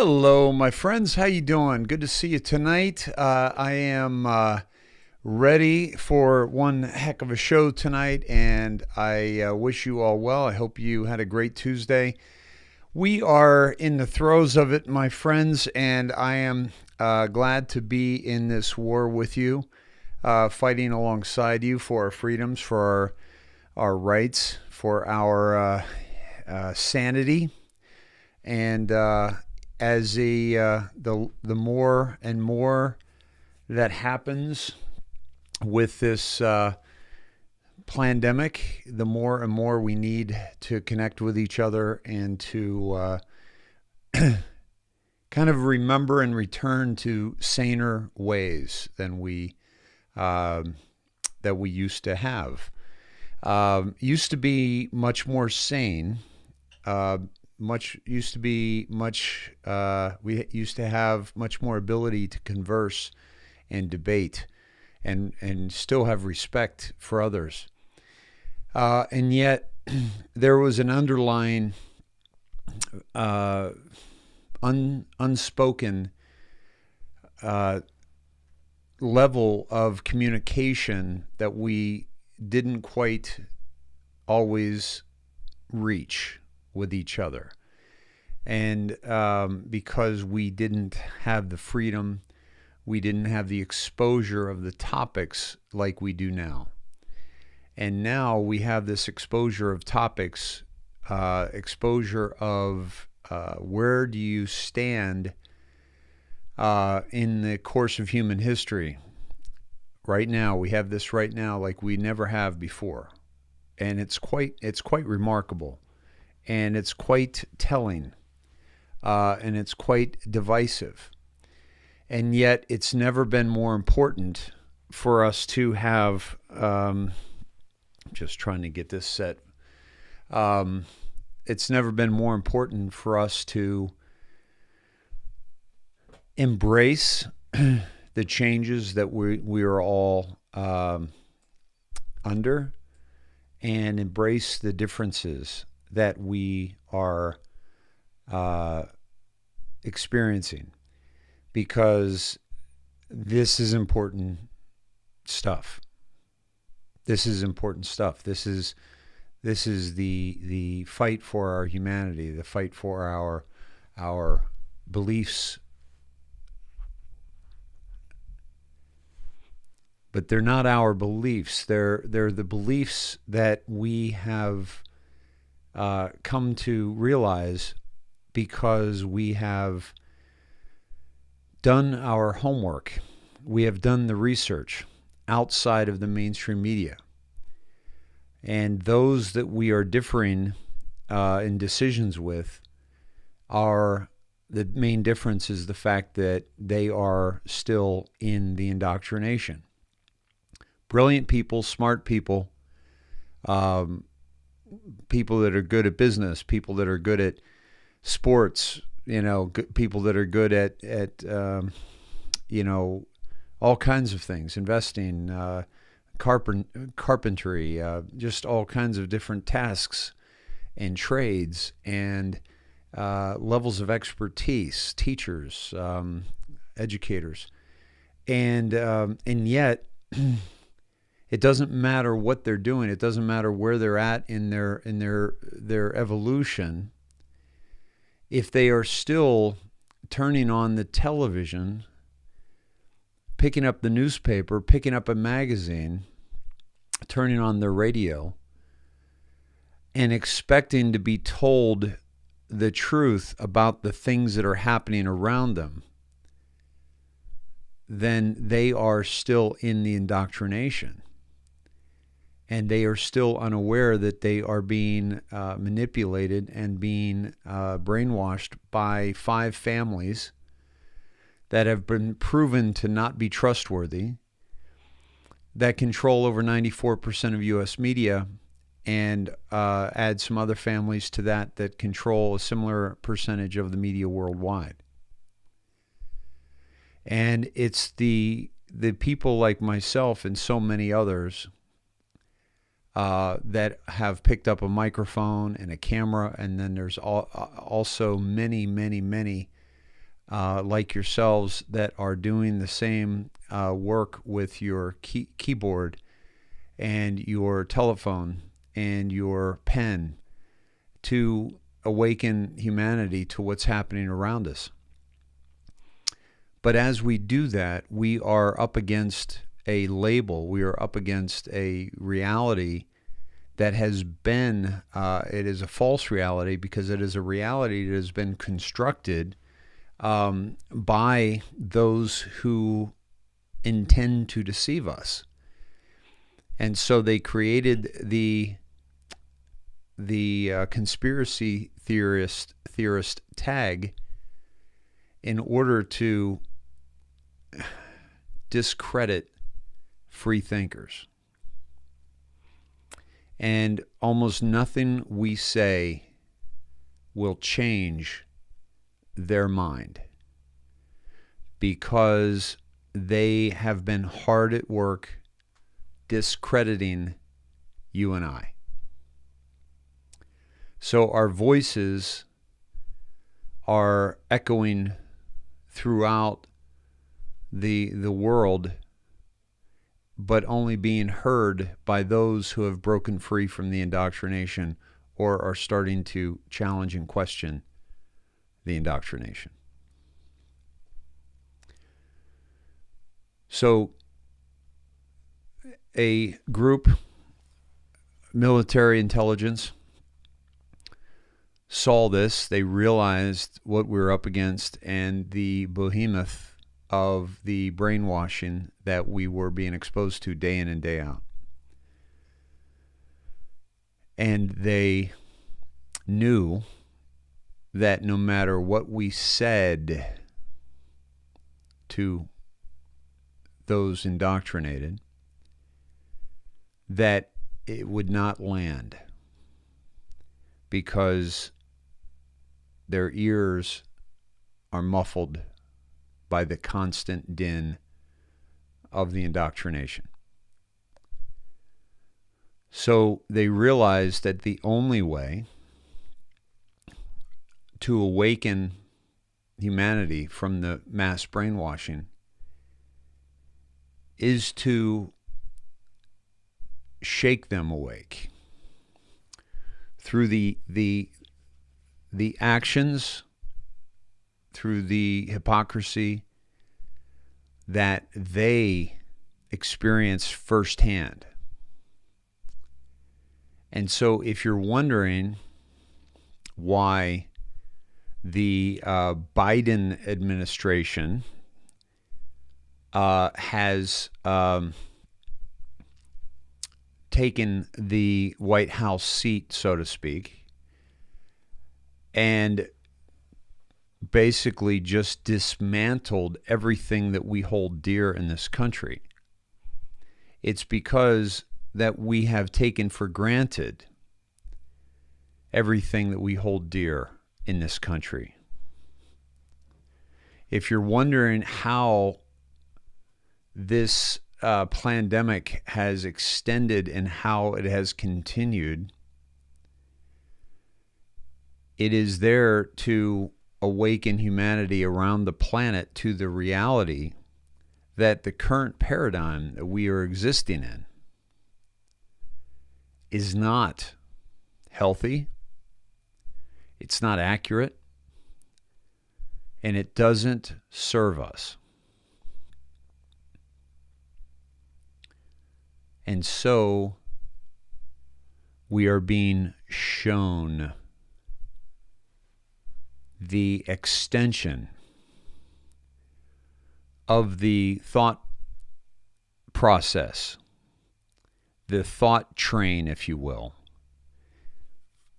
Hello, my friends. How you doing? Good to see you tonight. I am ready for one heck of a show tonight, and I wish you all well. I hope you had a great Tuesday. We are in the throes of it, my friends, and I am glad to be in this war with you, fighting alongside you for our freedoms, for our rights, for our sanity, and as the more and more that happens with this pandemic, the more and more we need to connect with each other and to kind of remember and return to saner ways than we used to have. Used to be much more sane. We used to have much more ability to converse and debate and still have respect for others. And yet there was an underlying unspoken level of communication that we didn't quite always reach with each other. And because we didn't have the freedom, we didn't have the exposure of the topics like we do now. And now we have this exposure of topics, exposure of where do you stand in the course of human history. Right now, we have this right now like we never have before. And it's quite remarkable. And it's quite telling, and it's quite divisive. And yet it's never been more important for us to have, just trying to get this set. It's never been more important for us to embrace the changes that we are all under, and embrace the differences that we are experiencing, because this is important stuff. This is important stuff. This is the fight for our humanity, the fight for our beliefs. But they're not our beliefs. They're the beliefs that we have come to realize because we have done our homework. We have done the research outside of the mainstream media. And those that we are differing in decisions with are, the main difference is the fact that they are still in the indoctrination. Brilliant people, smart people, people that are good at business, people that are good at sports, people that are good at all kinds of things, investing, carpentry, just all kinds of different tasks and trades and levels of expertise, teachers, educators, and yet. It doesn't matter what they're doing. It doesn't matter where they're at in their evolution. If they are still turning on the television, picking up the newspaper, picking up a magazine, turning on their radio, and expecting to be told the truth about the things that are happening around them, then they are still in the indoctrination. And they are still unaware that they are being manipulated and being brainwashed by 5 families that have been proven to not be trustworthy, that control over 94% of U.S. media, and add some other families to that control a similar percentage of the media worldwide. And it's the people like myself and so many others that have picked up a microphone and a camera, and then there's also many, many, many like yourselves that are doing the same work with your keyboard and your telephone and your pen to awaken humanity to what's happening around us. But as we do that, we are up against a label. We are up against a reality that has been, it is a false reality because it is a reality that has been constructed by those who intend to deceive us. And so they created the conspiracy theorist tag in order to discredit free thinkers. And almost nothing we say will change their mind, because they have been hard at work discrediting you and I. So our voices are echoing throughout the world, but only being heard by those who have broken free from the indoctrination or are starting to challenge and question the indoctrination. So a group, military intelligence, saw this. They realized what we were up against and the behemoth of the brainwashing that we were being exposed to day in and day out. And they knew that no matter what we said to those indoctrinated, that it would not land, because their ears are muffled by the constant din of the indoctrination. So they realized that the only way to awaken humanity from the mass brainwashing is to shake them awake through the actions, through the hypocrisy that they experience firsthand. And so if you're wondering why the Biden administration has taken the White House seat, so to speak, and basically just dismantled everything that we hold dear in this country, it's because that we have taken for granted everything that we hold dear in this country. If you're wondering how this pandemic has extended and how it has continued, it is there to awaken humanity around the planet to the reality that the current paradigm that we are existing in is not healthy, it's not accurate, and it doesn't serve us. And so we are being shown the extension of the thought process, the thought train, if you will.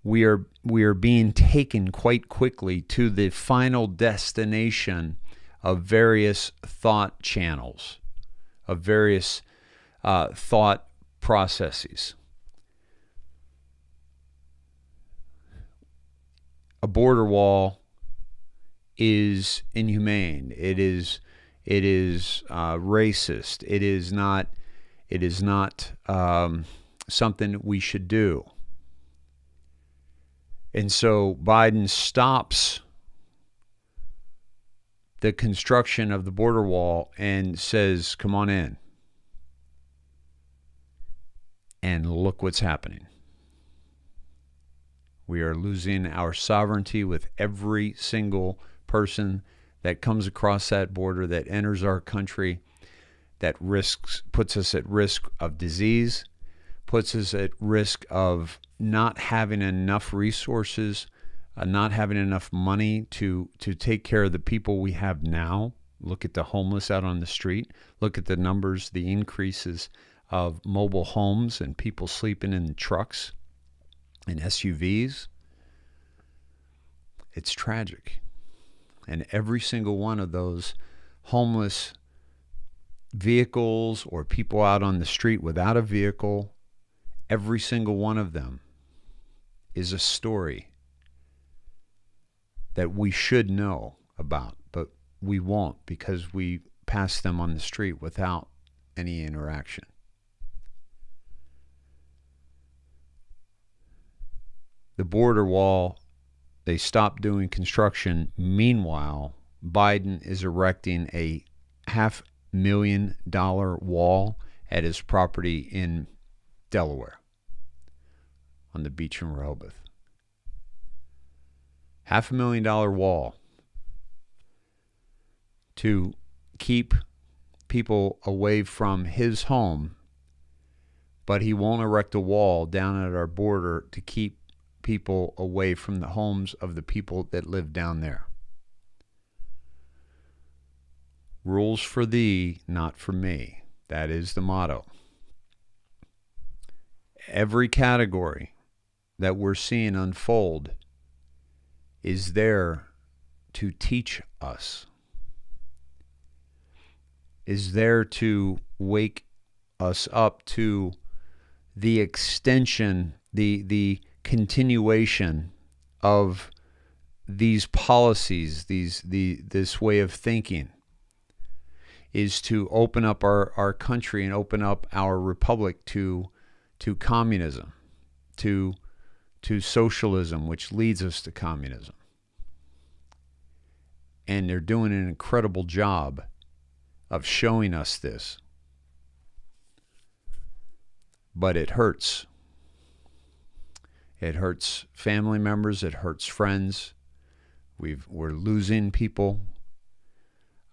We are being taken quite quickly to the final destination of various thought channels, of various thought processes. A border wall is inhumane. It is racist. It is not something we should do. And so Biden stops the construction of the border wall and says, come on in. And look what's happening. We are losing our sovereignty with every single person that comes across that border, that enters our country, that puts us at risk of disease, puts us at risk of not having enough resources, not having enough money to take care of the people we have now. Look at the homeless out on the street. Look at the numbers, the increases of mobile homes and people sleeping in trucks and SUVs. It's tragic. And every single one of those homeless vehicles or people out on the street without a vehicle, every single one of them is a story that we should know about, but we won't because we pass them on the street without any interaction. The border wall, they stopped doing construction. Meanwhile, Biden is erecting a $500,000 wall at his property in Delaware on the beach in Rehoboth. $500,000 wall to keep people away from his home, but he won't erect a wall down at our border to keep people away from the homes of the people that live down there. Rules for thee, not for me. That is the motto. Every category that we're seeing unfold is there to teach us, is there to wake us up to the extension, the continuation of these policies, this way of thinking, is to open up our country and open up our republic to communism, to socialism, which leads us to communism. And they're doing an incredible job of showing us this. But it hurts. It hurts family members. It hurts friends. We're losing people.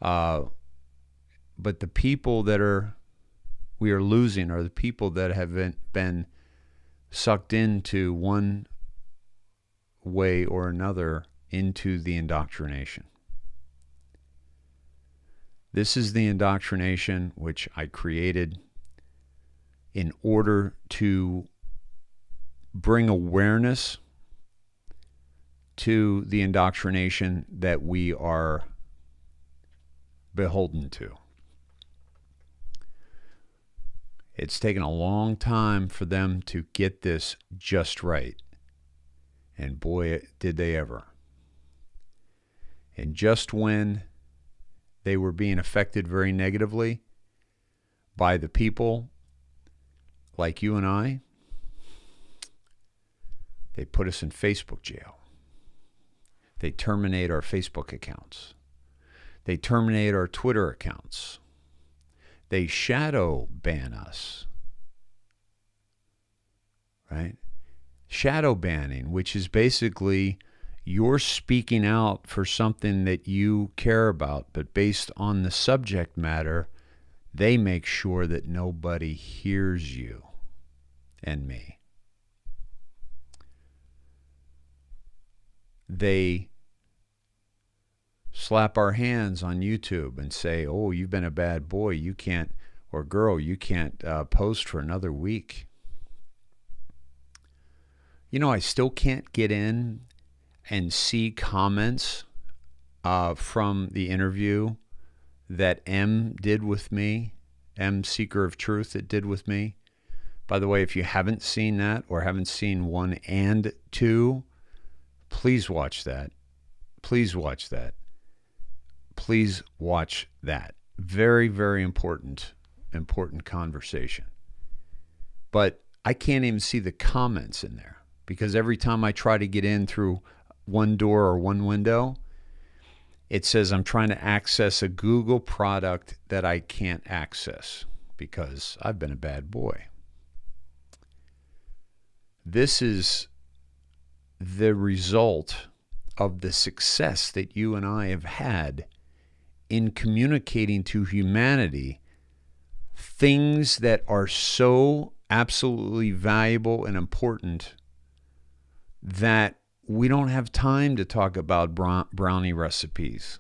But the people that we are losing are the people that have been sucked into one way or another into the indoctrination. This is the indoctrination which I created in order to bring awareness to the indoctrination that we are beholden to. It's taken a long time for them to get this just right. And boy, did they ever. And just when they were being affected very negatively by the people like you and I, they put us in Facebook jail. They terminate our Facebook accounts. They terminate our Twitter accounts. They shadow ban us, right? Shadow banning, which is basically you're speaking out for something that you care about, but based on the subject matter, they make sure that nobody hears you and me. They slap our hands on YouTube and say, oh, you've been a bad boy, you can't, or girl, you can't post for another week. You know, I still can't get in and see comments from the interview that M did with me, M Seeker of Truth, that did with me. By the way, if you haven't seen that or haven't seen 1 and 2, please watch that. Please watch that. Please watch that. Very, very important conversation. But I can't even see the comments in there because every time I try to get in through one door or one window, It says I'm trying to access a Google product that I can't access because I've been a bad boy. This is the result of the success that you and I have had in communicating to humanity things that are so absolutely valuable and important that we don't have time to talk about brownie recipes.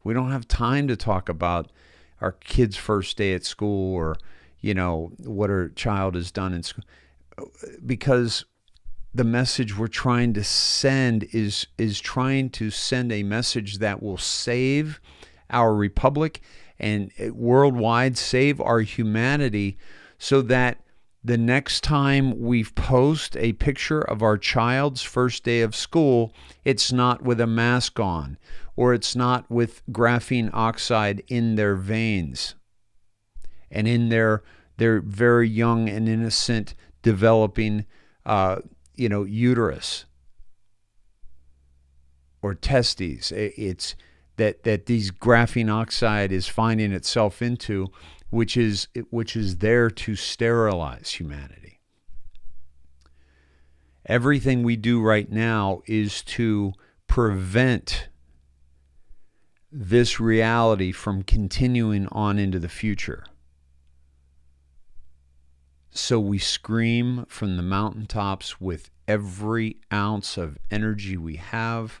We don't have time to talk about our kid's first day at school or, what our child has done in school. Because the message we're trying to send is trying to send a message that will save our republic and worldwide save our humanity, so that the next time we post a picture of our child's first day of school, it's not with a mask on, or it's not with graphene oxide in their veins and in their very young and innocent developing uterus or testes. It's that these graphene oxide is finding itself into, which is there to sterilize humanity. Everything we do right now is to prevent this reality from continuing on into the future. So we scream from the mountaintops with every ounce of energy we have.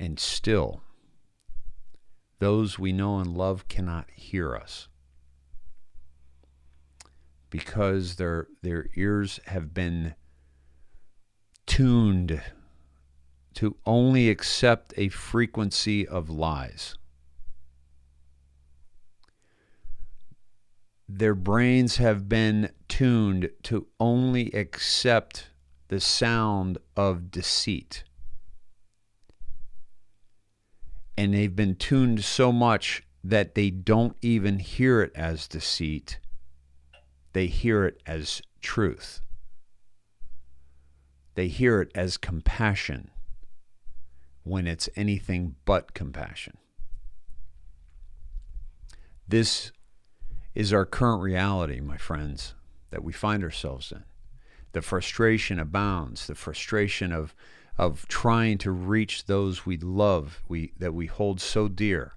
And still, those we know and love cannot hear us because their ears have been tuned to only accept a frequency of lies. Their brains have been tuned to only accept the sound of deceit. And they've been tuned so much that they don't even hear it as deceit. They hear it as truth. They hear it as compassion when it's anything but compassion. This is our current reality, my friends, that we find ourselves in. The frustration abounds, the frustration of trying to reach those we love, that we hold so dear.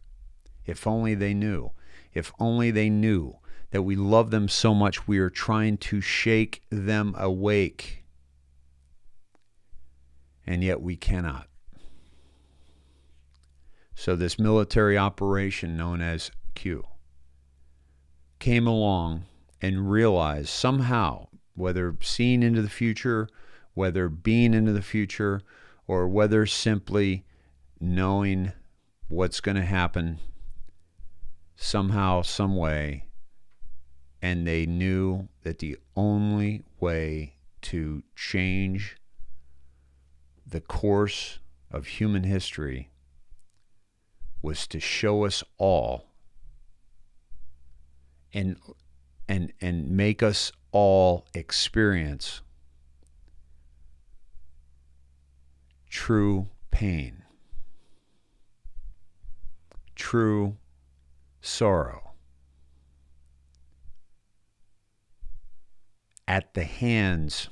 If only they knew. If only they knew that we love them so much, we are trying to shake them awake. And yet we cannot. So this military operation known as Q came along and realized somehow, whether seeing into the future, whether being into the future, or whether simply knowing what's going to happen somehow, some way, and they knew that the only way to change the course of human history was to show us all and make us all experience true pain, true sorrow at the hands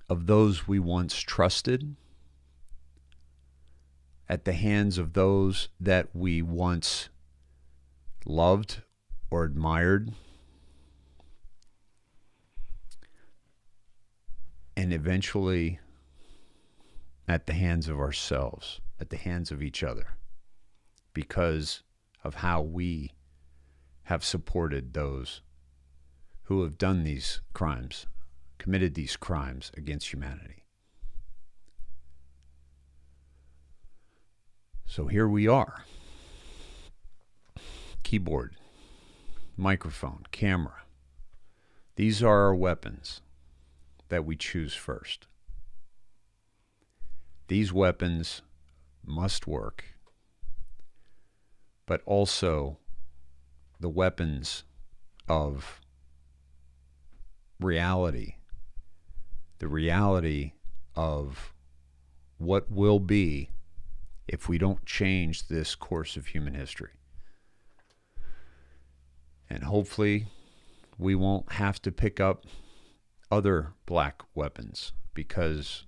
of those we once trusted, at the hands of those that we once loved or admired, and eventually at the hands of ourselves, at the hands of each other, because of how we have supported those who have done these crimes, committed these crimes against humanity. So here we are. Keyboard, microphone, camera. These are our weapons that we choose first. These weapons must work, but also the weapons of reality the reality of what will be if we don't change this course of human history. And hopefully we won't have to pick up other black weapons, because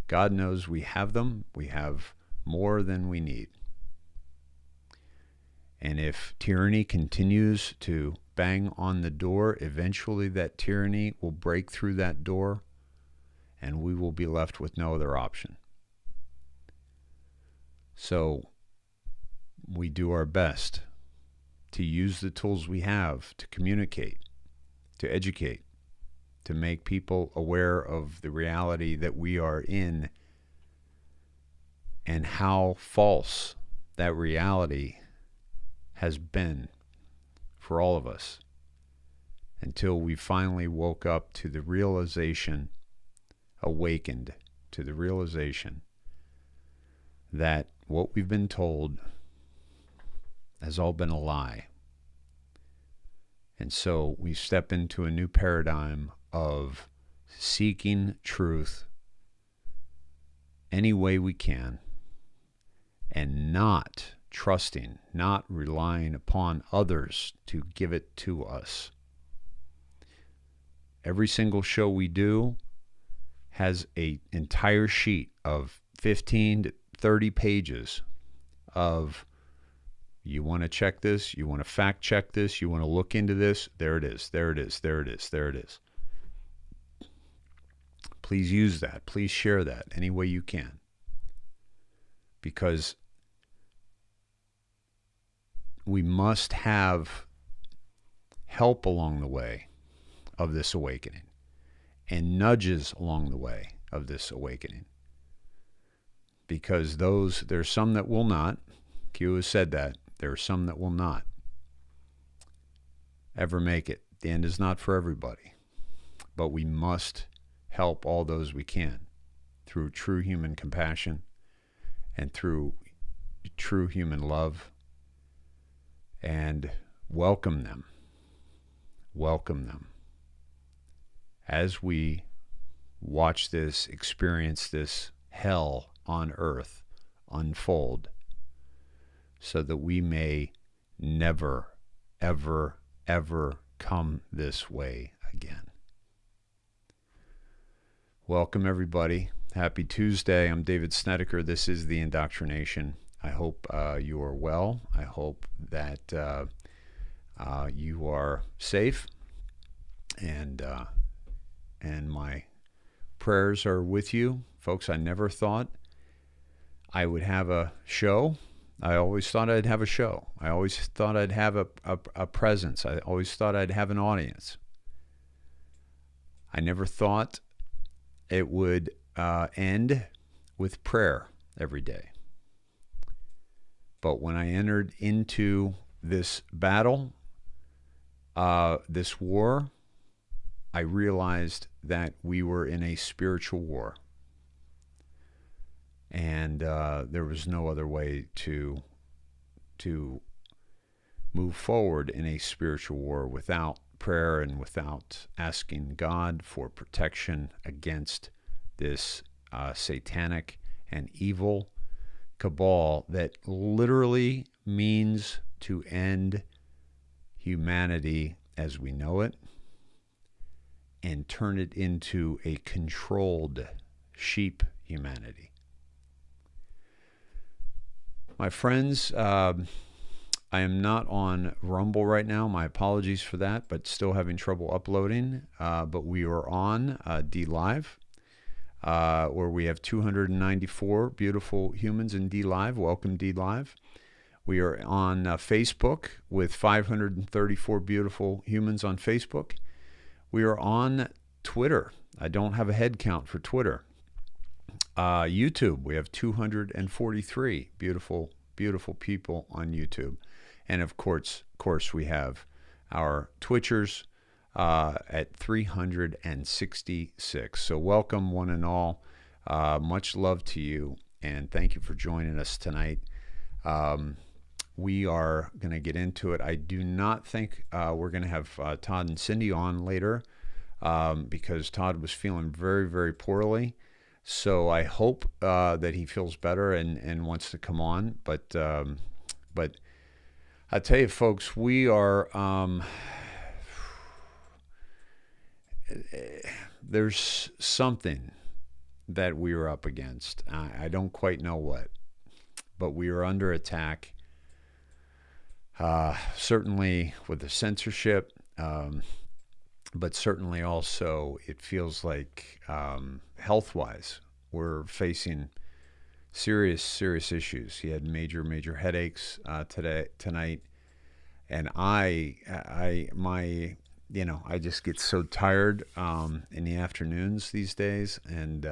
God knows we have them. We have more than we need. And if tyranny continues to bang on the door, eventually that tyranny will break through that door, and we will be left with no other option. So we do our best to use the tools we have to communicate, to educate, to make people aware of the reality that we are in and how false that reality has been for all of us, until we finally woke up to the realization, awakened to the realization that what we've been told has all been a lie. And so we step into a new paradigm of seeking truth any way we can, and not trusting, not relying upon others to give it to us. Every single show we do has an entire sheet of 15 to 30 pages of, you want to check this, you want to fact check this, you want to look into this, there it is, there it is, there it is, there it is. Please use that. Please share that any way you can. Because we must have help along the way of this awakening, and nudges along the way of this awakening. Because there's some that will not. Q has said that. There are some that will not ever make it. The end is not for everybody. But we must help all those we can through true human compassion and through true human love, and welcome them as we watch this, experience this hell on earth unfold, so that we may never, ever, ever come this way again. Welcome, everybody. Happy Tuesday. I'm David Snedeker. This is the IndoctriNATION. I hope you are well. I hope that you are safe, and my prayers are with you. Folks, I never thought I would have a show. I always thought I'd have a show. I always thought I'd have a presence. I always thought I'd have an audience. I never thought it would end with prayer every day. But when I entered into this battle, this war, I realized that we were in a spiritual war. And there was no other way to move forward in a spiritual war without prayer and without asking God for protection against this satanic and evil cabal that literally means to end humanity as we know it and turn it into a controlled sheep humanity. My friends, I am not on Rumble right now. My apologies for that, but still having trouble uploading. But we are on D Live, where we have 294 beautiful humans in D Live. Welcome, D Live. We are on Facebook with 534 beautiful humans on Facebook. We are on Twitter. I don't have a head count for Twitter. YouTube, we have 243 beautiful, beautiful people on YouTube. And of course, we have our Twitchers at 366. So welcome, one and all. Much love to you, and thank you for joining us tonight. We are going to get into it. I do not think we're going to have Todd and Cindy on later. because Todd was feeling very, very poorly. So I hope that he feels better and wants to come on. But I tell you, folks, we are there's something that we are up against. I don't quite know what, but we are under attack. Certainly with the censorship, but certainly also it feels like health-wise, we're facing serious issues. He had major headaches tonight, and I just get so tired in the afternoons these days, and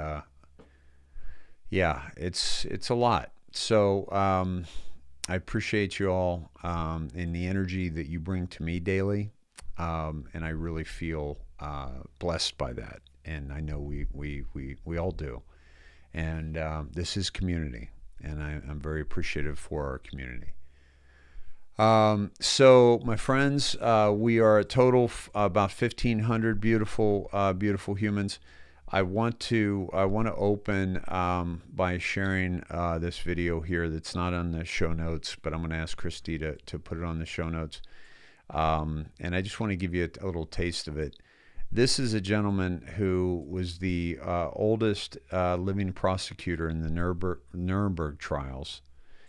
it's a lot. So I appreciate you all and the energy that you bring to me daily, and I really feel blessed by that, and I know we all do. And this is community, and I'm very appreciative for our community. So my friends, we are a total about 1,500 beautiful humans. I want to open by sharing this video here that's not on the show notes, but I'm going to ask Christy to put it on the show notes. And I just want to give you a little taste of it. This is a gentleman who was the oldest living prosecutor in the Nuremberg trials.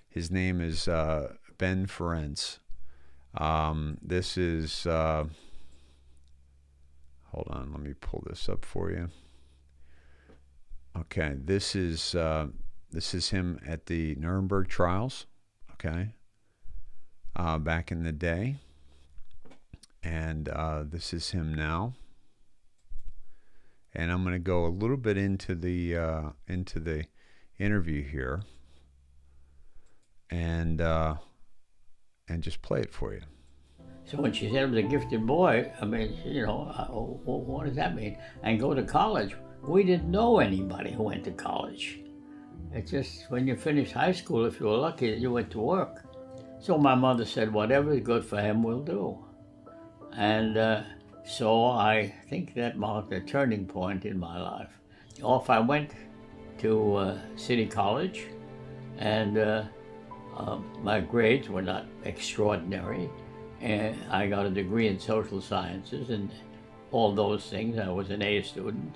His name is Ben Ferencz. This is, hold on, let me pull this up for you. Okay, this is him at the Nuremberg trials, okay, back in the day. And this is him now. And I'm going to go a little bit into the interview here, and just play it for you. So when she said I was a gifted boy, I mean, what does that mean? And go to college. We didn't know anybody who went to college. It's just when you finish high school, if you were lucky, you went to work. So my mother said, whatever is good for him, we'll do. And so I think that marked a turning point in my life. Off I went to City College, and my grades were not extraordinary. And I got a degree in social sciences and all those things. I was an A student.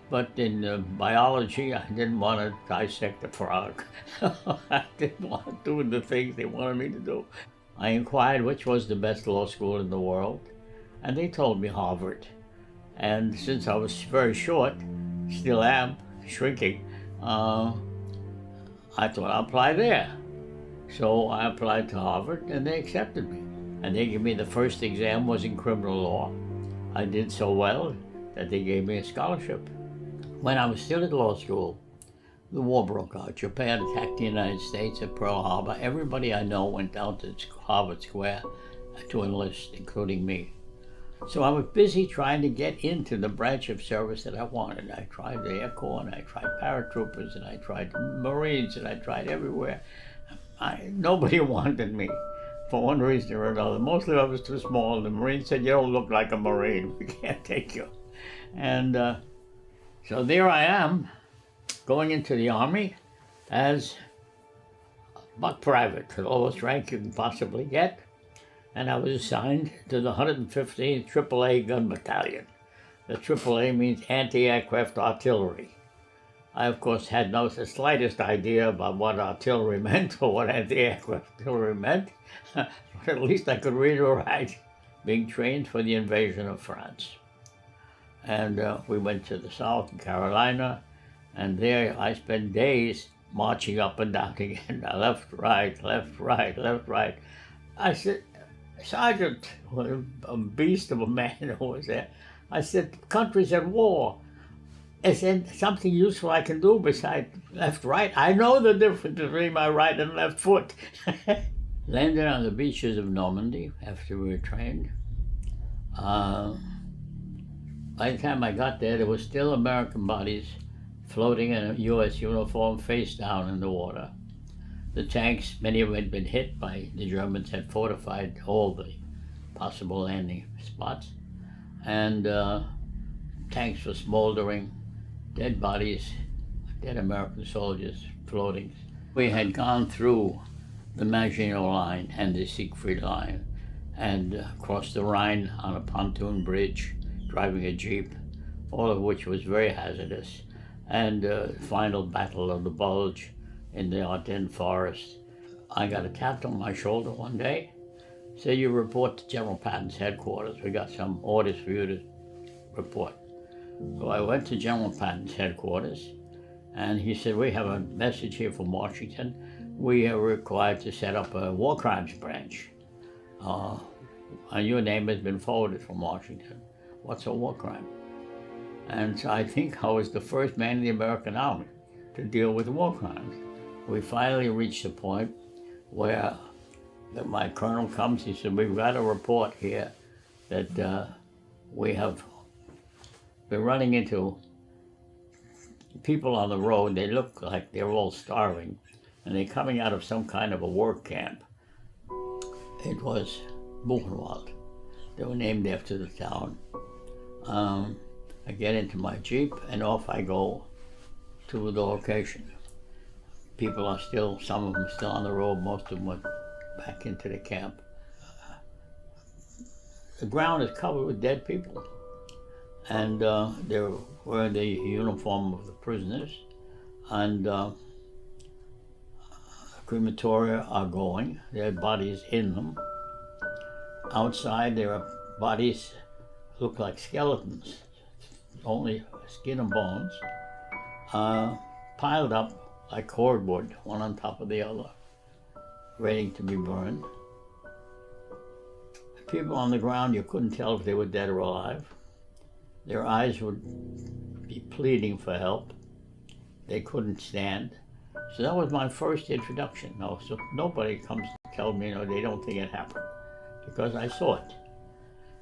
But in biology, I didn't want to dissect a frog. I didn't want to do the things they wanted me to do. I inquired which was the best law school in the world, and they told me Harvard. And since I was very short, still am, shrinking, I thought I'll apply there. So I applied to Harvard, and they accepted me. And they gave me the first exam was in criminal law. I did so well that they gave me a scholarship. When I was still at law school, the war broke out. Japan attacked the United States at Pearl Harbor. Everybody I know went down to Harvard Square to enlist, including me. So I was busy trying to get into the branch of service that I wanted. I tried the Air Corps, and I tried paratroopers, and I tried Marines, and I tried everywhere. Nobody wanted me for one reason or another. Mostly I was too small. The Marines said, you don't look like a Marine. We can't take you. And so there I am, going into the Army as buck private, the lowest rank you can possibly get. And I was assigned to the 115th AAA Gun Battalion. The AAA means anti-aircraft artillery. I, of course, had no the slightest idea about what artillery meant or what anti-aircraft artillery meant, but at least I could read or write, being trained for the invasion of France. And we went to the South Carolina, and there I spent days marching up and down again, left, right, left, right, left, right. I said, Sergeant, a beast of a man who was there, I said, the country's at war. Is there something useful I can do besides left, right? I know the difference between my right and left foot. Landed on the beaches of Normandy after we were trained. By the time I got there was still American bodies floating in a U.S. uniform face down in the water. The tanks, many of them had been hit by the Germans, had fortified all the possible landing spots. And tanks were smoldering, dead bodies, dead American soldiers floating. We had gone through the Maginot Line and the Siegfried Line and crossed the Rhine on a pontoon bridge, driving a Jeep, all of which was very hazardous. And final battle of the Bulge in the Ardennes forest. I got a tap on my shoulder one day, said, "You report to General Patton's headquarters. We got some orders for you to report." So I went to General Patton's headquarters, and he said, "We have a message here from Washington. We are required to set up a war crimes branch. And your name has been forwarded from Washington. What's a war crime?" And so I think I was the first man in the American Army to deal with war crimes. We finally reached a point where my colonel comes, he said, "We've got a report here that we have been running into people on the road. They look like they're all starving, and they're coming out of some kind of a work camp." It was Buchenwald. They were named after the town. I get into my Jeep and off I go to the location. People are still, some of them still on the road, most of them went back into the camp. The ground is covered with dead people. And they're wearing the uniform of the prisoners. And crematoria are going, there are bodies in them. Outside there are bodies look like skeletons, only skin and bones, piled up like cordwood, one on top of the other, waiting to be burned. The people on the ground, you couldn't tell if they were dead or alive. Their eyes would be pleading for help. They couldn't stand. So that was my first introduction. No, so nobody comes to tell me, they don't think it happened, because I saw it.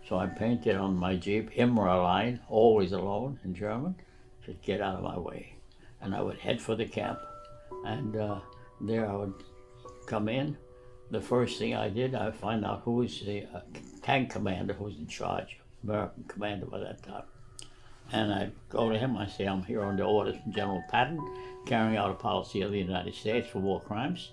So I painted on my Jeep, "Immer allein," always alone in German, to get out of my way. And I would head for the camp. And there I would come in. The first thing I did, I find out who was the tank commander who was in charge, American commander by that time. And I'd go to him, I say, "I'm here under orders from General Patton, carrying out a policy of the United States for war crimes.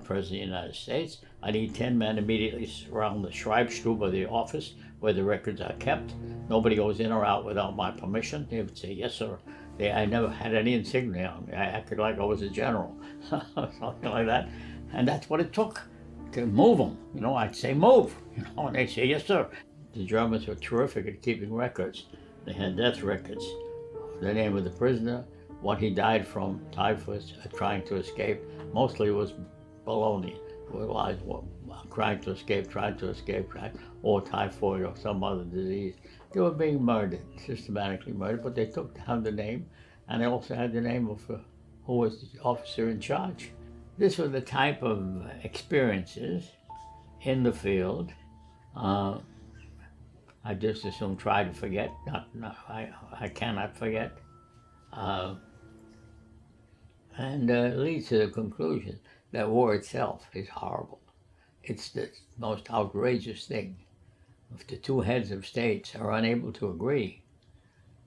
President of the United States. I need 10 men immediately surround the Schreibstube of the office where the records are kept. Nobody goes in or out without my permission." They would say, "Yes, sir." I never had any insignia on me. I acted like I was a general, something like that. And that's what it took to move them. I'd say, "Move," and they'd say, "Yes, sir." The Germans were terrific at keeping records. They had death records, the name of the prisoner, what he died from, typhus, trying to escape. Mostly it was baloney, trying to escape, or typhoid or some other disease. They were being murdered, systematically murdered, but they took down the name, and they also had the name of who was the officer in charge. This was the type of experiences in the field. I just as soon try to forget. I cannot forget. And it leads to the conclusion that war itself is horrible. It's the most outrageous thing. If the two heads of states are unable to agree,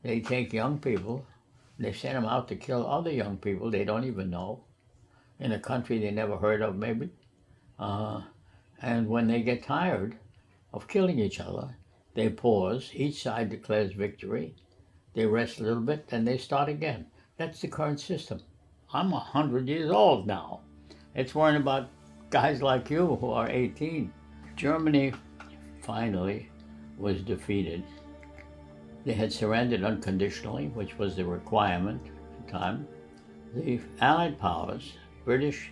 they take young people, they send them out to kill other young people they don't even know, in a country they never heard of maybe. And when they get tired of killing each other, they pause, each side declares victory, they rest a little bit, then they start again. That's the current system. I'm 100 years old now. It's worrying about guys like you who are 18. Germany finally was defeated. They had surrendered unconditionally, which was the requirement at the time. The Allied powers, British,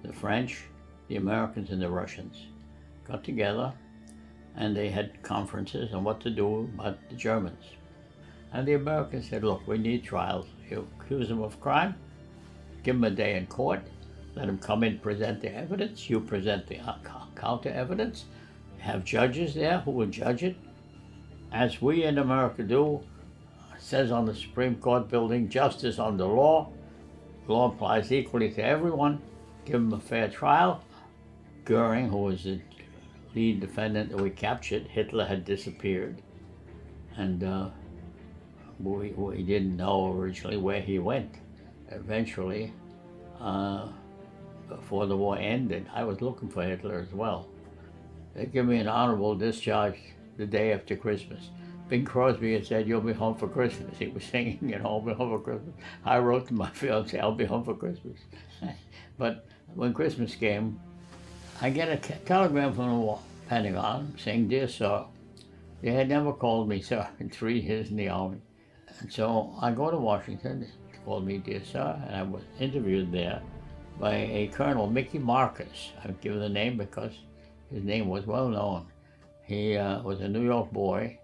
the French, the Americans, and the Russians, got together and they had conferences on what to do about the Germans. And the Americans said, "Look, we need trials. You accuse them of crime, give them a day in court, let them come in, present their evidence, you present the counter evidence, have judges there who will judge it, as we in America do. It says on the Supreme Court building, justice under law. Law applies equally to everyone. Give them a fair trial." Goering, who was the lead defendant that we captured, Hitler had disappeared. And we didn't know originally where he went. Eventually, before the war ended, I was looking for Hitler as well. They gave me an honorable discharge the day after Christmas. Bing Crosby had said, "You'll be home for Christmas." He was singing, "I'll be home for Christmas." I wrote to my fiancée, "I'll be home for Christmas." But when Christmas came, I get a telegram from the Pentagon saying, "Dear sir," they had never called me sir in 3 years in the Army. And so I go to Washington, they called me "Dear sir," and I was interviewed there by a Colonel, Mickey Marcus. I've given the name because his name was well known. He was a New York boy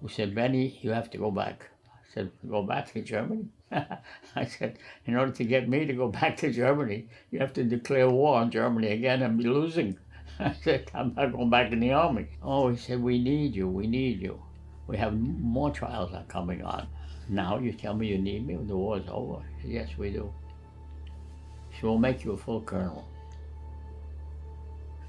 who said, "Benny, you have to go back." I said, "Go back to Germany?" I said, "In order to get me to go back to Germany, you have to declare war on Germany again and be losing." I said, "I'm not going back in the Army." Oh, he said, "We need you, we need you. We have more trials are coming on. Now you tell me you need me when the war is over?" I said, "Yes, we do. So we'll make you a full colonel."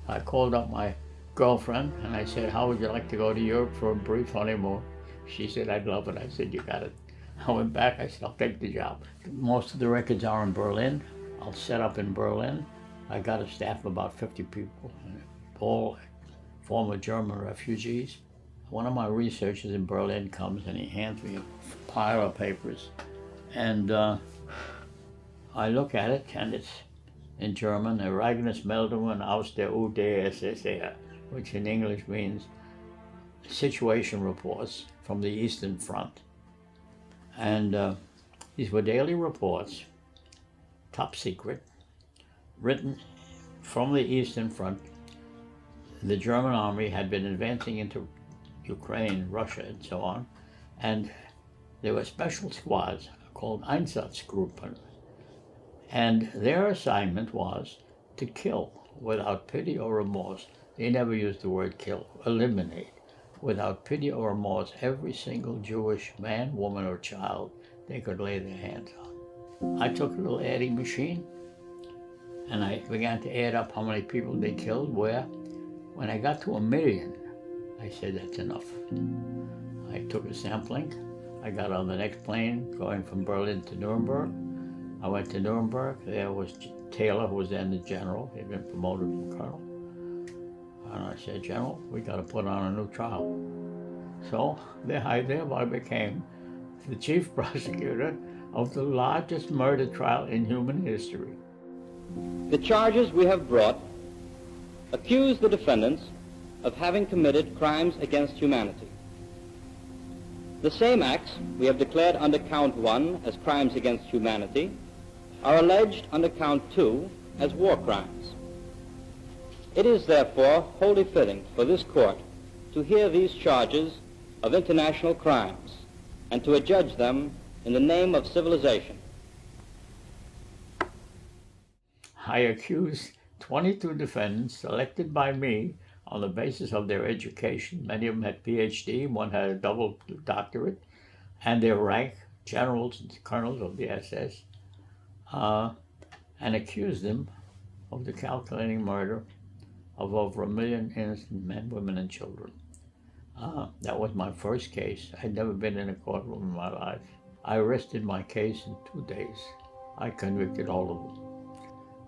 I called up my girlfriend and I said, "How would you like to go to Europe for a brief honeymoon?" She said, "I'd love it." I said, "You got it." I went back, I said, "I'll take the job." Most of the records are in Berlin. I'll set up in Berlin. I got a staff of about 50 people, all former German refugees. One of my researchers in Berlin comes and he hands me a pile of papers. And I look at it and it's in German, Ereignismeldungen aus der UdSSR, which in English means situation reports from the Eastern Front. And these were daily reports, top secret, written from the Eastern Front. The German army had been advancing into Ukraine, Russia, and so on, and there were special squads called Einsatzgruppen, and their assignment was to kill without pity or remorse. They never used the word kill, eliminate, without pity or remorse, every single Jewish man, woman, or child they could lay their hands on. I took a little adding machine and I began to add up how many people they killed, where. When I got to 1 million, I said, "That's enough." I took a sampling. I got on the next plane going from Berlin to Nuremberg. I went to Nuremberg. There was Taylor, who was then the general. He'd been promoted to colonel. And I said, "General, we got to put on a new trial." So I thereby became the chief prosecutor of the largest murder trial in human history. The charges we have brought accuse the defendants of having committed crimes against humanity. The same acts we have declared under count 1 as crimes against humanity are alleged under count 2 as war crimes. It is therefore wholly fitting for this court to hear these charges of international crimes and to adjudge them in the name of civilization. I accused 22 defendants selected by me on the basis of their education. Many of them had PhD, one had a double doctorate, and their rank, generals and colonels of the SS, and accused them of the calculating murder of over 1 million innocent men, women, and children. That was my first case. I'd never been in a courtroom in my life. I arrested my case in 2 days. I convicted all of them.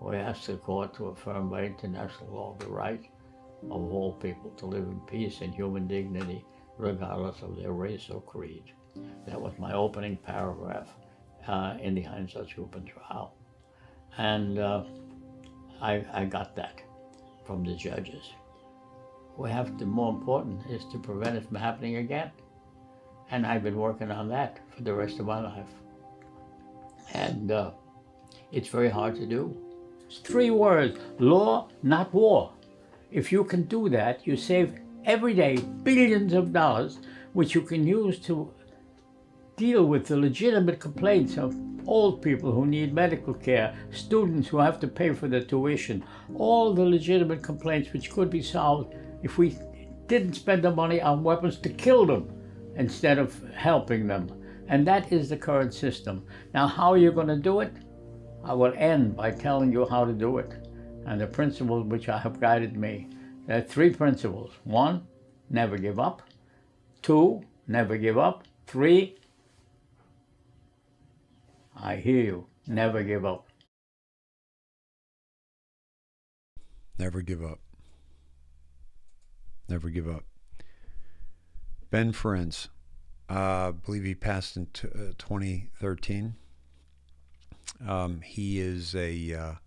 We asked the court to affirm by international law the right of all people to live in peace and human dignity, regardless of their race or creed. That was my opening paragraph in the Einsatzgruppen trial. And I got that from the judges. More important is to prevent it from happening again. And I've been working on that for the rest of my life. And it's very hard to do. It's 3 words: law, not war. If you can do that, you save every day billions of dollars, which you can use to deal with the legitimate complaints of old people who need medical care, students who have to pay for their tuition, all the legitimate complaints which could be solved if we didn't spend the money on weapons to kill them instead of helping them. And that is the current system. Now, how are you going to do it? I will end by telling you how to do it and the principles which have guided me. There are 3 principles. 1, never give up. 2, never give up. 3, I hear you. Never give up. Never give up. Never give up. Ben Ferencz, I believe he passed in 2013. He is a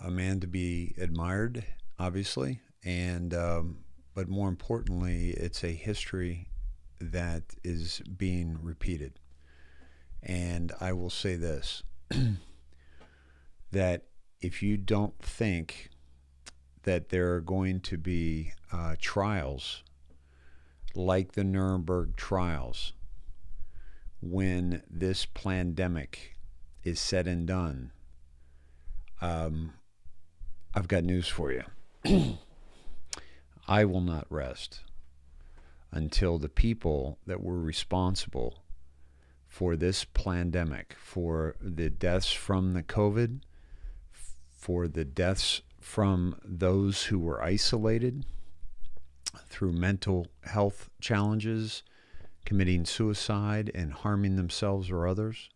man to be admired, obviously, and but more importantly, it's a history that is being repeated. And I will say this, that if you don't think that there are going to be trials like the Nuremberg trials when this pandemic is said and done, I've got news for you. I will not rest until the people that were responsible for this pandemic, for the deaths from the COVID, for the deaths from those who were isolated through mental health challenges, committing suicide and harming themselves or others,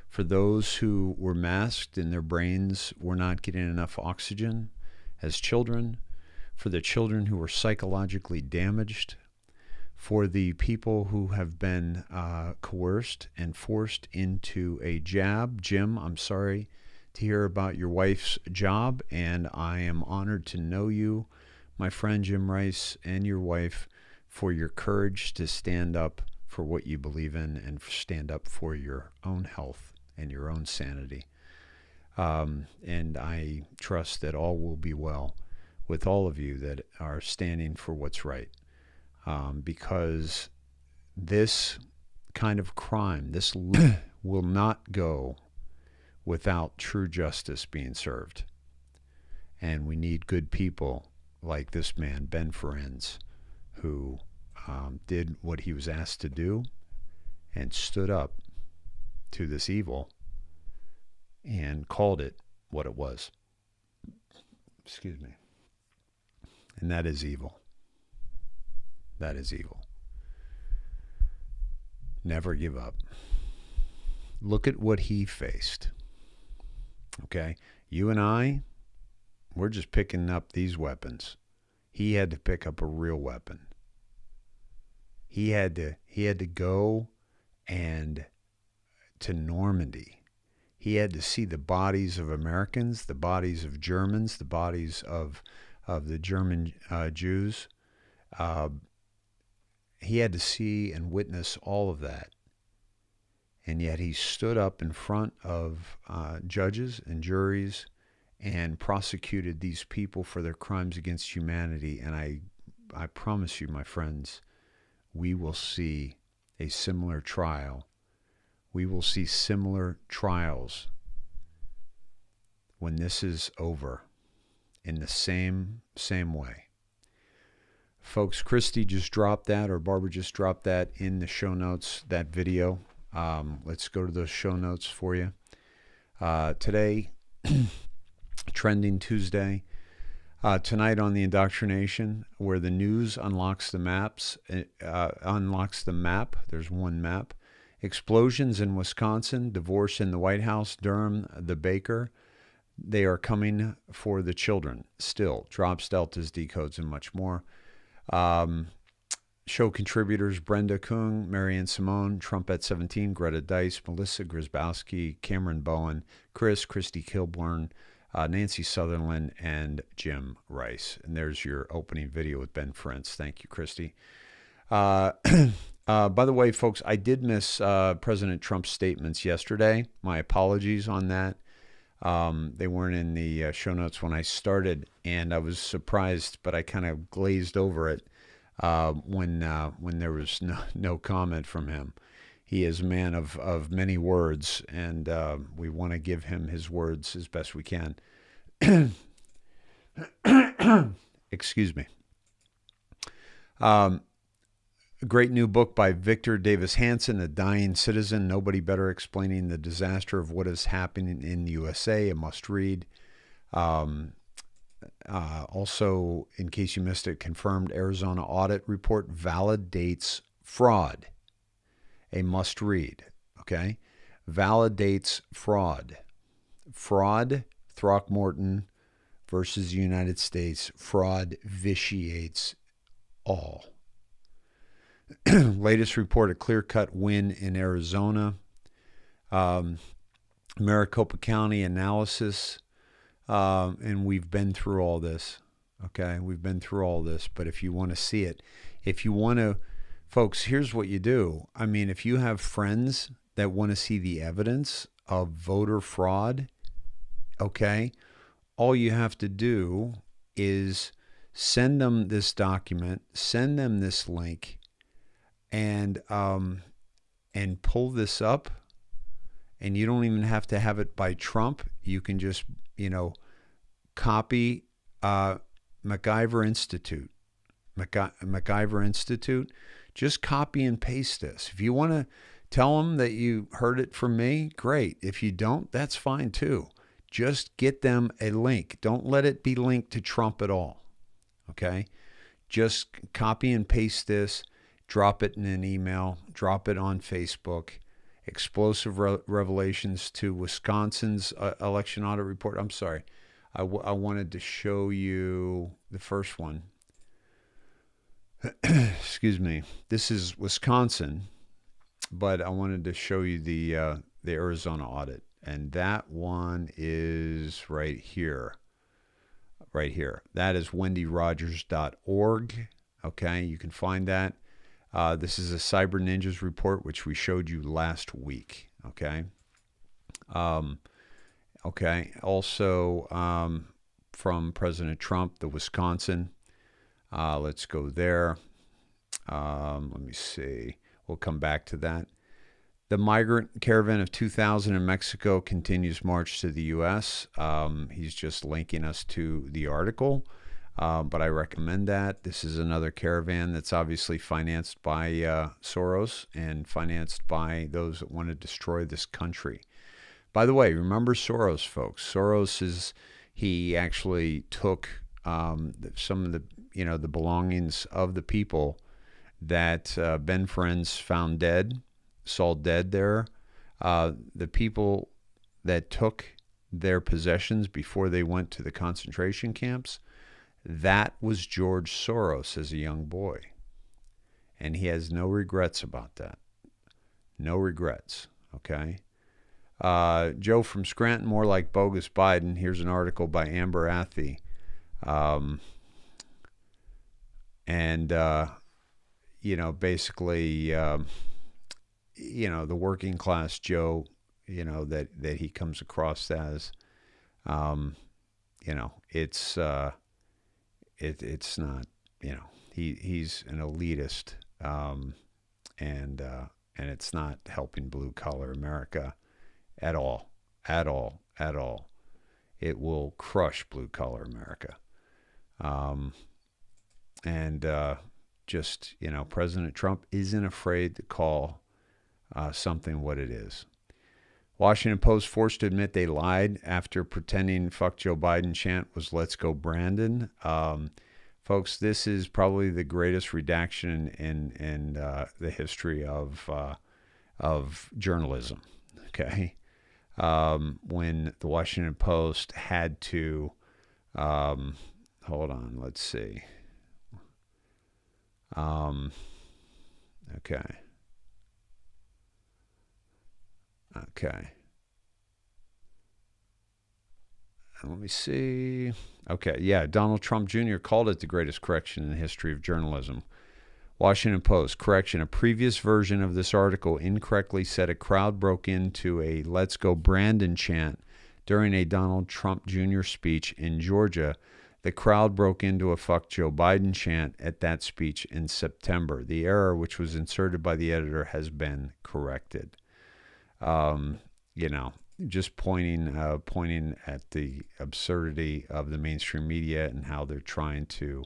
for those who were masked and their brains were not getting enough oxygen as children, for the children who were psychologically damaged, for the people who have been coerced and forced into a jab. Jim, I'm sorry to hear about your wife's job, and I am honored to know you, my friend Jim Rice, and your wife, for your courage to stand up for what you believe in and stand up for your own health and your own sanity. And I trust that all will be well with all of you that are standing for what's right. Because this kind of crime, this will not go without true justice being served. And we need good people like this man, Ben Ferencz, who did what he was asked to do and stood up to this evil and called it what it was. Excuse me. And that is evil. That is evil. Never give up. Look at what he faced. Okay? You and I, we're just picking up these weapons. He had to pick up a real weapon. He had to go and to Normandy. He had to see the bodies of Americans, the bodies of Germans, the bodies of the German Jews. He had to see and witness all of that. And yet he stood up in front of judges and juries and prosecuted these people for their crimes against humanity. And I promise you, my friends, we will see a similar trial. We will see similar trials when this is over in the same way. Folks, Christy just dropped that, or Barbara just dropped that in the show notes, that video. Let's go to those show notes for you. Today, Trending Tuesday. Tonight on the Indoctrination, where the news unlocks the maps, unlocks the map. There's one map. Explosions in Wisconsin, divorce in the White House, Durham, the baker. They are coming for the children still. Drops, deltas, decodes, and much more. Show contributors Brenda Kung, Marianne Simone, Trump at 17, Greta Dice, Melissa Grzybowski, Cameron Bowen, Christy Kilburn, Nancy Sutherland, and Jim Rice. And there's your opening video with Ben Ferencz. Thank you, Christy. By the way, folks, I did miss President Trump's statements yesterday. My apologies on that. They weren't in the show notes when I started, and I was surprised, but I kind of glazed over it when there was no comment from him. He is a man of many words, and we want to give him his words as best we can. Excuse me. A great new book by Victor Davis Hanson, A Dying Citizen. Nobody better explaining the disaster of what is happening in the USA. A must read. Also, in case you missed it, confirmed Arizona audit report validates fraud. A must read. okay, validates fraud. Fraud, Throckmorton versus the United States, fraud vitiates all. Latest report, a clear-cut win in Arizona. Maricopa County analysis, and we've been through all this. Okay, we've been through all this, but if you want to see it, if you want to, folks, here's what you do. I mean, if you have friends that want to see the evidence of voter fraud, okay, all you have to do is send them this document, send them this link, and pull this up. And you don't even have to have it by Trump. You can just, copy MacIver Institute. MacIver Institute. Just copy and paste this. If you want to tell them that you heard it from me, great. If you don't, that's fine too. Just get them a link. Don't let it be linked to Trump at all. Okay? Just copy and paste this. Drop it in an email. Drop it on Facebook. Explosive revelations to Wisconsin's election audit report. I'm sorry. I wanted to show you the first one. Excuse me. This is Wisconsin, but I wanted to show you the Arizona audit. And that one is right here. Right here. That is wendyrogers.org. Okay, you can find that. This is a Cyber Ninjas report, which we showed you last week. Okay. Okay. Also, from President Trump, the Wisconsin. Let's go there. Let me see. We'll come back to that. The migrant caravan of 2,000 in Mexico continues march to the U.S. He's just linking us to the article. But I recommend that. This is another caravan that's obviously financed by Soros and financed by those that want to destroy this country. By the way, remember Soros, folks. He actually took some of the belongings of the people that Ben Friends found dead, saw dead there. The people that took their possessions before they went to the concentration camps, that was George Soros as a young boy. And he has no regrets about that. No regrets, okay? Joe from Scranton, more like bogus Biden. Here's an article by Amber Athey. Basically, the working class Joe, that he comes across as, it's not, he's an elitist, and it's not helping blue collar America at all. It will crush blue collar America. President Trump isn't afraid to call something what it is. Washington Post forced to admit they lied after pretending "fuck Joe Biden" chant was "Let's go Brandon." Folks, this is probably the greatest redaction in the history of journalism. Okay, when the Washington Post had to hold on, let's see. Okay. Let me see. Okay, yeah, Donald Trump Jr. called it the greatest correction in the history of journalism. Washington Post, correction. A previous version of this article incorrectly said a crowd broke into a "Let's Go Brandon" chant during a Donald Trump Jr. speech in Georgia. The crowd broke into a "Fuck Joe Biden" chant at that speech in September. The error, which was inserted by the editor, has been corrected. Just pointing at the absurdity of the mainstream media and how they're trying to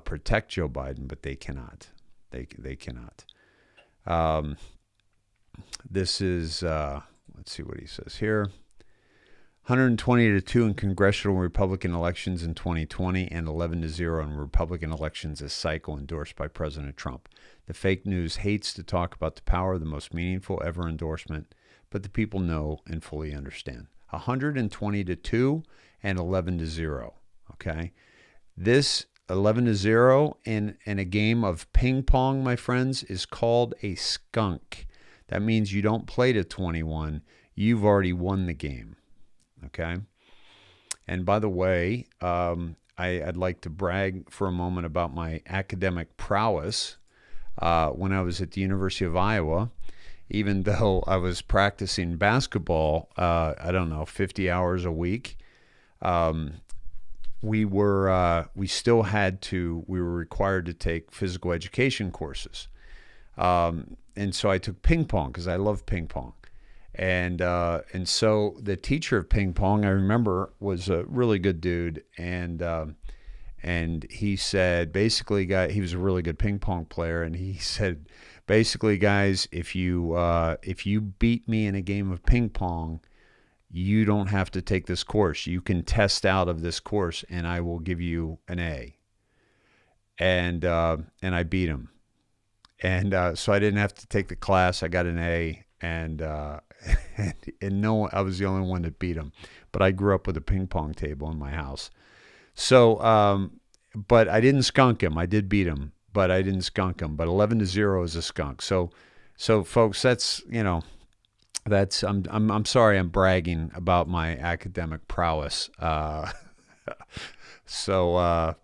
protect Joe Biden, but they cannot. They cannot. This is, let's see what he says here. 120-2 in congressional Republican elections in 2020 and 11-0 in Republican elections this cycle endorsed by President Trump. The fake news hates to talk about the power of the most meaningful ever endorsement, but the people know and fully understand. 120-2 and 11-0. Okay? This 11-0 in a game of ping pong, my friends, is called a skunk. That means you don't play to 21. You've already won the game. Okay? And by the way, I'd like to brag for a moment about my academic prowess. When I was at the University of Iowa, even though I was practicing basketball, 50 hours a week, we were required to take physical education courses. And so I took ping pong because I love ping pong. And so the teacher of ping pong, I remember, was a really good dude. And he said, basically, he was a really good ping pong player. And he said, basically, guys, if you beat me in a game of ping pong, you don't have to take this course. You can test out of this course, and I will give you an A. And I beat him. And so I didn't have to take the class. I got an A, and no, I was the only one that beat him. But I grew up with a ping pong table in my house. So, but I didn't skunk him. I did beat him, but I didn't skunk him. But 11-0 is a skunk. So folks, that's, I'm sorry I'm bragging about my academic prowess. But I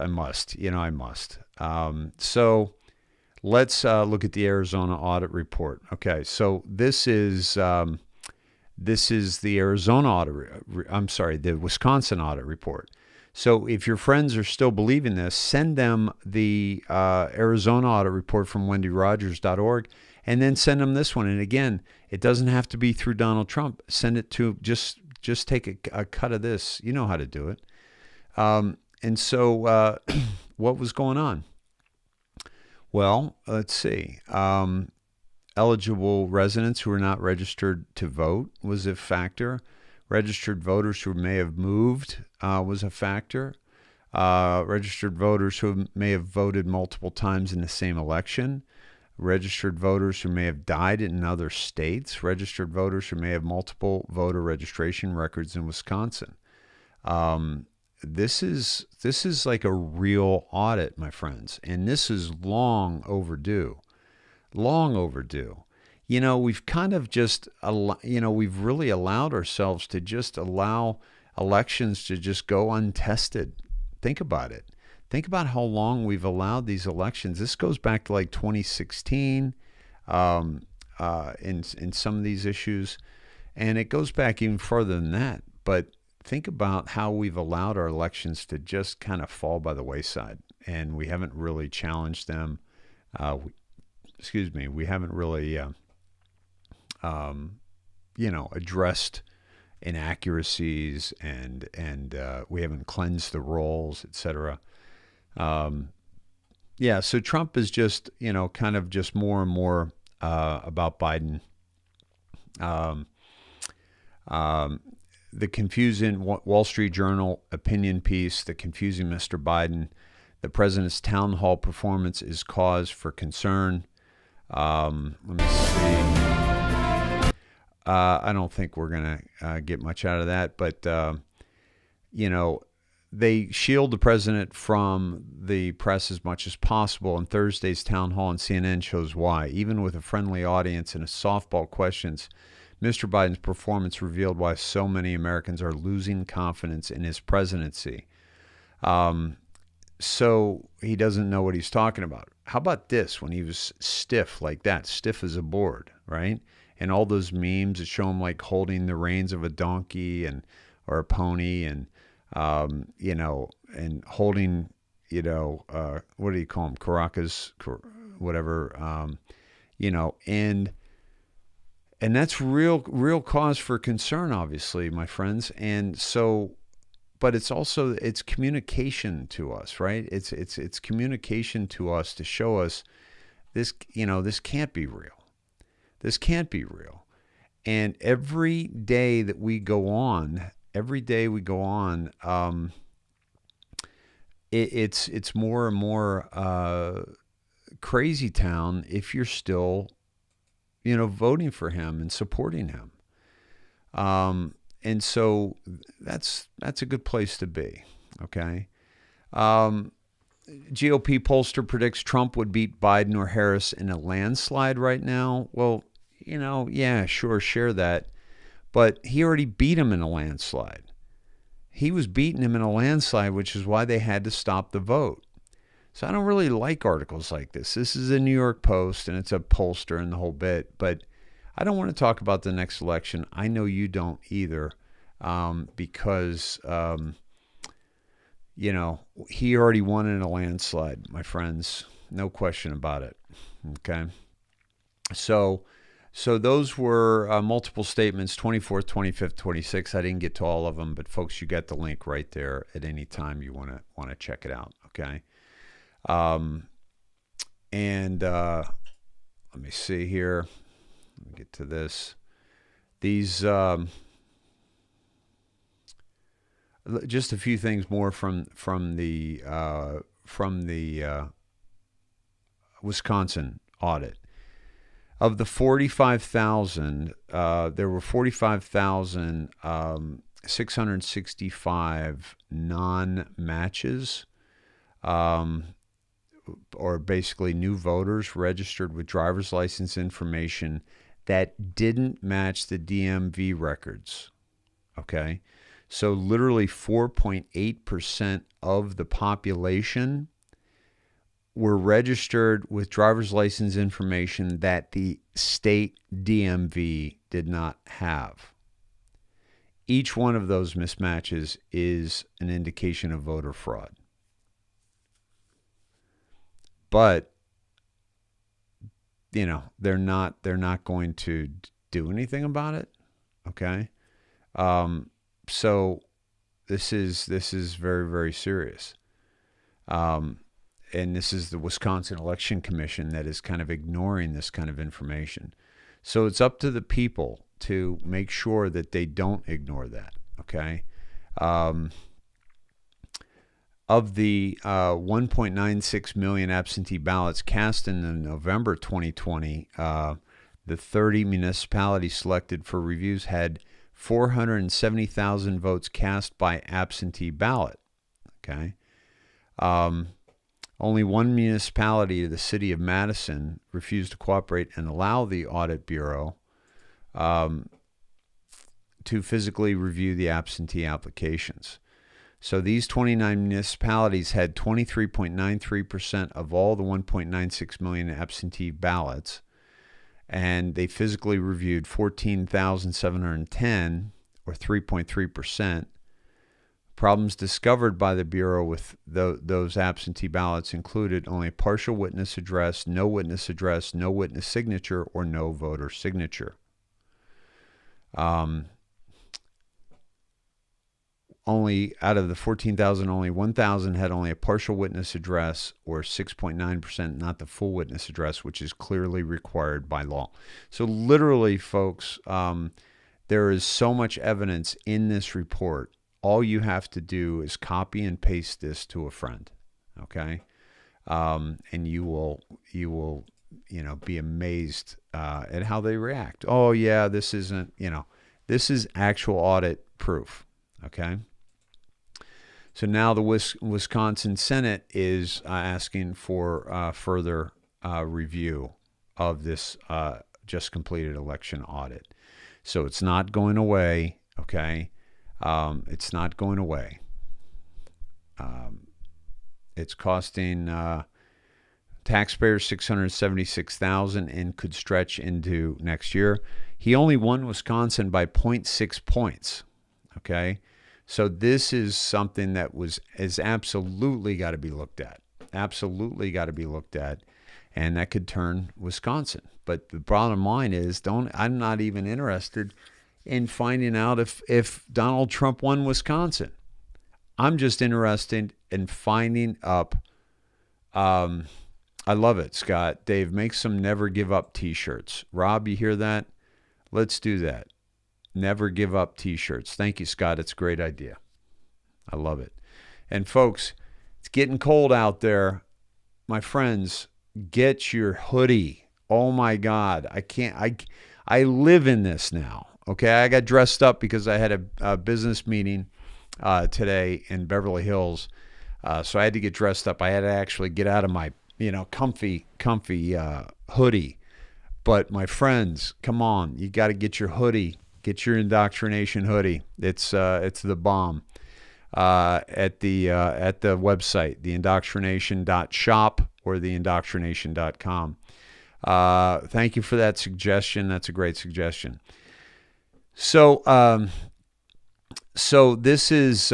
must, I must. So let's look at the Arizona audit report. Okay, so this is the Arizona the Wisconsin audit report. So if your friends are still believing this, send them the Arizona audit report from wendyrogers.org, and then send them this one. And again, it doesn't have to be through Donald Trump. Send it to, just take a cut of this. You know how to do it. And so what was going on? Well, let's see. Eligible residents who are not registered to vote was a factor. Registered voters who may have moved was a factor. Registered voters who may have voted multiple times in the same election. Registered voters who may have died in other states. Registered voters who may have multiple voter registration records in Wisconsin. This is like a real audit, my friends, and this is long overdue. Long overdue. We've kind of just, we've really allowed ourselves to just allow elections to just go untested. Think about it. Think about how long we've allowed these elections. This goes back to like 2016 in some of these issues, and it goes back even further than that. But think about how we've allowed our elections to just kind of fall by the wayside, and we haven't really challenged them. We haven't really, addressed inaccuracies, and we haven't cleansed the rolls, etc. So Trump is just, kind of just more and more about Biden. The confusing Wall Street Journal opinion piece, the confusing Mr. Biden, the president's town hall performance is cause for concern. Let me see. I don't think we're going to get much out of that, but, they shield the president from the press as much as possible, and Thursday's town hall on CNN shows why. Even with a friendly audience and a softball questions, Mr. Biden's performance revealed why so many Americans are losing confidence in his presidency. So he doesn't know what he's talking about. How about this, when he was stiff like that, stiff as a board, right? And all those memes that show him like holding the reins of a donkey or a pony, and and holding, what do you call them? Caracas, whatever, and that's real cause for concern, obviously, my friends. And so, but it's also, it's communication to us, right? It's communication to us to show us this, this can't be real. This can't be real. And every day that we go on, it's more and more crazy town if you're still, voting for him and supporting him. And so that's a good place to be. Okay. GOP pollster predicts Trump would beat Biden or Harris in a landslide right now. Well, yeah, sure, share that. But he already beat him in a landslide. He was beating him in a landslide, which is why they had to stop the vote. So I don't really like articles like this. This is a New York Post, and it's a pollster and the whole bit. But I don't want to talk about the next election. I know you don't either, because, he already won in a landslide, my friends. No question about it. Okay. So those were multiple statements, 24th, 25th, 26th. I didn't get to all of them, but folks, you get the link right there at any time you want to check it out. Okay. Let me see here. Let me get to this. These, just a few things more from the Wisconsin audit. Of the 45,000, there were 45,665 non-matches, or basically new voters registered with driver's license information that didn't match the DMV records. Okay. So literally 4.8% of the population were registered with driver's license information that the state DMV did not have. Each one of those mismatches is an indication of voter fraud. But they're not going to do anything about it. Okay. So this is very, very serious. And this is the Wisconsin Election Commission that is kind of ignoring this kind of information. So it's up to the people to make sure that they don't ignore that. Okay. Of the 1.96 million absentee ballots cast in the November 2020, the 30 municipalities selected for reviews had 470,000 votes cast by absentee ballot. Okay. Only one municipality, the city of Madison, refused to cooperate and allow the Audit Bureau to physically review the absentee applications. So these 29 municipalities had 23.93% of all the 1.96 million absentee ballots, and they physically reviewed 14,710, or 3.3%. Problems discovered by the Bureau with those absentee ballots included only a partial witness address, no witness signature, or no voter signature. Only out of the 14,000, only 1,000 had only a partial witness address, or 6.9%, not the full witness address, which is clearly required by law. So literally, folks, there is so much evidence in this report. All you have to do is copy and paste this to a friend, okay? And you will be amazed at how they react. Oh yeah, this isn't, this is actual audit proof, okay? So now the Wisconsin Senate is asking for further review of this just completed election audit. So it's not going away, okay? It's not going away. It's costing taxpayers $676,000 and could stretch into next year. He only won Wisconsin by 0.6 points, okay? So this is something that is absolutely got to be looked at. Absolutely got to be looked at, and that could turn Wisconsin. But the bottom line is, I'm not even interested in finding out if Donald Trump won Wisconsin. I'm just interested in finding up. I love it, Scott. Dave, make some Never Give Up t-shirts. Rob, you hear that? Let's do that. Never give up t-shirts. Thank you, Scott. It's a great idea. I love it. And folks, it's getting cold out there. My friends, get your hoodie. Oh my God. I live in this now. Okay. I got dressed up because I had a business meeting today in Beverly Hills. So I had to get dressed up. I had to actually get out of my, comfy hoodie. But my friends, come on. You got to get your hoodie. Get your Indoctrination hoodie. It's the bomb. At the website, theindoctrination.shop or theindoctrination.com. Thank you for that suggestion. That's a great suggestion. So this is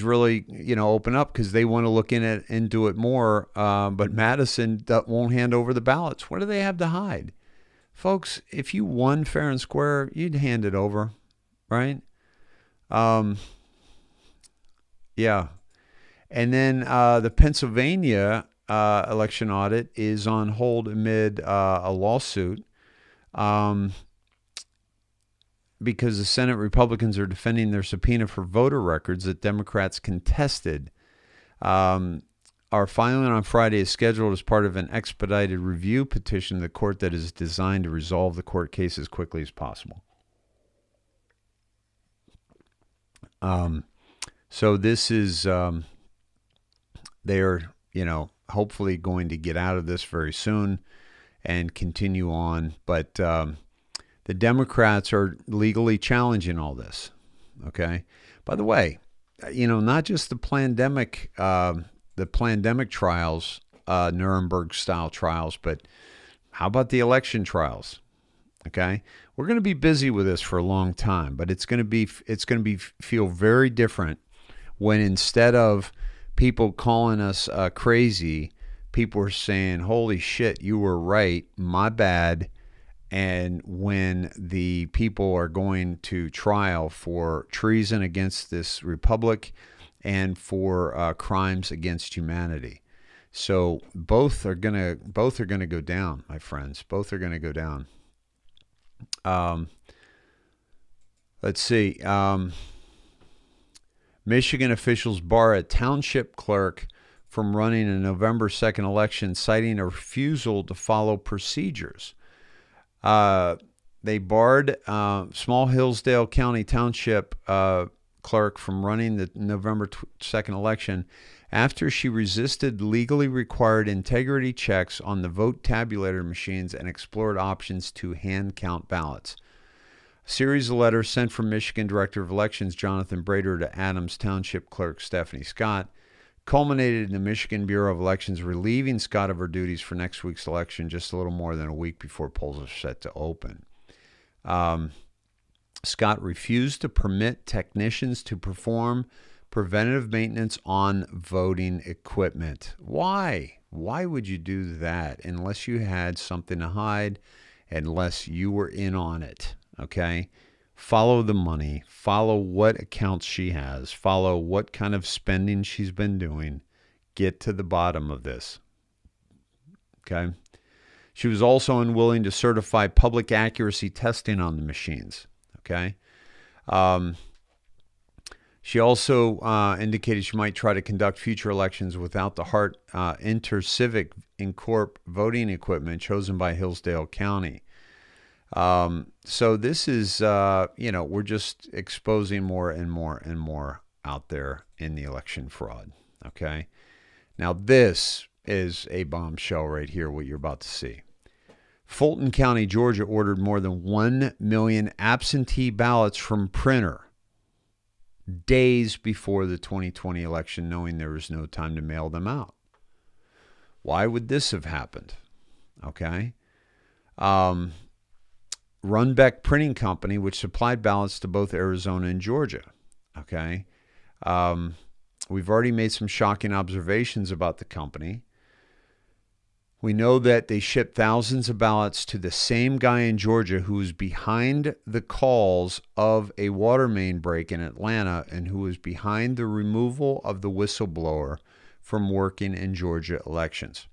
really, open up because they want to look into it more. But Madison won't hand over the ballots. What do they have to hide? Folks, if you won fair and square, you'd hand it over, right? Yeah. And then the Pennsylvania election audit is on hold amid a lawsuit because the Senate Republicans are defending their subpoena for voter records that Democrats contested. Our filing on Friday is scheduled as part of an expedited review petition to the court that is designed to resolve the court case as quickly as possible. So this is, they're, hopefully going to get out of this very soon and continue on. But the Democrats are legally challenging all this. Okay. By the way, not just the pandemic trials, Nuremberg style trials, but how about the election trials? Okay. We're going to be busy with this for a long time, but it's going to feel very different when instead of people calling us crazy, people are saying, holy shit, you were right, my bad. And when the people are going to trial for treason against this republic and for crimes against humanity. So both are gonna go down, my friends. Both are gonna go down. Let's see. Michigan officials bar a township clerk from running a November 2nd election, citing a refusal to follow procedures. They barred Small Hillsdale County Township clerk from running the November 2nd election after she resisted legally required integrity checks on the vote tabulator machines and explored options to hand count ballots. A series of letters sent from Michigan Director of Elections Jonathan Brader to Adams Township Clerk Stephanie Scott culminated in the Michigan Bureau of Elections relieving Scott of her duties for next week's election just a little more than a week before polls are set to open. Scott refused to permit technicians to perform preventative maintenance on voting equipment. Why? Why would you do that unless you had something to hide, unless you were in on it? Okay? Follow the money. Follow what accounts she has. Follow what kind of spending she's been doing. Get to the bottom of this. Okay? She was also unwilling to certify public accuracy testing on the machines. Okay? She also indicated she might try to conduct future elections without the Hart InterCivic Incorp voting equipment chosen by Hillsdale County. So this is, we're just exposing more and more and more out there in the election fraud. Okay. Now this is a bombshell right here, what you're about to see. Fulton County, Georgia ordered more than 1 million absentee ballots from printer days before the 2020 election, knowing there was no time to mail them out. Why would this have happened? Okay. Runbeck Printing Company, which supplied ballots to both Arizona and Georgia. Okay. We've already made some shocking observations about the company. We know that they shipped thousands of ballots to the same guy in Georgia who was behind the calls of a water main break in Atlanta and who was behind the removal of the whistleblower from working in Georgia elections.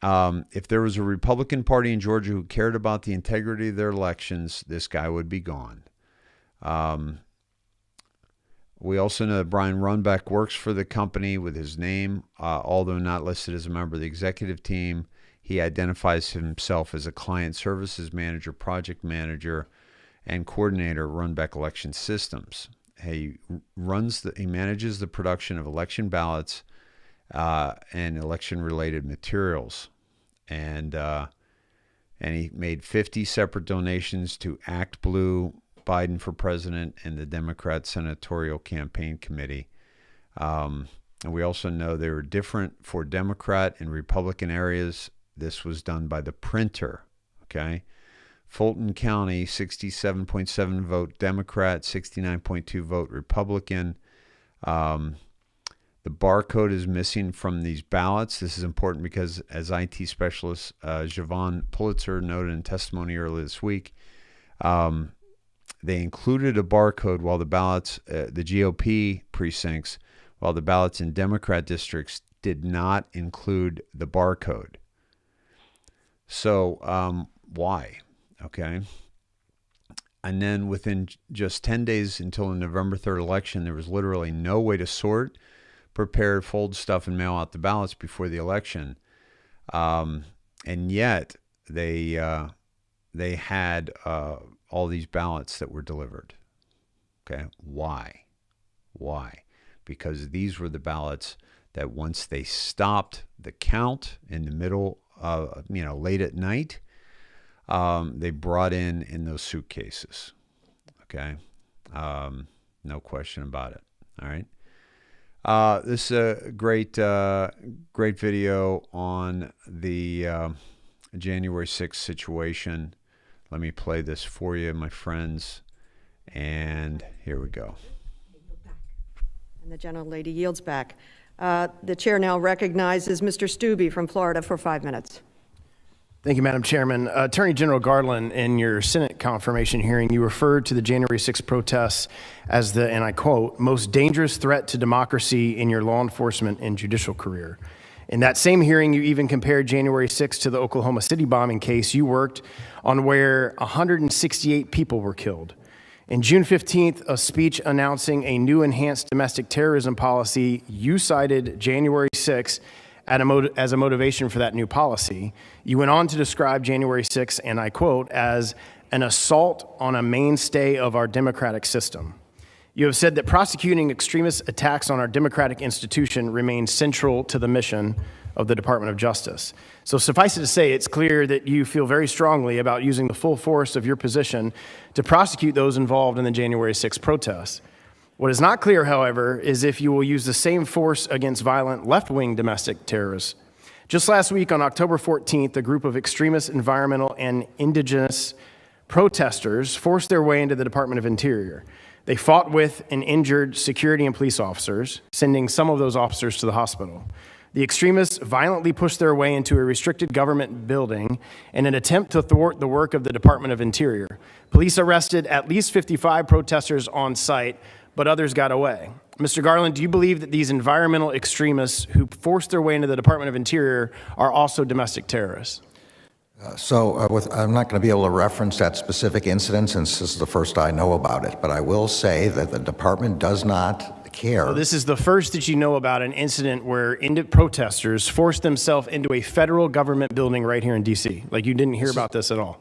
If there was a Republican Party in Georgia who cared about the integrity of their elections, this guy would be gone. We also know that Brian Runbeck works for the company with his name, although not listed as a member of the executive team. He identifies himself as a client services manager, project manager, and coordinator of Runbeck Election Systems. He manages the production of election ballots and election-related materials, and he made 50 separate donations to Act Blue, Biden for President, and the Democrat Senatorial Campaign Committee. And we also know they were different for Democrat and Republican areas. This was done by the printer, okay? Fulton County, 67.7 vote Democrat, 69.2 vote Republican. The barcode is missing from these ballots. This is important because, as IT specialist Javon Pulitzer noted in testimony earlier this week, they included a barcode while the ballots, the GOP precincts, while the ballots in Democrat districts did not include the barcode. So why? Okay. And then within just 10 days until the November 3rd election, there was literally no way to sort, prepare, fold stuff, and mail out the ballots before the election. And yet they had all these ballots that were delivered. Okay. Why? Because these were the ballots that once they stopped the count in the middle of, late at night, they brought in those suitcases. Okay. No question about it. All right. This is a great video on the January 6th situation. Let me play this for you, my friends. And here we go. And the gentlelady yields back. The chair now recognizes Mr. Stubbe from Florida for 5 minutes. Thank you, Madam Chairman. Attorney General Garland, in your Senate confirmation hearing, you referred to the January 6th protests as the, and I quote, most dangerous threat to democracy in your law enforcement and judicial career. In that same hearing, you even compared January 6th to the Oklahoma City bombing case you worked on, where 168 people were killed. In June 15th, a speech announcing a new enhanced domestic terrorism policy, you cited January 6th as a motivation for that new policy. You went on to describe January 6th, and I quote, as an assault on a mainstay of our democratic system. You have said that prosecuting extremist attacks on our democratic institution remains central to the mission of the Department of Justice. So suffice it to say, it's clear that you feel very strongly about using the full force of your position to prosecute those involved in the January 6th protests. What is not clear, however, is if you will use the same force against violent left-wing domestic terrorists. Just last week, on October 14th, a group of extremist environmental and indigenous protesters forced their way into the Department of Interior. They fought with and injured security and police officers, sending some of those officers to the hospital. The extremists violently pushed their way into a restricted government building in an attempt to thwart the work of the Department of Interior. Police arrested at least 55 protesters on site, but others got away. Mr. Garland, do you believe that these environmental extremists who forced their way into the Department of Interior are also domestic terrorists? I'm not going to be able to reference that specific incident since this is the first I know about it, but I will say that the department does not care. So this is the first that you know about an incident where protesters forced themselves into a federal government building right here in D.C. Like you didn't hear about this at all?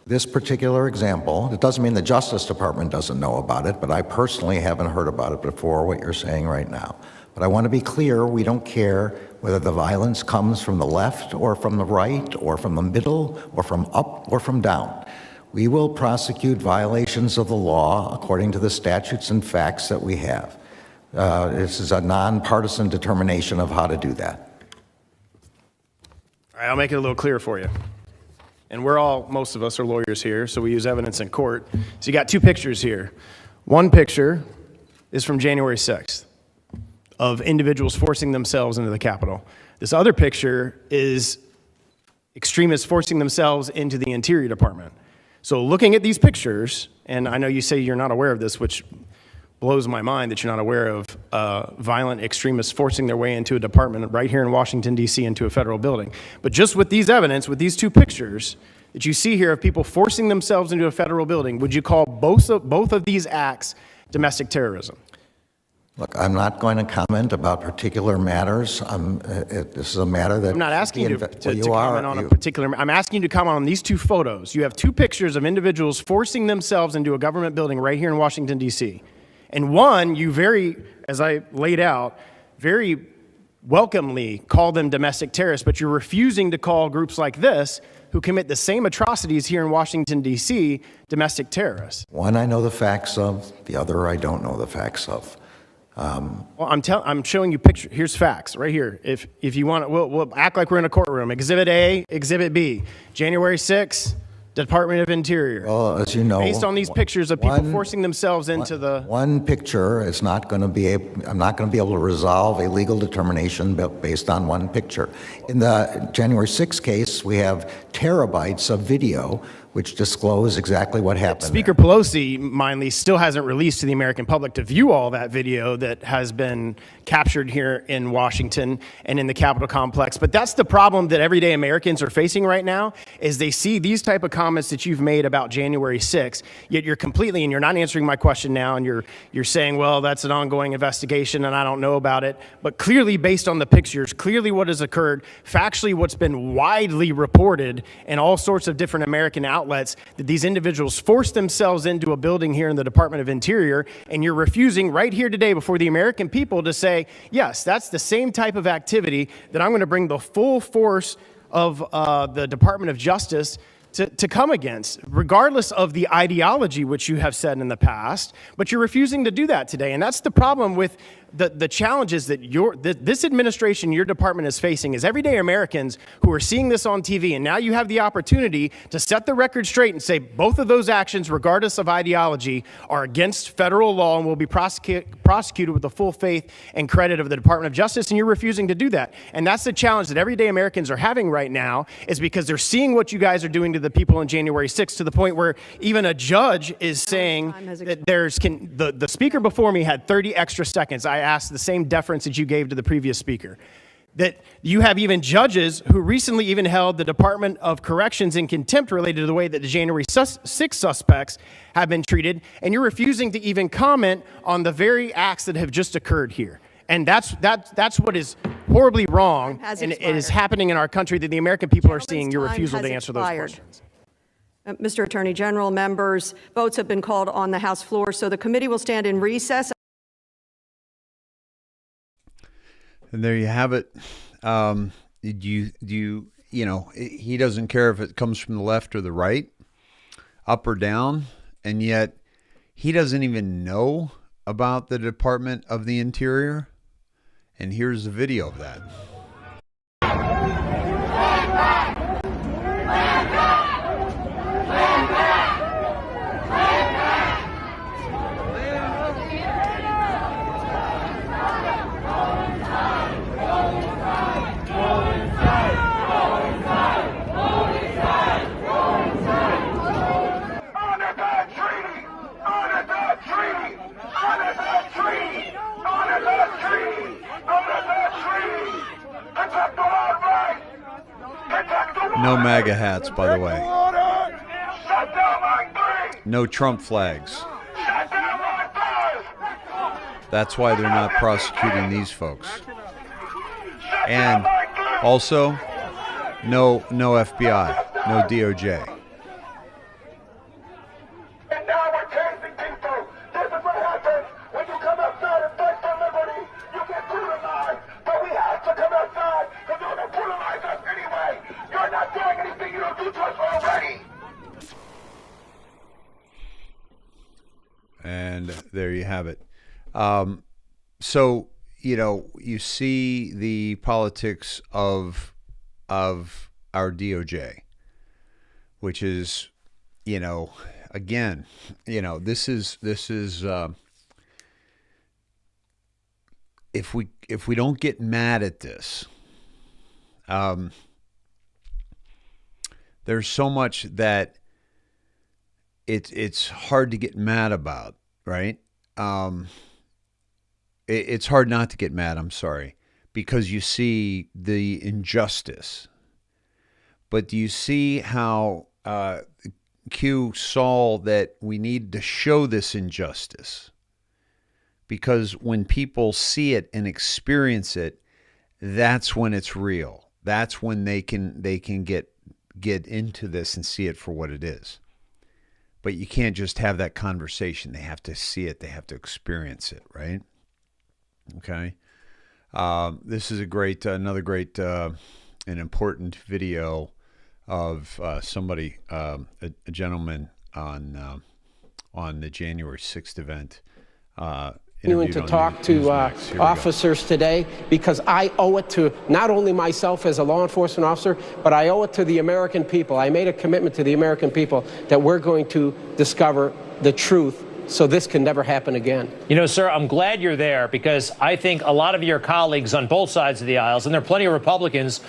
This particular example, it doesn't mean the Justice Department doesn't know about it, but I personally haven't heard about it before, what you're saying right now. But I want to be clear, we don't care whether the violence comes from the left or from the right or from the middle or from up or from down. We will prosecute violations of the law according to the statutes and facts that we have. This is a nonpartisan determination of how to do that. All right, I'll make it a little clearer for you. And most of us are lawyers here, so we use evidence in court. So you got two pictures here. One picture is from January 6th of individuals forcing themselves into the Capitol. This other picture is extremists forcing themselves into the Interior Department. So looking at these pictures, and I know you say you're not aware of this, which blows my mind that you're not aware of violent extremists forcing their way into a department right here in Washington, D.C., into a federal building. But just with these evidence, with these two pictures that you see here of people forcing themselves into a federal building, would you call both of these acts domestic terrorism? Look, I'm not going to comment about particular matters. This is a matter that... I'm not asking you to well, comment on a particular... I'm asking you to comment on these two photos. You have two pictures of individuals forcing themselves into a government building right here in Washington, D.C. And one, you very, as I laid out, very welcomely call them domestic terrorists, but you're refusing to call groups like this, who commit the same atrocities here in Washington, D.C., domestic terrorists. One I know the facts of, the other I don't know the facts of. Well, I'm showing you pictures. Here's facts right here. If you want, we'll act like we're in a courtroom. Exhibit A, Exhibit B, January 6th, Department of Interior. Well, as you know, based on these pictures of people forcing themselves into the... One picture is not going to be, I'm not going to be able to resolve a legal determination based on one picture. In the January 6th case, we have terabytes of video which disclose exactly what happened. Speaker Pelosi, mindly, still hasn't released to the American public to view all that video that has been captured here in Washington and in the Capitol complex. But that's the problem that everyday Americans are facing right now, is they see these type of comments that you've made about January 6th, yet you're completely, and you're not answering my question now, and you're saying, well, that's an ongoing investigation and I don't know about it. But clearly, based on the pictures, clearly what has occurred, factually what's been widely reported in all sorts of different American outlets, that these individuals forced themselves into a building here in the Department of Interior, and you're refusing right here today before the American people to say, yes, that's the same type of activity that I'm going to bring the full force of the Department of Justice to come against, regardless of the ideology which you have said in the past, but you're refusing to do that today. And that's the problem with the challenges that this administration, your department is facing, is everyday Americans who are seeing this on TV. And now you have the opportunity to set the record straight and say both of those actions, regardless of ideology, are against federal law and will be prosecuted with the full faith and credit of the Department of Justice. And you're refusing to do that. And that's the challenge that everyday Americans are having right now, is because they're seeing what you guys are doing to the people on January 6th, to the point where even a judge is saying that the speaker before me had 30 extra seconds. I asked the same deference that you gave to the previous speaker. That you have even judges who recently even held the Department of Corrections in contempt related to the way that the January 6 suspects have been treated, and you're refusing to even comment on the very acts that have just occurred here. And that's what is horribly wrong, and it is happening in our country, that the American people are seeing your refusal to answer those questions. Mr. Attorney General, members, votes have been called on the House floor, so the committee will stand in recess. And there you have it. You know, he doesn't care if it comes from the left or the right, up or down, and yet he doesn't even know about the Department of the Interior. And here's the video of that. No MAGA hats, by the way. No Trump flags. That's why they're not prosecuting these folks. And also, no FBI, no DOJ. And now we're chasing people. This is what happens when you come outside and fight for liberty. You get brutalized, but we have to come outside because you're going to brutalize us anyway. You're not doing anything you don't do to us already. And there you have it. So, you know, you see the politics of our DOJ, which is, you know, again, you know, this is if we don't get mad at this, there's so much that it's hard to get mad about, right? it's hard not to get mad, I'm sorry, because you see the injustice. But do you see how Q saw that we need to show this injustice? Because when people see it and experience it, that's when it's real. That's when they can get into this and see it for what it is. But you can't just have that conversation. They have to see it. They have to experience it, right? Okay. This is another great and important video of somebody, a gentleman on the January 6th event. Continuing to talk to officers today, because I owe it to not only myself as a law enforcement officer, but I owe it to the American people. I made a commitment to the American people that we're going to discover the truth so this can never happen again. You know, sir, I'm glad you're there, because I think a lot of your colleagues on both sides of the aisles, and there are plenty of Republicans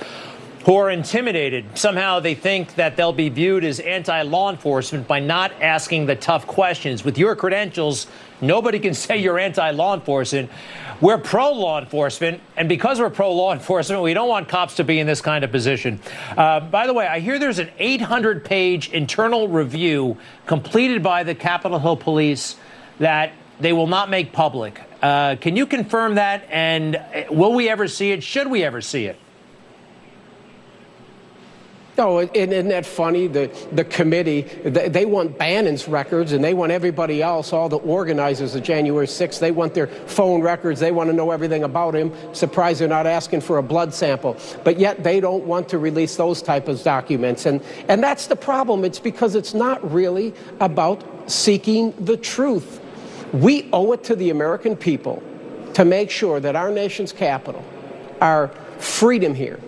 who are intimidated. Somehow they think that they'll be viewed as anti-law enforcement by not asking the tough questions. With your credentials, nobody can say you're anti-law enforcement. We're pro-law enforcement, and because we're pro-law enforcement, we don't want cops to be in this kind of position. By the way, I hear there's an 800-page internal review completed by the Capitol Hill Police that they will not make public. Can you confirm that, and will we ever see it? Should we ever see it? No, isn't that funny? The committee, they want Bannon's records, and they want everybody else, all the organizers of January 6th, they want their phone records, they want to know everything about him. Surprised they're not asking for a blood sample. But yet they don't want to release those type of documents. And that's the problem. It's because it's not really about seeking the truth. We owe it to the American people to make sure that our nation's capital, our freedom here,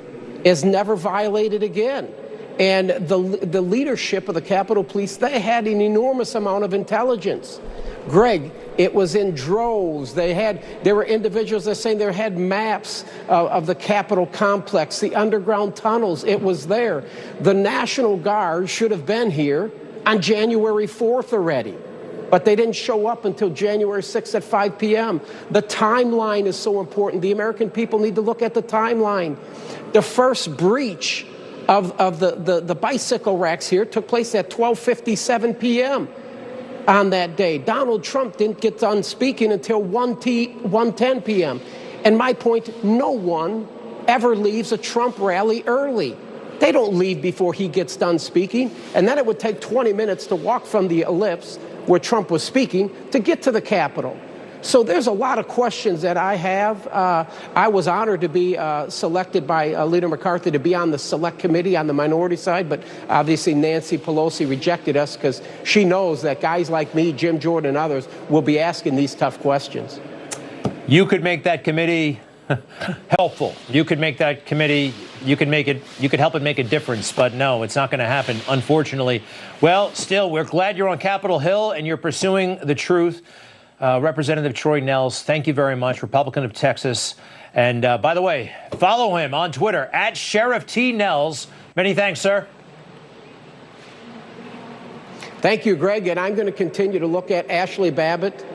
is never violated again. And the leadership of the Capitol Police, they had an enormous amount of intelligence. Greg, it was in droves. There were individuals that saying they had maps of the Capitol complex, the underground tunnels. It was there. The National Guard should have been here on January 4th already. But they didn't show up until January 6th at 5 p.m. The timeline is so important. The American people need to look at the timeline. The first breach of the bicycle racks here took place at 12:57 p.m. on that day. Donald Trump didn't get done speaking until 1:10 p.m. And my point, no one ever leaves a Trump rally early. They don't leave before he gets done speaking. And then it would take 20 minutes to walk from the ellipse where Trump was speaking to get to the Capitol. So there's a lot of questions that I have. I was honored to be selected by Leader McCarthy to be on the select committee on the minority side, but obviously Nancy Pelosi rejected us because she knows that guys like me, Jim Jordan, and others will be asking these tough questions. You could make that committee helpful. You could make that committee, you could help it make a difference, but no, it's not going to happen, unfortunately. Well, still, we're glad you're on Capitol Hill and you're pursuing the truth. Representative Troy Nehls, thank you very much, Republican of Texas. And by the way, follow him on Twitter at Sheriff T. Nehls. Many thanks, sir. Thank you, Greg, and I'm going to continue to look at Ashley Babbitt.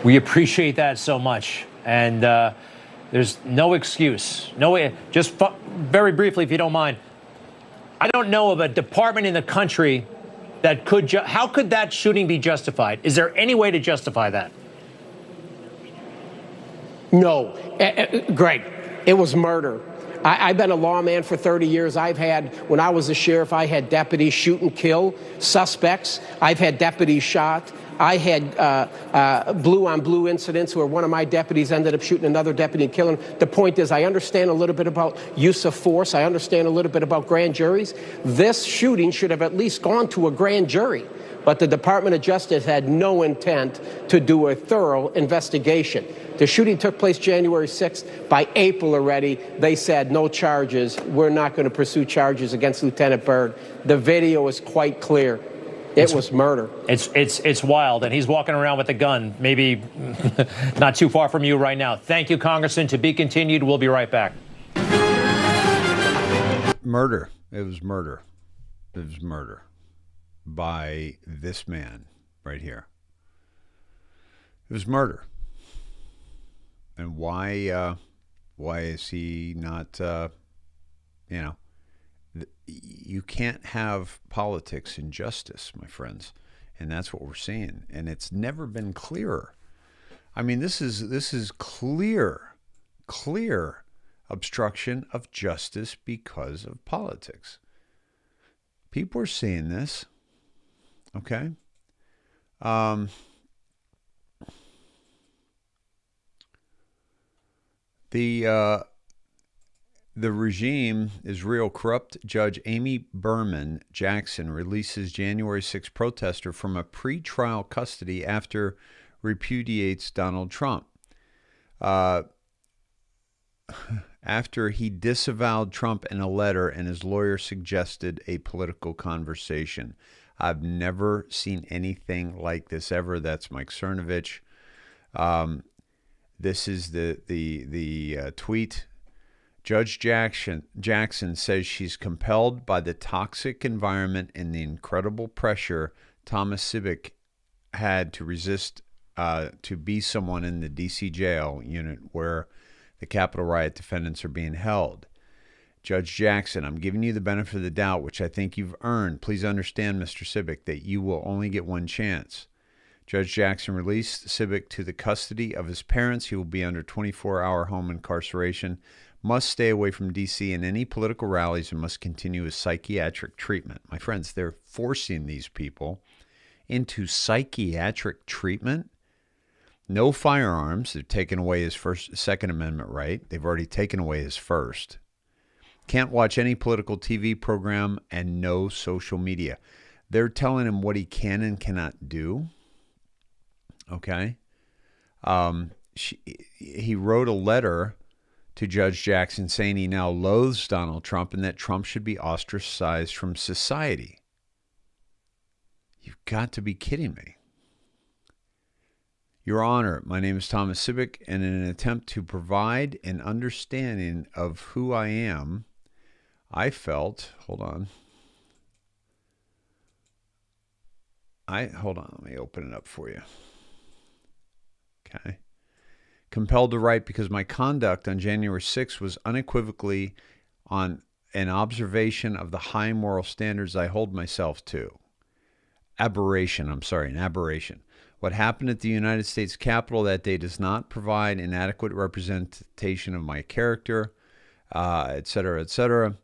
We appreciate that so much. And there's no excuse. No way. Just very briefly, if you don't mind. I don't know of a department in the country that could, how could that shooting be justified? Is there any way to justify that? No. Greg, it was murder. I've been a lawman for 30 years. When I was a sheriff, I had deputies shoot and kill suspects. I've had deputies shot. I had blue-on-blue incidents where one of my deputies ended up shooting another deputy and killing him. The point is, I understand a little bit about use of force. I understand a little bit about grand juries. This shooting should have at least gone to a grand jury. But the Department of Justice had no intent to do a thorough investigation. The shooting took place January 6th. By April already, they said no charges. We're not going to pursue charges against Lieutenant Byrd. The video is quite clear. It was murder. It's wild, and he's walking around with a gun, maybe not too far from you right now. Thank you, Congressman. To be continued. We'll be right back. Murder. It was murder. It was murder by this man right here. It was murder. And why is he not, you can't have politics and justice, my friends. And that's what we're seeing. And it's never been clearer. I mean, this is clear obstruction of justice because of politics. People are seeing this. Okay. The regime is real. Corrupt Judge Amy Berman Jackson releases January 6 protester from a pretrial custody after repudiates Donald Trump. After he disavowed Trump in a letter and his lawyer suggested a political conversation. I've never seen anything like this ever. That's Mike Cernovich. This is the tweet. Judge Jackson says she's compelled by the toxic environment and the incredible pressure Thomas Sibbick had to resist to be someone in the D.C. jail unit where the Capitol riot defendants are being held. Judge Jackson, I'm giving you the benefit of the doubt, which I think you've earned. Please understand, Mr. Sibbick, that you will only get one chance. Judge Jackson released Sibbick to the custody of his parents. He will be under 24-hour home incarceration, must stay away from D.C. and any political rallies, and must continue his psychiatric treatment. My friends, they're forcing these people into psychiatric treatment. No firearms. They're taking away his Second Amendment right. They've already taken away his first. Can't watch any political TV program and no social media. They're telling him what he can and cannot do. Okay. He wrote a letter to Judge Jackson saying he now loathes Donald Trump and that Trump should be ostracized from society. You've got to be kidding me. Your Honor, my name is Thomas Sibbick, and in an attempt to provide an understanding of who I am, I felt, hold on, let me open it up for you. Okay. Compelled to write because my conduct on January 6th was unequivocally on an observation of the high moral standards I hold myself to. An aberration. What happened at the United States Capitol that day does not provide an adequate representation of my character, et cetera, et cetera.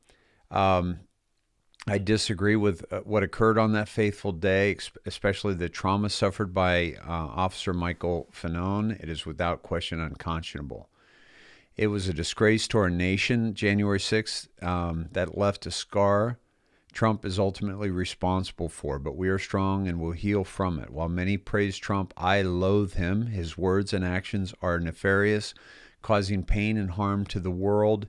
I disagree with what occurred on that fateful day, especially the trauma suffered by Officer Michael Fanone. It is without question unconscionable. It was a disgrace to our nation, January 6th, that left a scar Trump is ultimately responsible for, but we are strong and will heal from it. While many praise Trump, I loathe him. His words and actions are nefarious, causing pain and harm to the world.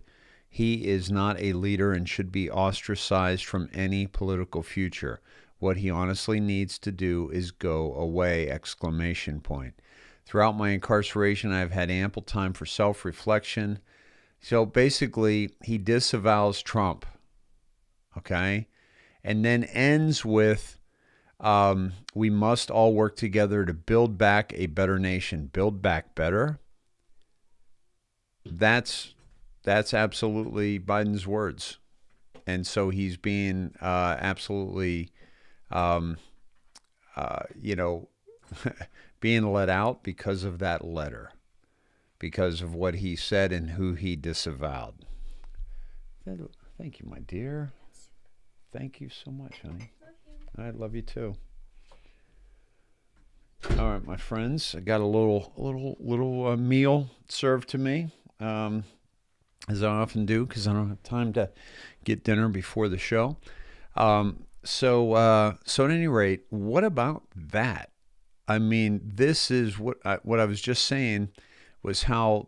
He is not a leader and should be ostracized from any political future. What he honestly needs to do is go away! ! Throughout my incarceration, I have had ample time for self-reflection. So basically, he disavows Trump, okay? And then ends with, we must all work together to build back a better nation. Build back better? That's absolutely Biden's words. And so he's being absolutely, being let out because of that letter, because of what he said and who he disavowed. Thank you, my dear. Thank you so much, honey. I love you too. All right, my friends, I got a little meal served to me, as I often do, because I don't have time to get dinner before the show. So at any rate, what about that? I mean, this is what I was just saying was how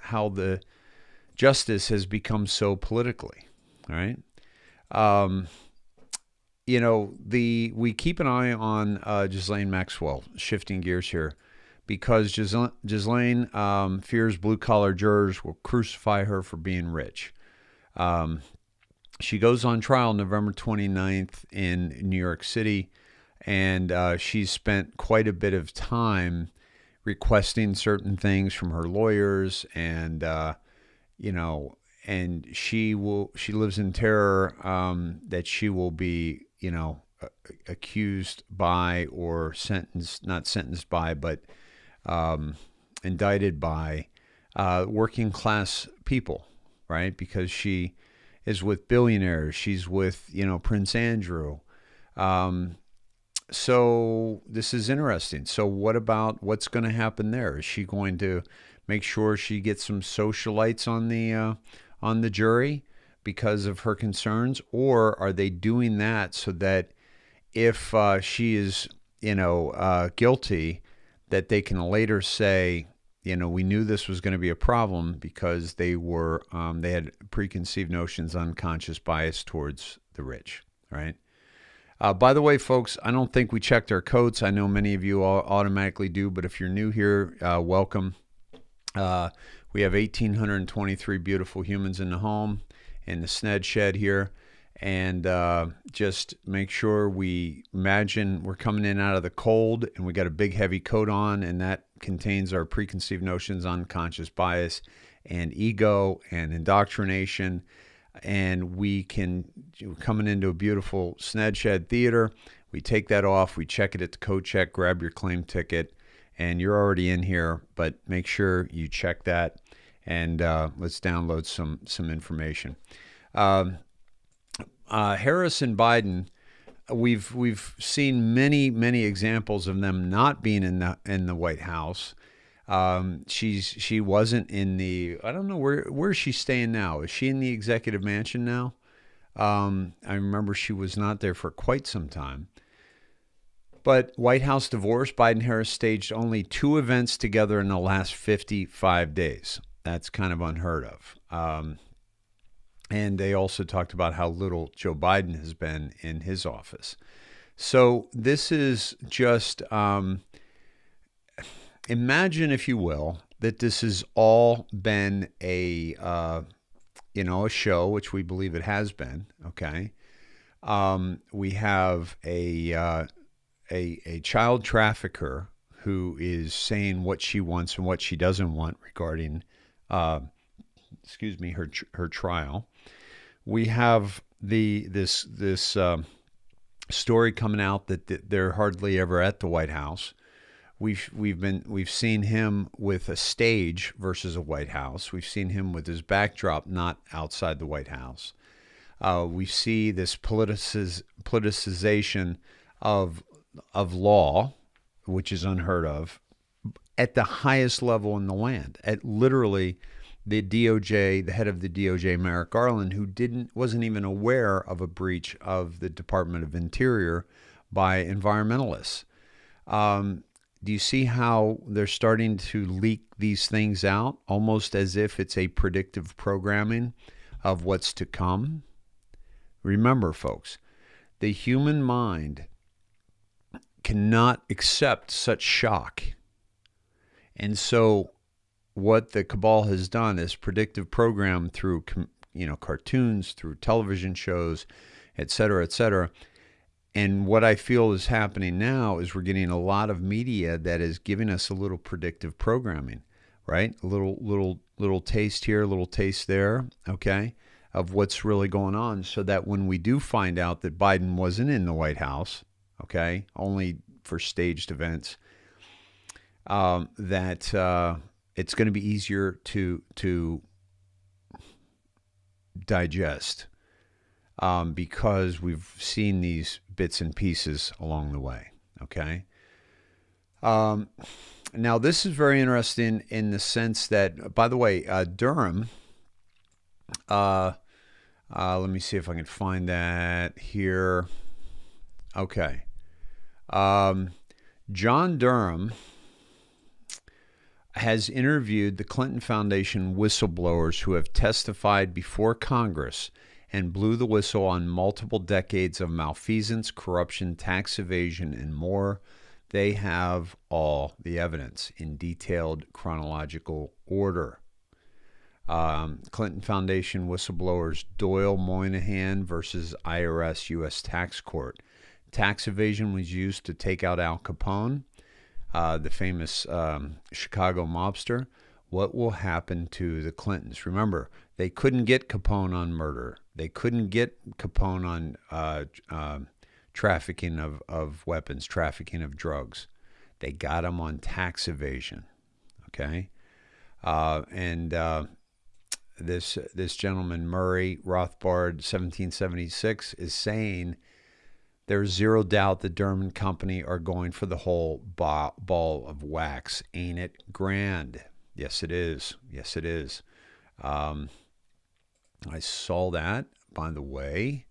how the justice has become so politically, all right? We keep an eye on Ghislaine Maxwell, shifting gears here, because Ghislaine fears blue-collar jurors will crucify her for being rich. She goes on trial November 29th in New York City, And she's spent quite a bit of time requesting certain things from her lawyers, and and she lives in terror that she will be, accused by or not sentenced by, but indicted by working class people, right? Because she is with billionaires. She's with, Prince Andrew. So this is interesting. So what's going to happen there? Is she going to make sure she gets some socialites on the jury because of her concerns, or are they doing that so that if she is, guilty, that they can later say, we knew this was going to be a problem because they had preconceived notions, unconscious bias towards the rich, right? By the way, folks, I don't think we checked our coats. I know many of you automatically do, but if you're new here, welcome. We have 1,823 beautiful humans in the home, in the Sned shed here. And just make sure we imagine we're coming in out of the cold and we got a big heavy coat on, and that contains our preconceived notions, unconscious bias, and ego and indoctrination. And we're coming into a beautiful Sned Shed theater. We take that off, we check it at the coat check, grab your claim ticket, and you're already in here, but make sure you check that, and let's download some information. Harris and Biden, we've seen many examples of them not being in the White House. She wasn't in the, I don't know where is she staying now? Is she in the executive mansion now? I remember she was not there for quite some time. But White House divorce, Biden-Harris staged only 2 events together in the last 55 days. That's kind of unheard of. And they also talked about how little Joe Biden has been in his office. So this is just, imagine, if you will, that this has all been a show, which we believe it has been. Okay, we have a child trafficker who is saying what she wants and what she doesn't want regarding, her trial. We have this story coming out that they're hardly ever at the White House. We've seen him with a stage versus a White House. We've seen him with his backdrop not outside the White House. We see this politicization of law, which is unheard of, at the highest level in the land. At literally the DOJ, the head of the DOJ, Merrick Garland, who wasn't even aware of a breach of the Department of Interior by environmentalists. Do you see how they're starting to leak these things out, almost as if it's a predictive programming of what's to come? Remember, folks, the human mind cannot accept such shock. And so what the cabal has done is predictive program through, cartoons, through television shows, et cetera, et cetera. And what I feel is happening now is we're getting a lot of media that is giving us a little predictive programming, right? A little taste here, a little taste there, okay, of what's really going on, so that when we do find out that Biden wasn't in the White House, okay, only for staged events, that it's going to be easier to digest, because we've seen these bits and pieces along the way, okay? Now, this is very interesting in the sense that, by the way, Durham, let me see if I can find that here. Okay. John Durham has interviewed the Clinton Foundation whistleblowers who have testified before Congress and blew the whistle on multiple decades of malfeasance, corruption, tax evasion, and more. They have all the evidence in detailed chronological order. Clinton Foundation whistleblowers Doyle Moynihan versus IRS U.S. Tax Court. Tax evasion was used to take out Al Capone, the famous Chicago mobster. What will happen to the Clintons? Remember, they couldn't get Capone on murder. They couldn't get Capone on trafficking of weapons, trafficking of drugs. They got him on tax evasion. Okay, this gentleman Murray Rothbard, 1776, is saying there's zero doubt the Durham and Company are going for the whole ball of wax. Ain't it grand? Yes, it is. Yes, it is. I saw that, by the way,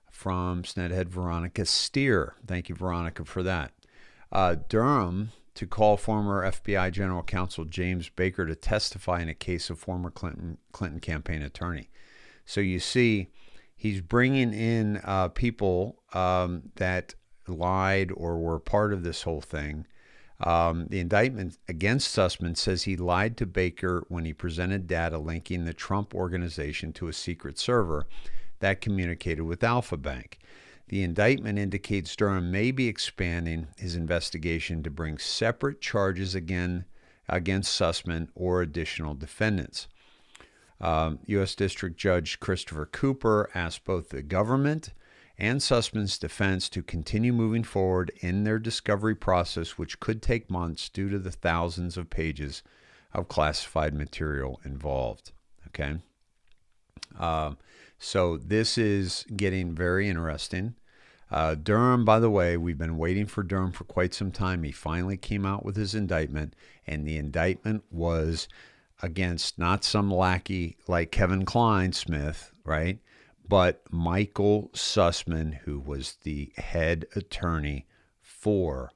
from Snedehead Veronica Steer. Thank you, Veronica, for that. Durham to call former FBI General Counsel James Baker to testify in a case of former Clinton campaign attorney. So you see, he's bringing in people that lied or were part of this whole thing. The indictment against Sussman says he lied to Baker when he presented data linking the Trump organization to a secret server that communicated with Alpha Bank. The indictment indicates Durham may be expanding his investigation to bring separate charges against Sussman or additional defendants. U.S. District Judge Christopher Cooper asked both the government and Sussman's defense to continue moving forward in their discovery process, which could take months due to the thousands of pages of classified material involved. Okay. So this is getting very interesting. Durham, by the way, we've been waiting for Durham for quite some time. He finally came out with his indictment, and the indictment was against not some lackey like Kevin Kleinsmith, right? But Michael Sussman, who was the head attorney for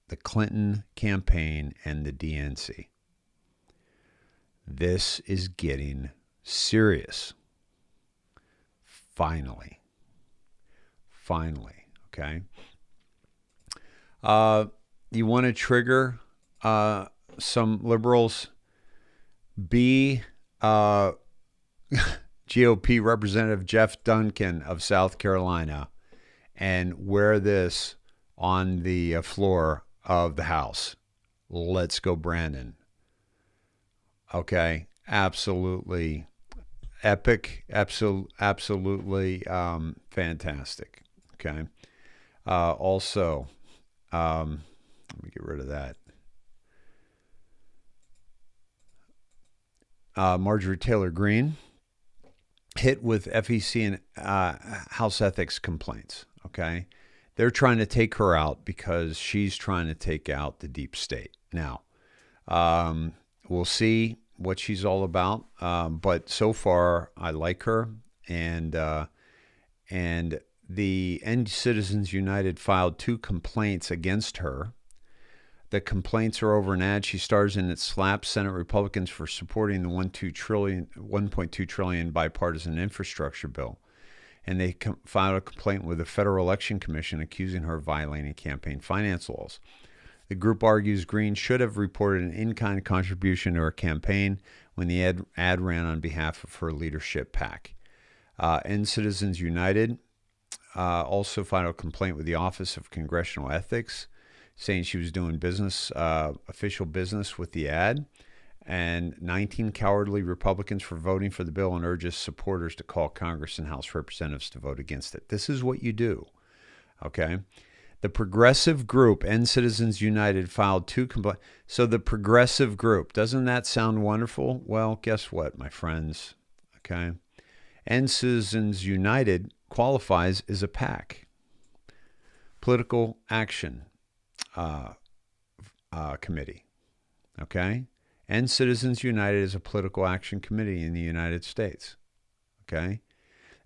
the Clinton campaign and the DNC. This is getting serious. Finally, okay? You want to trigger some liberals? Be GOP Representative Jeff Duncan of South Carolina and wear this on the floor of the House. Let's go, Brandon. Okay, absolutely epic, absolutely fantastic. Okay. Also, let me get rid of that. Marjorie Taylor Greene hit with FEC and House ethics complaints. Okay. They're trying to take her out because she's trying to take out the deep state. Now, we'll see what she's all about. But so far, I like her. And the End Citizens United filed 2 complaints against her. The complaints are over an ad she stars in that slaps Senate Republicans for supporting the $1.2 trillion bipartisan infrastructure bill. And they filed a complaint with the Federal Election Commission accusing her of violating campaign finance laws. The group argues Greene should have reported an in-kind contribution to her campaign when the ad ran on behalf of her leadership PAC. End Citizens United also filed a complaint with the Office of Congressional Ethics, saying she was doing business, official business with the ad, and 19 cowardly Republicans for voting for the bill, and urges supporters to call Congress and House representatives to vote against it. This is what you do, okay? The progressive group, End Citizens United, filed 2 complaints. So the progressive group, doesn't that sound wonderful? Well, guess what, my friends, okay? End Citizens United qualifies as a PAC, Political Action Committee, okay? End Citizens United is a political action committee in the United States, okay?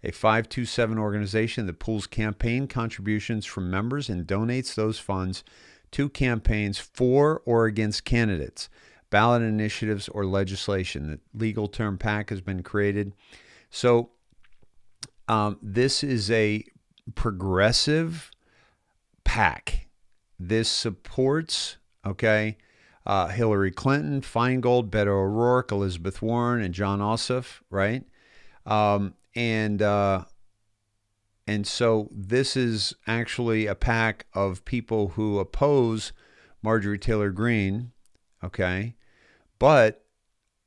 A 527 organization that pools campaign contributions from members and donates those funds to campaigns for or against candidates, ballot initiatives, or legislation. The legal term PAC has been created. So this is a progressive PAC. This supports, okay, Hillary Clinton, Feingold, Beto O'Rourke, Elizabeth Warren, and John Ossoff, right? And And so this is actually a pack of people who oppose Marjorie Taylor Greene, okay? But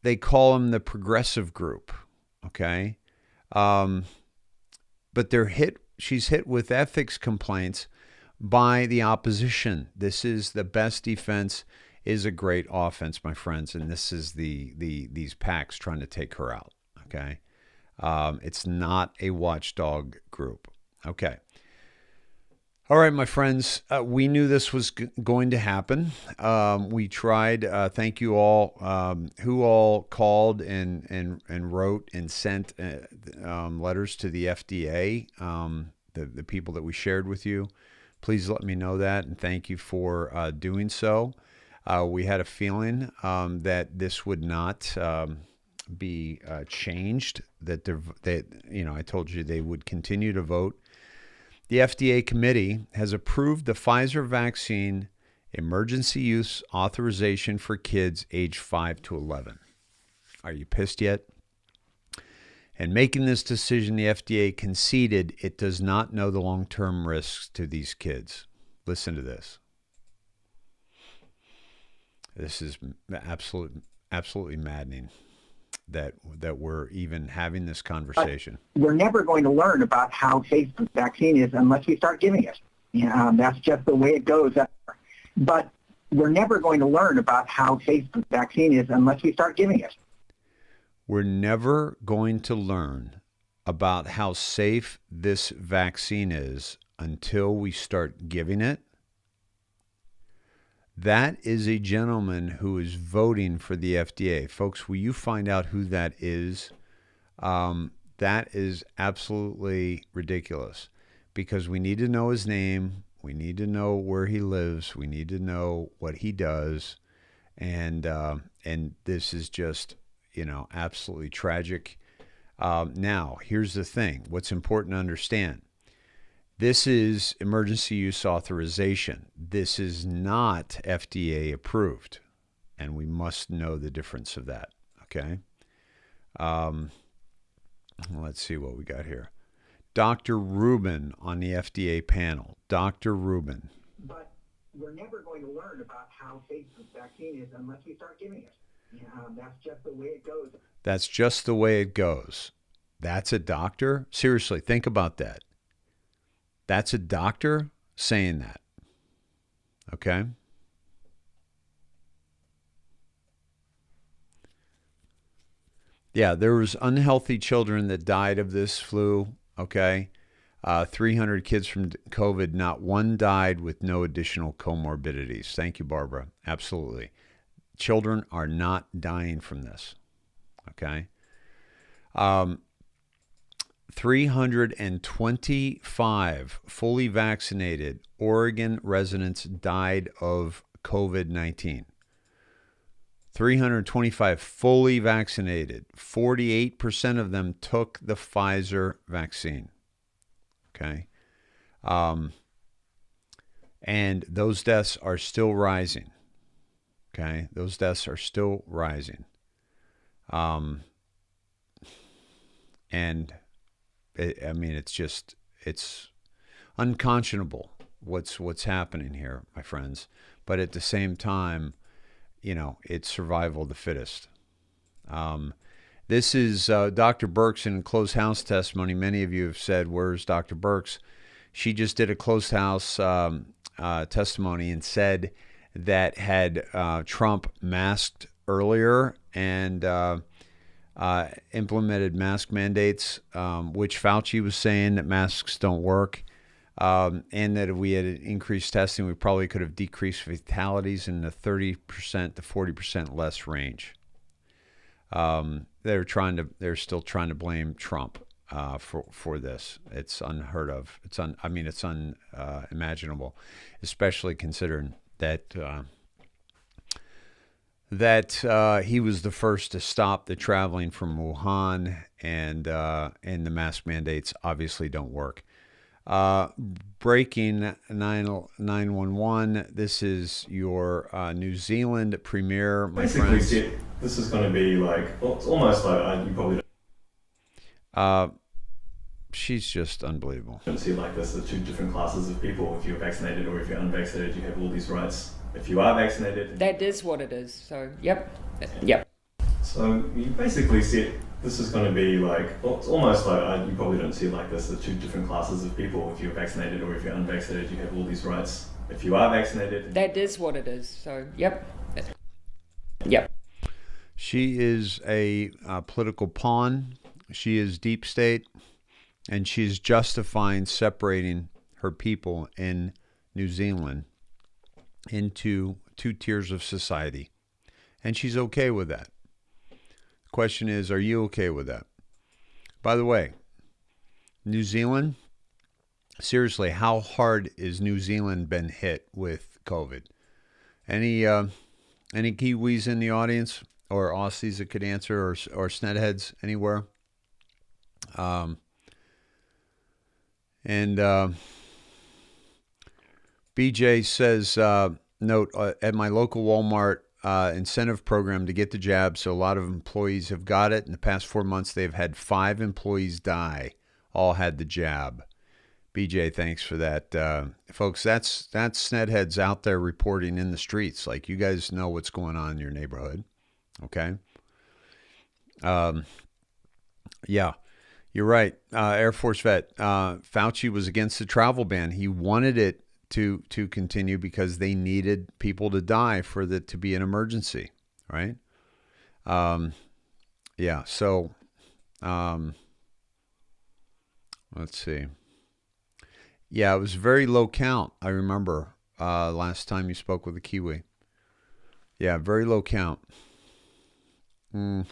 they call them the progressive group, okay? But she's hit with ethics complaints by the opposition. This is the best defense is a great offense, my friends, and this is these PACs trying to take her out, okay? It's not a watchdog group. Okay. All right, my friends. We knew this was going to happen. We tried. Thank you all who all called and wrote and sent letters to the FDA, the people that we shared with you. Please let me know that, and thank you for doing so. We had a feeling that this would not be changed, that I told you they would continue to vote. The FDA committee has approved the Pfizer vaccine emergency use authorization for kids aged 5 to 11. Are you pissed yet? And making this decision, the FDA conceded it does not know the long-term risks to these kids. Listen to this. This is absolutely maddening that we're even having this conversation. But we're never going to learn about how safe the vaccine is unless we start giving it. That's just the way it goes. But we're never going to learn about how safe the vaccine is unless we start giving it. We're never going to learn about how safe this vaccine is until we start giving it. That is a gentleman who is voting for the FDA. Folks, will you find out who that is? That is absolutely ridiculous, because we need to know his name. We need to know where he lives. We need to know what he does. And this is just, absolutely tragic. Now, here's the thing. What's important to understand. This is emergency use authorization. This is not FDA approved, and we must know the difference of that, okay? Let's see what we got here. Dr. Rubin on the FDA panel. Dr. Rubin. But we're never going to learn about how safe the vaccine is unless we start giving it. That's just the way it goes. That's just the way it goes. That's a doctor? Seriously, think about that. That's a doctor saying that. Okay? Yeah, there was unhealthy children that died of this flu, okay? 300 kids from COVID, not one died with no additional comorbidities. Thank you, Barbara. Absolutely. Children are not dying from this, okay? 325 fully vaccinated Oregon residents died of COVID-19. 325 fully vaccinated. 48% of them took the Pfizer vaccine. Okay. And those deaths are still rising. Okay. Those deaths are still rising. And it's unconscionable what's happening here, my friends. But at the same time, it's survival of the fittest. This is Dr. Birx in closed house testimony. Many of you have said, where's Dr. Birx? She just did a closed house testimony and said that had Trump masked earlier and implemented mask mandates, which Fauci was saying that masks don't work, and that if we had increased testing, we probably could have decreased fatalities in the 30% to 40% less range. They're still trying to blame Trump for this. It's unheard of. It's unimaginable, especially considering that he was the first to stop the traveling from Wuhan, and the mask mandates obviously don't work. Breaking 911. This is your New Zealand premiere, my friends. This is going to be like, well, it's almost like you probably don't. she's just unbelievable. Don't see it like this. There's two different classes of people. If you're vaccinated or if you're unvaccinated, you have all these rights. If you are vaccinated, that is what it is. So, yep. So you basically see this is going to be like, well, it's almost like, you probably don't see it like this. There's two different classes of people. If you're vaccinated or if you're unvaccinated, you have all these rights. If you are vaccinated, that is what it is. So, yep. She is a political pawn. She is deep state, and she is justifying separating her people in New Zealand into two tiers of society. And she's okay with that. The question is, are you okay with that? By the way, New Zealand, seriously, how hard is New Zealand been hit with COVID? Any Kiwis in the audience or Aussies that could answer, or Snedeheads anywhere? BJ says, note, at my local Walmart incentive program to get the jab, so a lot of employees have got it. In the past 4 months, they've had 5 employees die, all had the jab. BJ, thanks for that. Folks, that's Snedeheads out there reporting in the streets. Like, you guys know what's going on in your neighborhood, okay? Yeah. You're right. Air Force vet. Fauci was against the travel ban. He wanted it to continue because they needed people to die for it to be an emergency, right? Yeah. So, let's see. Yeah, it was very low count. I remember last time you spoke with a Kiwi. Yeah, very low count. Let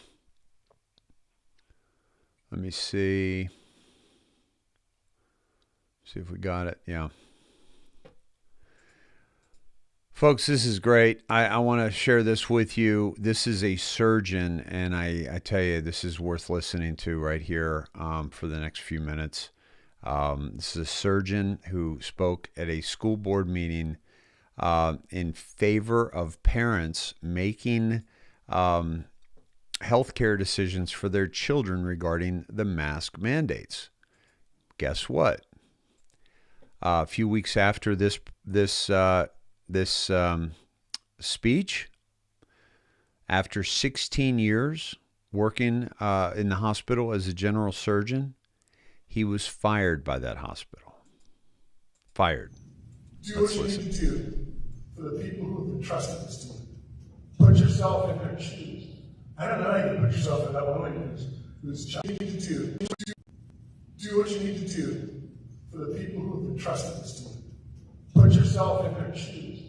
me see. See if we got it. Yeah. Folks, this is great. I want to share this with you. This is a surgeon, and I tell you, this is worth listening to right here for the next few minutes. This is a surgeon who spoke at a school board meeting in favor of parents making healthcare decisions for their children regarding the mask mandates. Guess what? A few weeks after this speech, after 16 years working in the hospital as a general surgeon, he was fired by that hospital. Fired. Do what you need to do for the people who have been trusted this to you. Put yourself in their shoes. I don't know how you put yourself in that woman who's child. You need to do what you need to do for the people who have been trusted this to you. Put yourself in their shoes.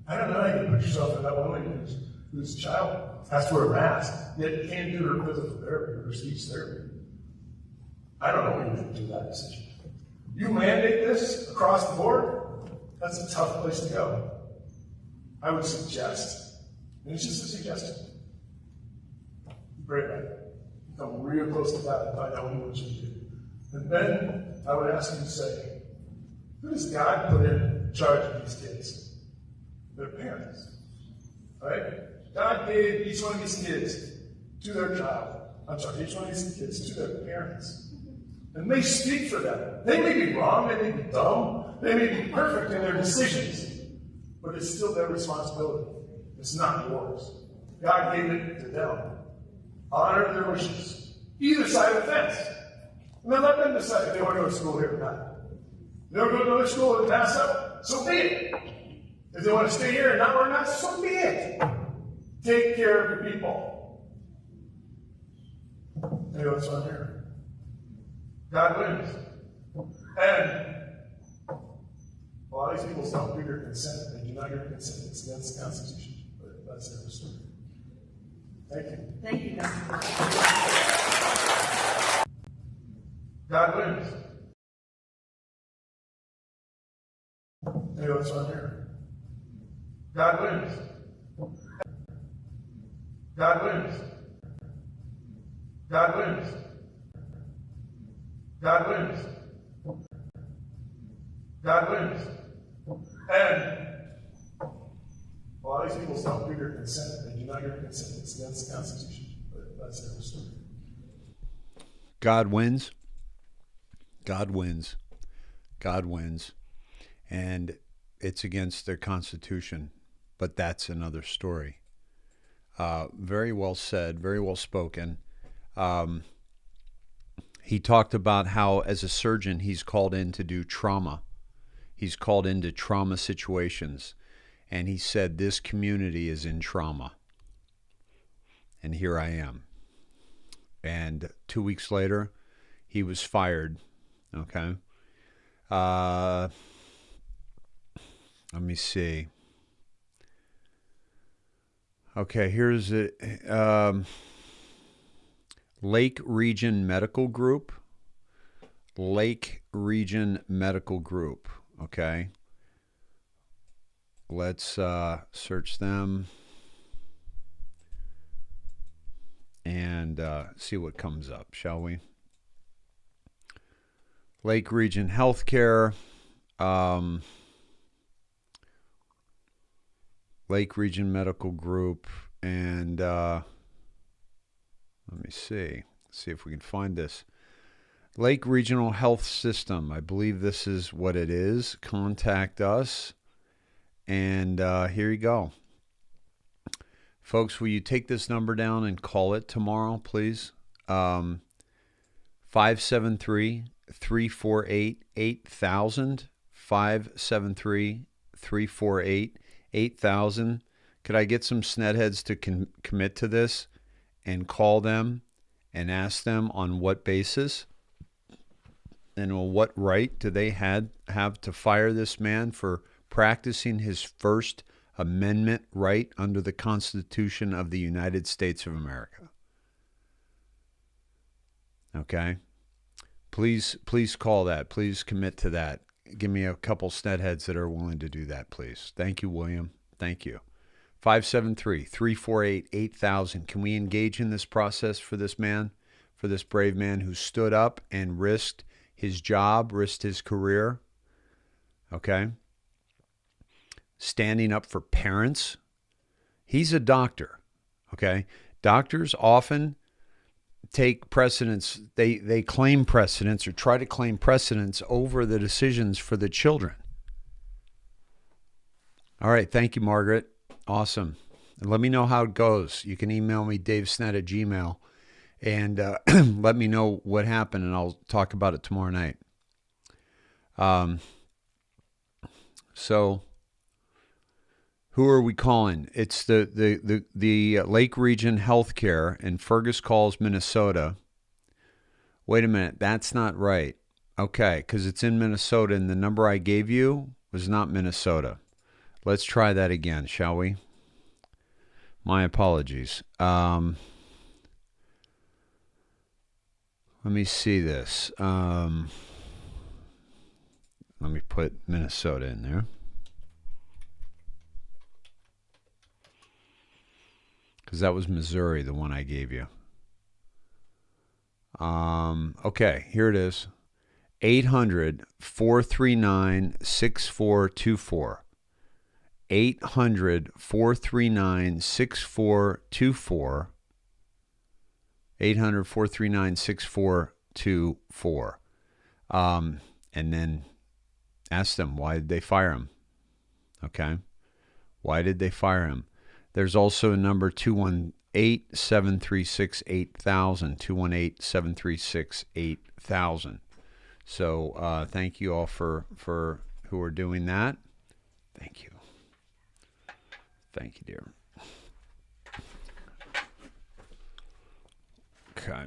I don't know how you put yourself in that woman whose child has to wear a mask, yet you can't do her physical therapy or her speech therapy. I don't know when you do that decision. You mandate this across the board, that's a tough place to go. I would suggest, and it's just a suggestion, break it. Come real close to that and find out what you do. And then I would ask you to say, who does God put in charge of these kids? Their parents. Right? God gave each one of these kids to their child. Each one of these kids to their parents. And they speak for them. They may be wrong, they may be dumb, they may be perfect in their decisions, but it's still their responsibility. It's not yours. God gave it to them. Honor their wishes. Either side of the fence. And then let them decide if they want to go to school here or not. If they want to go to another school and pass up, so be it. If they want to stay here and not wear a mask, so be it. Take care of your people. Anyway, what's on here? God wins. And a lot of these people don't give their consent. They do not give their consent. It's against the Constitution. But that's another story. Thank you. Thank you, Dr. God wins. Anyway, what's on here? God wins. God wins. God wins. God wins. God wins. And a lot of these people don't give their consent. They do not give their consent. It's against the Constitution. But that's another story. God wins. God wins. God wins. And it's against their Constitution, but that's another story. Very well said, very well spoken. He talked about how, as a surgeon, he's called in to do trauma. He's called into trauma situations. And he said, this community is in trauma. And here I am. And 2 weeks later, he was fired. Okay. Let me see. Okay, here's it. Lake Region Medical Group. Lake Region Medical Group. Okay. Let's search them and see what comes up, shall we? Lake Region Healthcare. Lake Region Medical Group, and let me see. See if we can find this. Lake Regional Health System. I believe this is what it is. Contact us. And here you go. Folks, will you take this number down and call it tomorrow, please? 573-348-8000. 573-348-8000. Could I get some Snedheads to commit to this and call them and ask them on what basis and on what right do they have to fire this man for practicing his First Amendment right under the Constitution of the United States of America? Okay? Please call that. Please commit to that. Give me a couple Snedheads that are willing to do that, please. Thank you, William. Thank you. 573-348-8000. Can we engage in this process for this man, for this brave man who stood up and risked his job, risked his career? Okay? Standing up for parents. He's a doctor. Okay? Doctors often take precedence, they claim precedence or try to claim precedence over the decisions for the children. All right, thank you, Margaret. Awesome. And let me know how it goes. You can email me, davesned@gmail.com, and let me know what happened, and I'll talk about it tomorrow night. So who are we calling? It's the Lake Region Healthcare in Fergus Falls, Minnesota. Wait a minute, that's not right. Okay, because it's in Minnesota, and the number I gave you was not Minnesota. Let's try that again, shall we? My apologies. Let me see this. Let me put Minnesota in there. Because that was Missouri, the one I gave you. Okay, here it is. 800-439-6424. 800-439-6424. 800-439-6424. And then ask them, why did they fire him? Okay? Why did they fire him? There's also a number 218-736-8000. 218-736-8000. So thank you all for who are doing that. Thank you. Thank you, dear. Okay.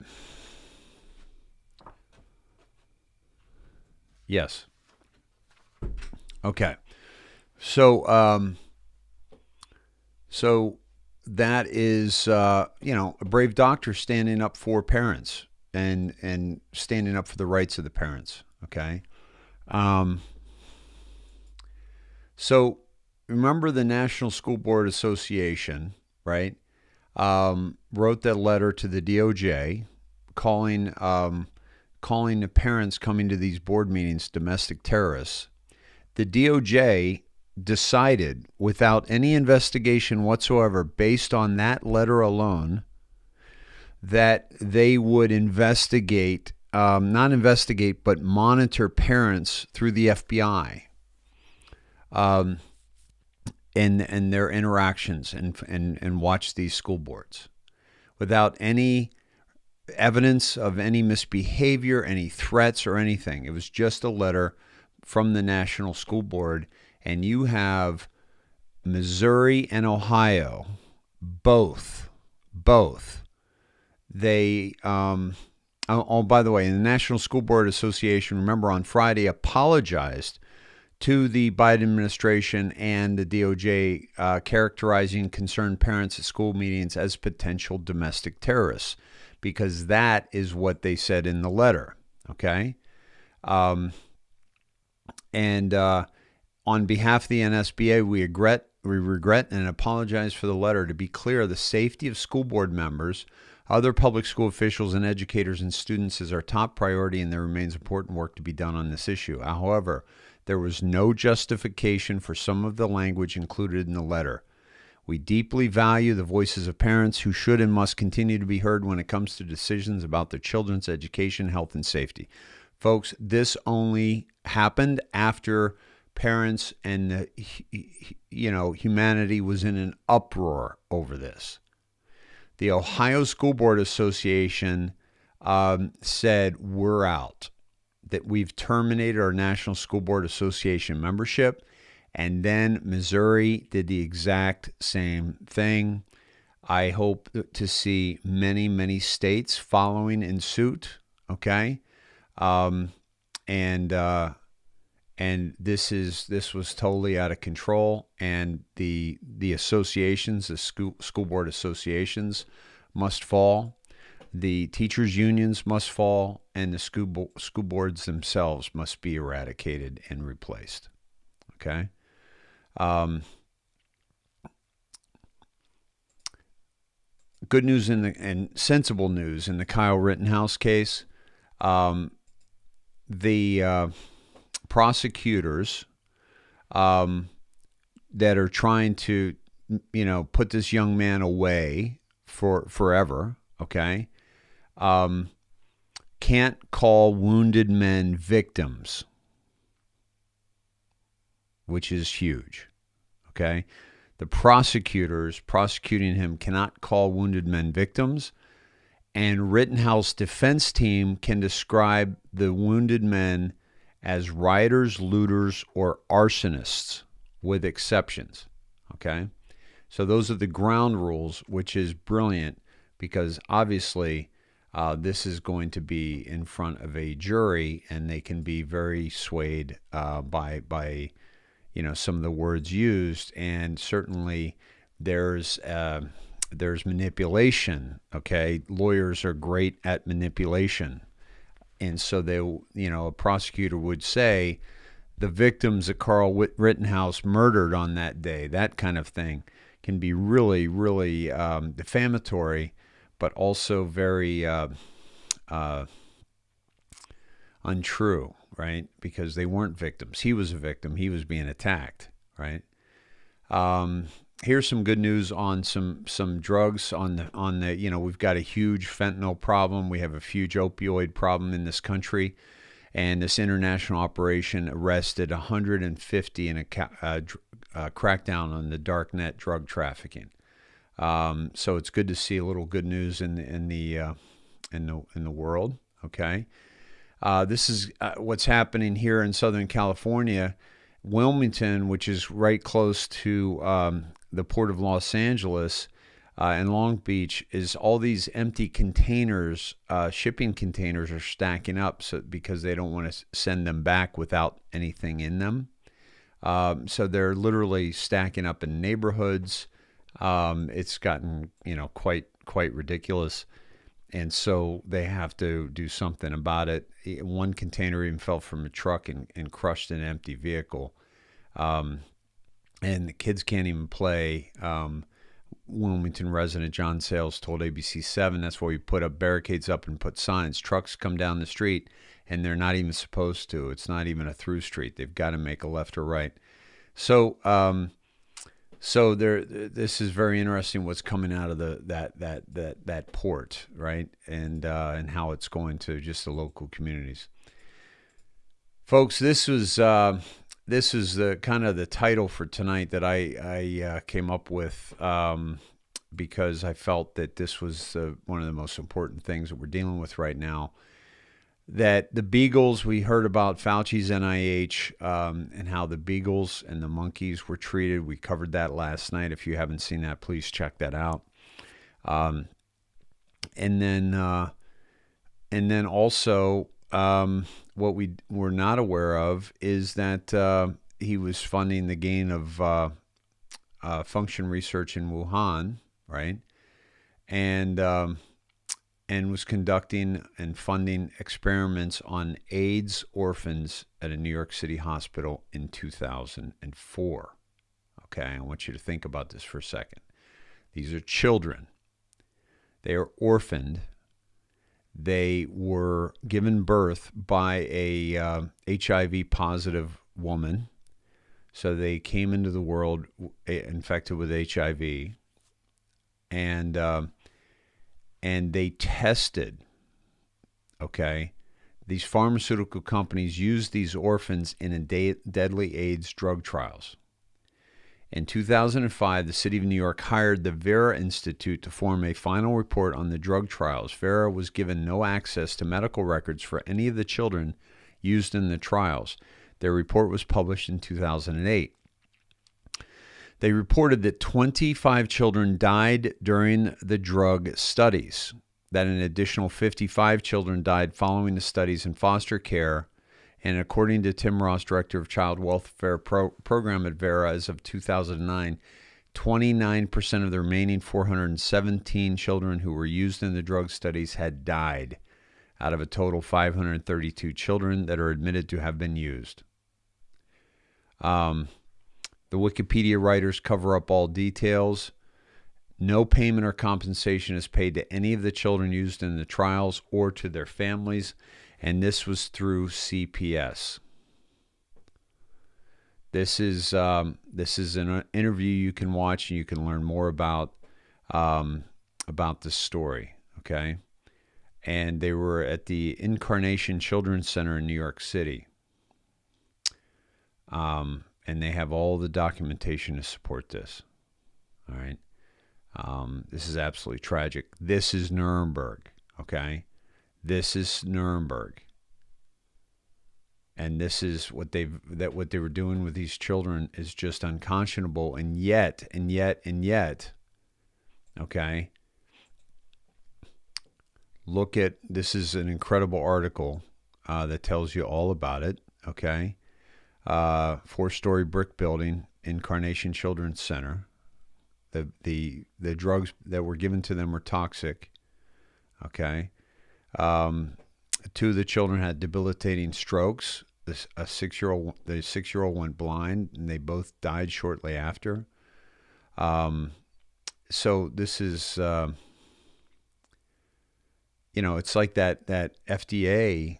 Yes. Okay. So that is, a brave doctor standing up for parents and standing up for the rights of the parents. Okay. So remember the National School Board Association, right? Wrote that letter to the DOJ calling the parents coming to these board meetings domestic terrorists. The DOJ decided, without any investigation whatsoever, based on that letter alone, that they would investigate not investigate, but monitor parents through the FBI and their interactions and watch these school boards without any evidence of any misbehavior, any threats or anything. It was just a letter from the National School Board, and you have Missouri and Ohio, both. They, by the way, the National School Board Association, remember on Friday, apologized to the Biden administration and the DOJ, characterizing concerned parents at school meetings as potential domestic terrorists, because that is what they said in the letter, okay? On behalf of the NSBA, we regret and apologize for the letter. To be clear, the safety of school board members, other public school officials, and educators and students is our top priority, and there remains important work to be done on this issue. However, there was no justification for some of the language included in the letter. We deeply value the voices of parents who should and must continue to be heard when it comes to decisions about their children's education, health, and safety. Folks, this only happened after parents and humanity was in an uproar over this. The Ohio School Board Association said, we're out, that we've terminated our National School Board Association membership. And then Missouri did the exact same thing. I hope to see many, many states following in suit, okay? And this was totally out of control, and the associations, the school board associations, must fall. The teachers' unions must fall, and the school boards themselves must be eradicated and replaced. Okay. Good news and sensible news in the Kyle Rittenhouse case. The prosecutors that are trying to, put this young man away for forever, okay, can't call wounded men victims, which is huge, okay? The prosecutors prosecuting him cannot call wounded men victims, and Rittenhouse defense team can describe the wounded men as rioters, looters, or arsonists, with exceptions, okay? So those are the ground rules, which is brilliant because obviously this is going to be in front of a jury, and they can be very swayed by some of the words used, and certainly there's manipulation. Okay, lawyers are great at manipulation, and so they, a prosecutor would say the victims that Carl Rittenhouse murdered on that day, that kind of thing, can be really, really defamatory, but also very untrue, right? Because they weren't victims. He was a victim. He was being attacked, right? Here's some good news on some drugs on the we've got a huge fentanyl problem. We have a huge opioid problem in this country, and this international operation arrested 150 in a crackdown on the dark net drug trafficking. So it's good to see a little good news in the world. Okay. This is what's happening here in Southern California. Wilmington, which is right close to the Port of Los Angeles and Long Beach, is all these empty containers, shipping containers are stacking up because they don't want to send them back without anything in them. So they're literally stacking up in neighborhoods. It's gotten, quite ridiculous. And so they have to do something about it. One container even fell from a truck and crushed an empty vehicle. And the kids can't even play. Wilmington resident John Sales told ABC 7, that's why we put up barricades up and put signs. Trucks come down the street, and they're not even supposed to. It's not even a through street. They've got to make a left or right. So So this is very interesting. What's coming out of that port, right? And how it's going to just the local communities. Folks, this was the kind of the title for tonight that I came up with because I felt that this was one of the most important things that we're dealing with right now. That the beagles, we heard about Fauci's NIH and how the beagles and the monkeys were treated. We covered that last night. If you haven't seen that, please check that out. And then also what we were not aware of is that he was funding the gain of function research in Wuhan, right? And was conducting and funding experiments on AIDS orphans at a New York City hospital in 2004. Okay, I want you to think about this for a second. These are children. They are orphaned. They were given birth by a HIV-positive woman. So they came into the world infected with HIV. And they tested, okay? These pharmaceutical companies used these orphans in deadly AIDS drug trials. In 2005, the city of New York hired the Vera Institute to form a final report on the drug trials. Vera was given no access to medical records for any of the children used in the trials. Their report was published in 2008. They reported that 25 children died during the drug studies, that an additional 55 children died following the studies in foster care, and according to Tim Ross, director of Child Welfare Program at Vera, as of 2009, 29% of the remaining 417 children who were used in the drug studies had died, out of a total 532 children that are admitted to have been used. The Wikipedia writers cover up all details. No payment or compensation is paid to any of the children used in the trials or to their families, and this was through CPS. This is an interview you can watch, and you can learn more about this story. Okay, and they were at the Incarnation Children's Center in New York City. And they have all the documentation to support this. All right. This is absolutely tragic. This is Nuremberg. Okay. This is Nuremberg. And this is what they were doing with these children is just unconscionable. And yet, okay. Look at, this is an incredible article that tells you all about it. Okay. 4-story brick building, Incarnation Children's Center. The drugs that were given to them were toxic. Okay. 2 of the children had debilitating strokes. The 6-year-old went blind, and they both died shortly after. So this is, it's like that FDA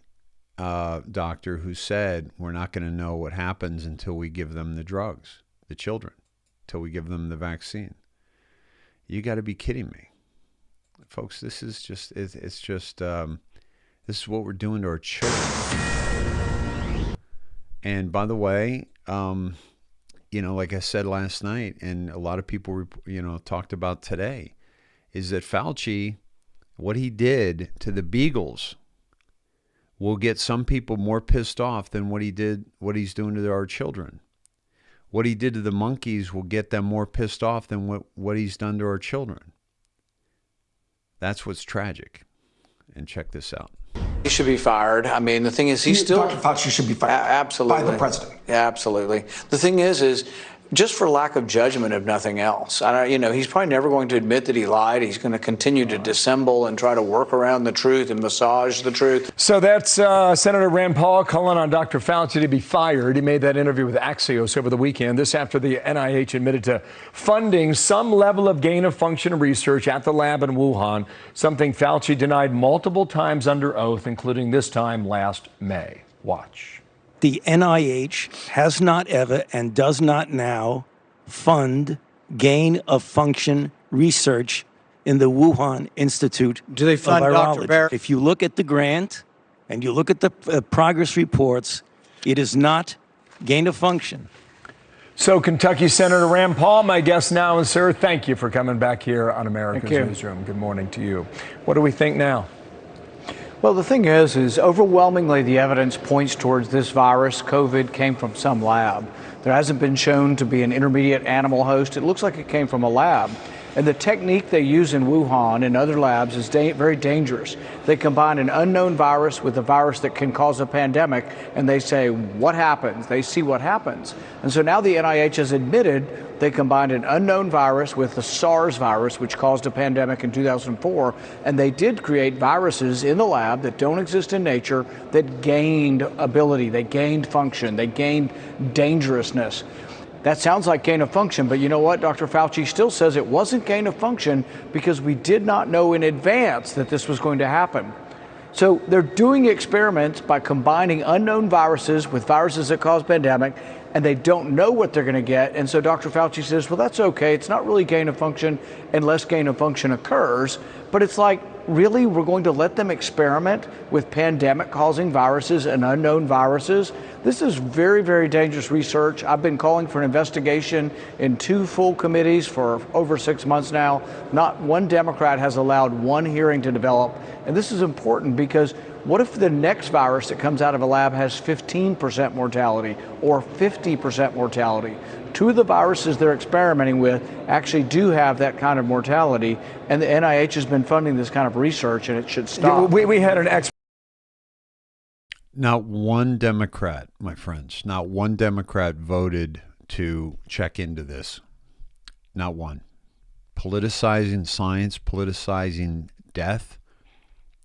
doctor who said we're not going to know what happens until we give them the drugs, the children, until we give them the vaccine. You got to be kidding me, folks. This is just this is what we're doing to our children. And by the way, like I said last night, and a lot of people talked about today, is that Fauci, what he did to the beagles will get some people more pissed off than what he's doing to our children. What he did to the monkeys will get them more pissed off than what he's done to our children. That's what's tragic. And check this out. He should be fired. I mean, the thing is, Dr. Fauci should be fired. Absolutely. By the president. Yeah, absolutely. The thing is just for lack of judgment, if nothing else. He's probably never going to admit that he lied. He's going to continue to dissemble and try to work around the truth and massage the truth. So that's Senator Rand Paul calling on Dr. Fauci to be fired. He made that interview with Axios over the weekend. This after the NIH admitted to funding some level of gain-of-function research at the lab in Wuhan, something Fauci denied multiple times under oath, including this time last May. Watch. The NIH has not ever and does not now fund gain-of-function research in the Wuhan Institute Do they fund of Dr. Virology. Barrett? If you look at the grant and you look at the progress reports, it is not gain-of-function. So, Kentucky Senator Rand Paul, my guest now, and sir, thank you for coming back here on America's Thank you. Newsroom. Good morning to you. What do we think now? Well, the thing is overwhelmingly the evidence points towards this virus, COVID, came from some lab. There hasn't been shown to be an intermediate animal host. It looks like it came from a lab. And the technique they use in Wuhan and other labs is very dangerous. They combine an unknown virus with a virus that can cause a pandemic, and they say, what happens? They see what happens. And so now the NIH has admitted they combined an unknown virus with the SARS virus, which caused a pandemic in 2004, and they did create viruses in the lab that don't exist in nature that gained ability, they gained function, they gained dangerousness. That sounds like gain of function, but you know what? Dr. Fauci still says it wasn't gain of function because we did not know in advance that this was going to happen. So they're doing experiments by combining unknown viruses with viruses that cause pandemic, and they don't know what they're going to get. And so Dr. Fauci says, well, that's okay. It's not really gain of function unless gain of function occurs. But it's like, really, we're going to let them experiment with pandemic-causing viruses and unknown viruses? This is very, very dangerous research. I've been calling for an investigation in 2 full committees for over 6 months now. Not one Democrat has allowed one hearing to develop. And this is important because what if the next virus that comes out of a lab has 15% mortality or 50% mortality? 2 of the viruses they're experimenting with actually do have that kind of mortality, and the NIH has been funding this kind of research, and it should stop. We had an expert. Not one Democrat, my friends, not one Democrat voted to check into this. Not one. Politicizing science, politicizing death.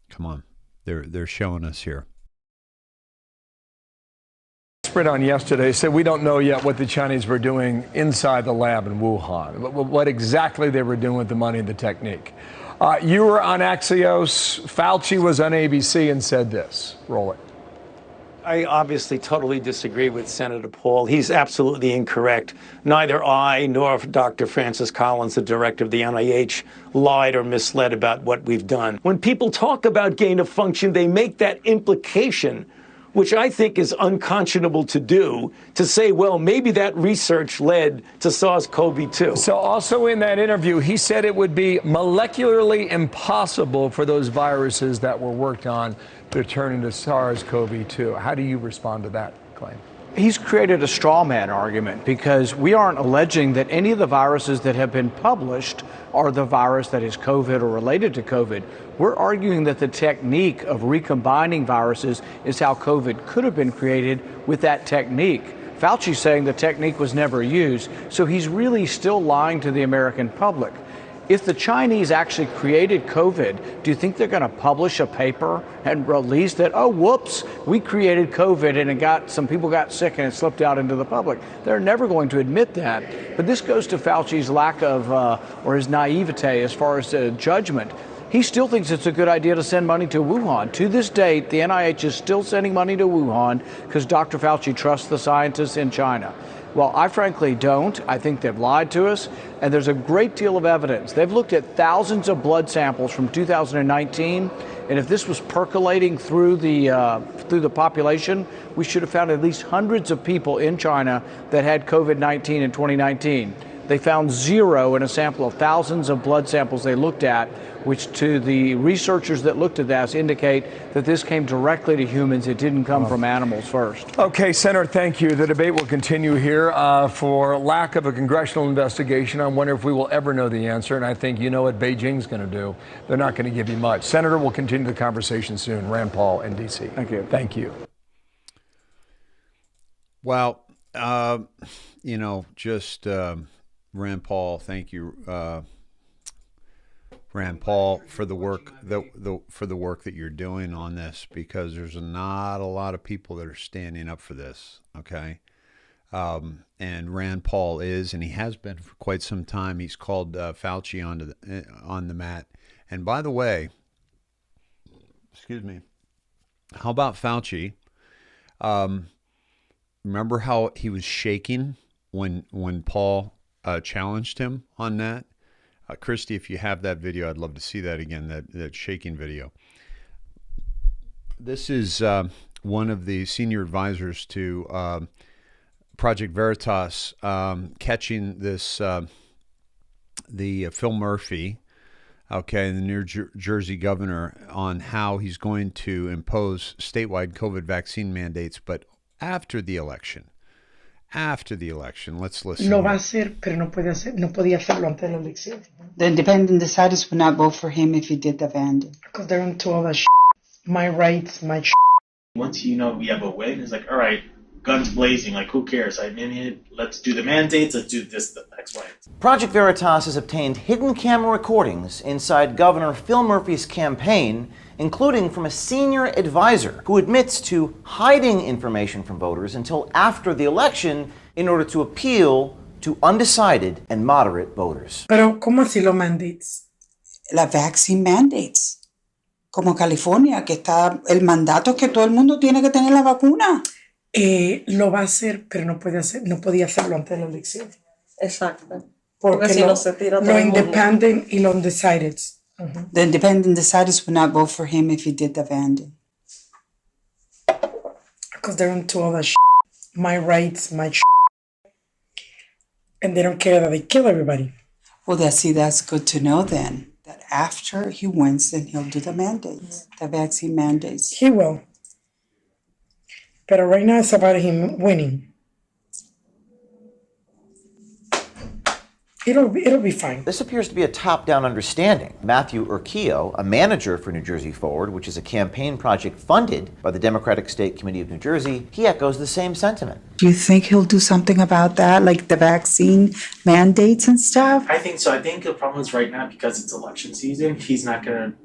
Come on. They're showing us here. Expert on yesterday said we don't know yet what the Chinese were doing inside the lab in Wuhan, what exactly they were doing with the money and the technique. You were on Axios. Fauci was on ABC and said this. Roll it. I obviously totally disagree with Senator Paul. He's absolutely incorrect. Neither I nor Dr. Francis Collins, the director of the NIH, lied or misled about what we've done. When people talk about gain of function, they make that implication, which I think is unconscionable to do, to say, well, maybe that research led to SARS-CoV-2. So also in that interview, he said it would be molecularly impossible for those viruses that were worked on to turn into SARS-CoV-2. How do you respond to that claim? He's created a straw man argument because we aren't alleging that any of the viruses that have been published are the virus that is COVID or related to COVID. We're arguing that the technique of recombining viruses is how COVID could have been created with that technique. Fauci's saying the technique was never used, so he's really still lying to the American public. If the Chinese actually created COVID, do you think they're going to publish a paper and release that, oh, whoops, we created COVID and some people got sick and it slipped out into the public? They're never going to admit that. But this goes to Fauci's lack of, or his naivete as far as judgment. He still thinks it's a good idea to send money to Wuhan. To this date, the NIH is still sending money to Wuhan because Dr. Fauci trusts the scientists in China. Well, I frankly don't. I think they've lied to us, and there's a great deal of evidence. They've looked at thousands of blood samples from 2019, and if this was percolating through the population, we should have found at least hundreds of people in China that had COVID-19 in 2019. They found 0 in a sample of thousands of blood samples they looked at, which to the researchers that looked at that indicate that this came directly to humans. It didn't come from animals first. Okay, Senator, thank you. The debate will continue here. For lack of a congressional investigation, I wonder if we will ever know the answer, and I think you know what Beijing's going to do. They're not going to give you much. Senator, we'll continue the conversation soon. Rand Paul in D.C. Thank you. Thank you. Well, Rand Paul, thank you, Rand Paul, for the work that you're doing on this, because there's not a lot of people that are standing up for this. Okay, and Rand Paul is, and he has been for quite some time. He's called Fauci on the mat. And by the way, excuse me, how about Fauci? Remember how he was shaking when Paul challenged him on that. Christy, if you have that video, I'd love to see that again, that shaking video. This is one of the senior advisors to Project Veritas catching this, the Phil Murphy, okay, the New Jersey governor, on how he's going to impose statewide COVID vaccine mandates, but after the election. After the election, let's listen. Lo va a hacer, pero no podía hacerlo antes de la elección. The independent deciders would not vote for him if he did the bandit. Because they're into all that shit. My rights, my shit. Once you know we have a win, it's like, all right, guns blazing, like who cares? I mean, let's do the mandates, let's do this, the X, Y. Project Veritas has obtained hidden camera recordings inside Governor Phil Murphy's campaign, including from a senior advisor who admits to hiding information from voters until after the election in order to appeal to undecided and moderate voters. Pero, ¿cómo así los mandates? La vaccine mandates. Como California, que está el mandato que todo el mundo tiene que tener la vacuna. Lo va a hacer, pero no podía hacerlo antes de la elección. Exacto. Porque si no se tira todo lo el mundo. independent y lo undecided. The independent deciders would not vote for him if he did the bandit. Because they're into all that shit. My rights, my shit. And they don't care that they kill everybody. Well, that's good to know then. That after he wins, then he'll do the mandates, the vaccine mandates. He will. But right now it's about him winning. It'll be fine. This appears to be a top-down understanding. Matthew Urquio, a manager for New Jersey Forward, which is a campaign project funded by the Democratic State Committee of New Jersey, he echoes the same sentiment. Do you think he'll do something about that, like the vaccine mandates and stuff? I think so. I think the problem is right now, because it's election season, he's not going to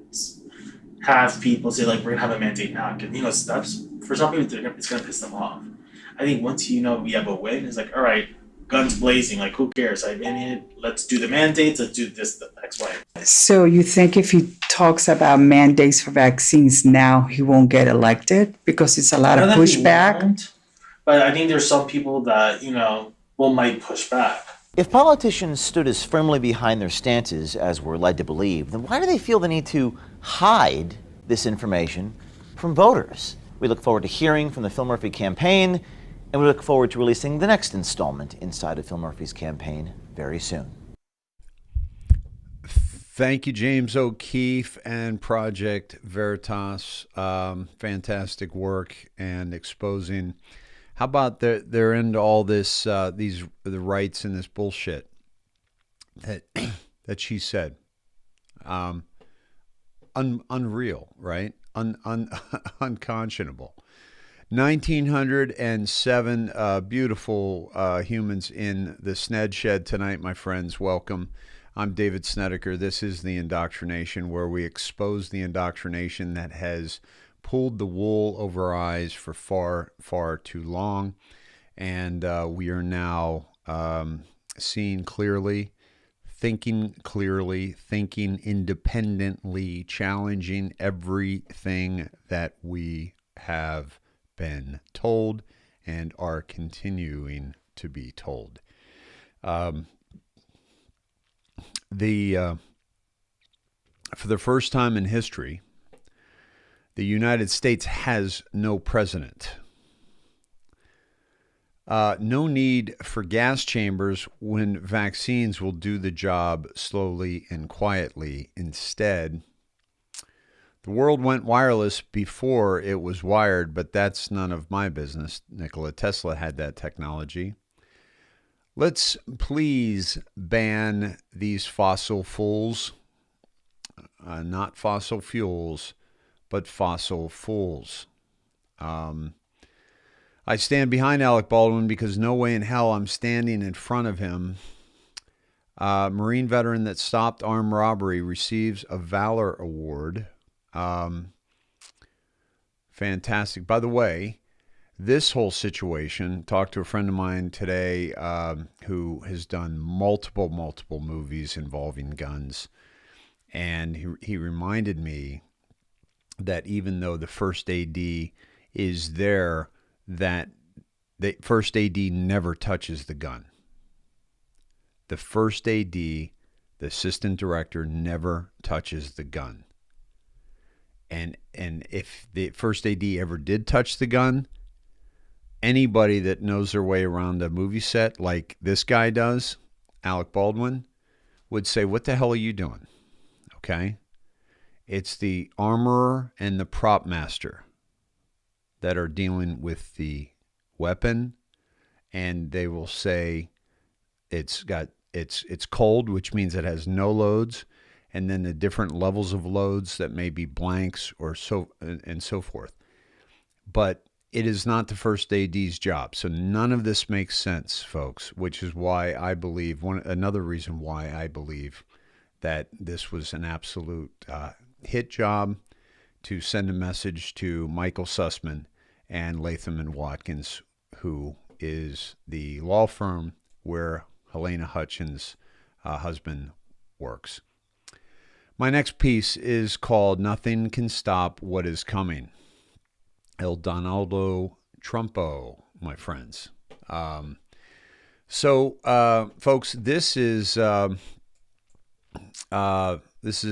have people say, like, we're going to have a mandate now. Because, that's, for some people, it's going to piss them off. I think once we have a win, it's like, all right, guns blazing, like who cares? I mean, let's do the mandates, let's do this, the X, Y. So you think if he talks about mandates for vaccines now, he won't get elected because it's a lot of pushback? But I think there's some people that, might push back. If politicians stood as firmly behind their stances as we're led to believe, then why do they feel the need to hide this information from voters? We look forward to hearing from the Phil Murphy campaign, and we look forward to releasing the next installment inside of Phil Murphy's campaign very soon. Thank you, James O'Keefe and Project Veritas. Fantastic work and exposing. How about they're into all this, the rights and this bullshit that she said. Unreal, right? Unconscionable. 1,907 beautiful humans in the Sned Shed tonight, my friends. Welcome. I'm David Snedeker. This is the Indoctrination, where we expose the indoctrination that has pulled the wool over our eyes for far, far too long. And we are now seeing clearly, thinking independently, challenging everything that we have been told and are continuing to be told. For the first time in history, the United States has no president. No need for gas chambers when vaccines will do the job slowly and quietly. Instead, the world went wireless before it was wired, but that's none of my business. Nikola Tesla had that technology. Let's please ban these fossil fools. Not fossil fuels, but fossil fools. I stand behind Alec Baldwin because no way in hell I'm standing in front of him. Marine veteran that stopped armed robbery receives a Valor Award. Fantastic. By the way, this whole situation, talked to a friend of mine today who has done multiple movies involving guns. And he reminded me that even though the first AD is there, that the first AD never touches the gun. the first AD, the assistant director, never touches the gun. And if the first AD ever did touch the gun, anybody that knows their way around a movie set like this guy does, Alec Baldwin, would say, what the hell are you doing? Okay? It's the armorer and the prop master that are dealing with the weapon, and they will say it's cold, which means it has no loads, and then the different levels of loads that may be blanks or so and so forth. But it is not the first AD's job. So none of this makes sense, folks, which is why I believe, another reason why I believe that this was an absolute hit job to send a message to Michael Sussman and Latham and Watkins, who is the law firm where Helena Hutchins' husband works. My next piece is called Nothing Can Stop What Is Coming. El Donaldo Trumpo, my friends. Folks, this is a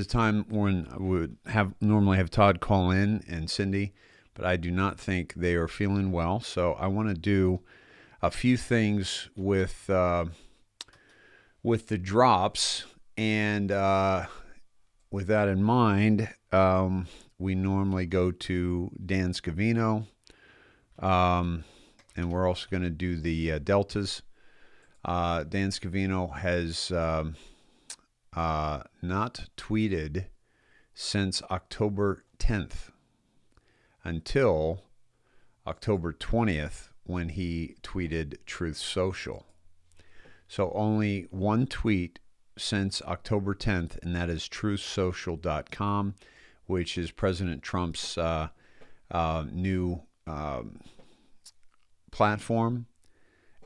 time when I would normally have Todd call in and Cindy, but I do not think they are feeling well. So I want to do a few things with the drops, and with that in mind, we normally go to Dan Scavino, and we're also going to do the deltas. Dan Scavino has not tweeted since October 10th until October 20th when he tweeted Truth Social. So only one tweet since October 10th, and that is truthsocial.com, which is President Trump's new platform.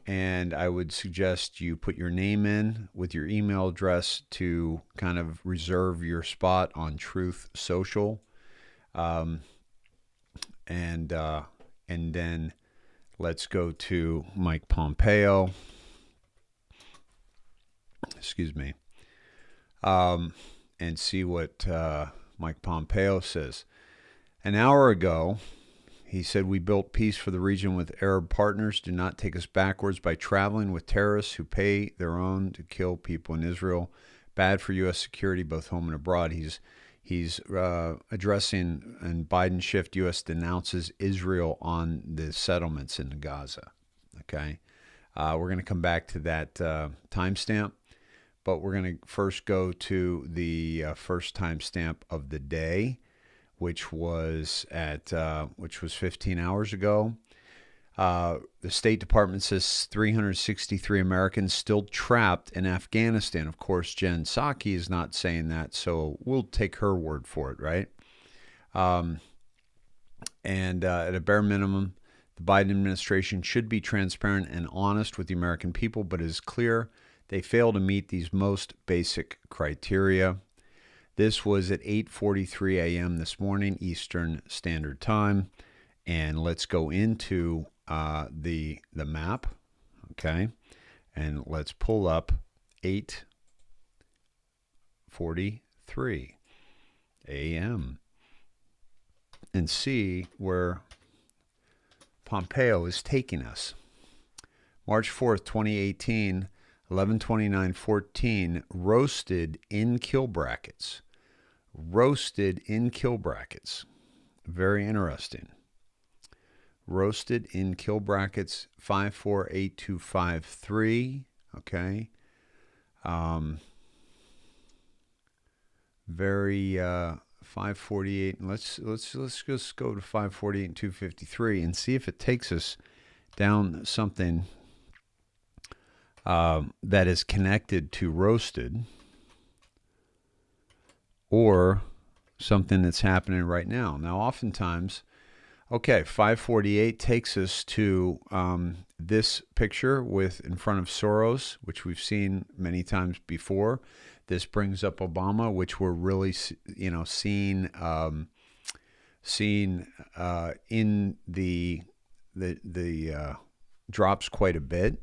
And I would suggest you put your name in with your email address to kind of reserve your spot on Truth Social. And then let's go to Mike Pompeo. Excuse me. And see what Mike Pompeo says. An hour ago, he said, we built peace for the region with Arab partners. Do not take us backwards by traveling with terrorists who pay their own to kill people in Israel. Bad for U.S. security, both home and abroad. He's addressing, and Biden shift, U.S. denounces Israel on the settlements in Gaza. Okay? We're going to come back to that timestamp, but we're going to first go to the first timestamp of the day, which was 15 hours ago. The State Department says 363 Americans still trapped in Afghanistan. Of course, Jen Psaki is not saying that, so we'll take her word for it, right? And at a bare minimum, the Biden administration should be transparent and honest with the American people, but it is clear they fail to meet these most basic criteria. This was at 8:43 a.m. this morning, Eastern Standard Time. And let's go into the map, okay? And let's pull up 8:43 a.m. and see where Pompeo is taking us. March 4th, 2018, 11/29/14, roasted in kill brackets. Roasted in kill brackets. Very interesting. Roasted in kill brackets, 548253. Okay. Very 548. Let's just go to 548 and 253 and see if it takes us down something that is connected to roasted, or something that's happening right now. Now, oftentimes, okay, 548 takes us to this picture with in front of Soros, which we've seen many times before. This brings up Obama, which we're really, seeing in the drops quite a bit.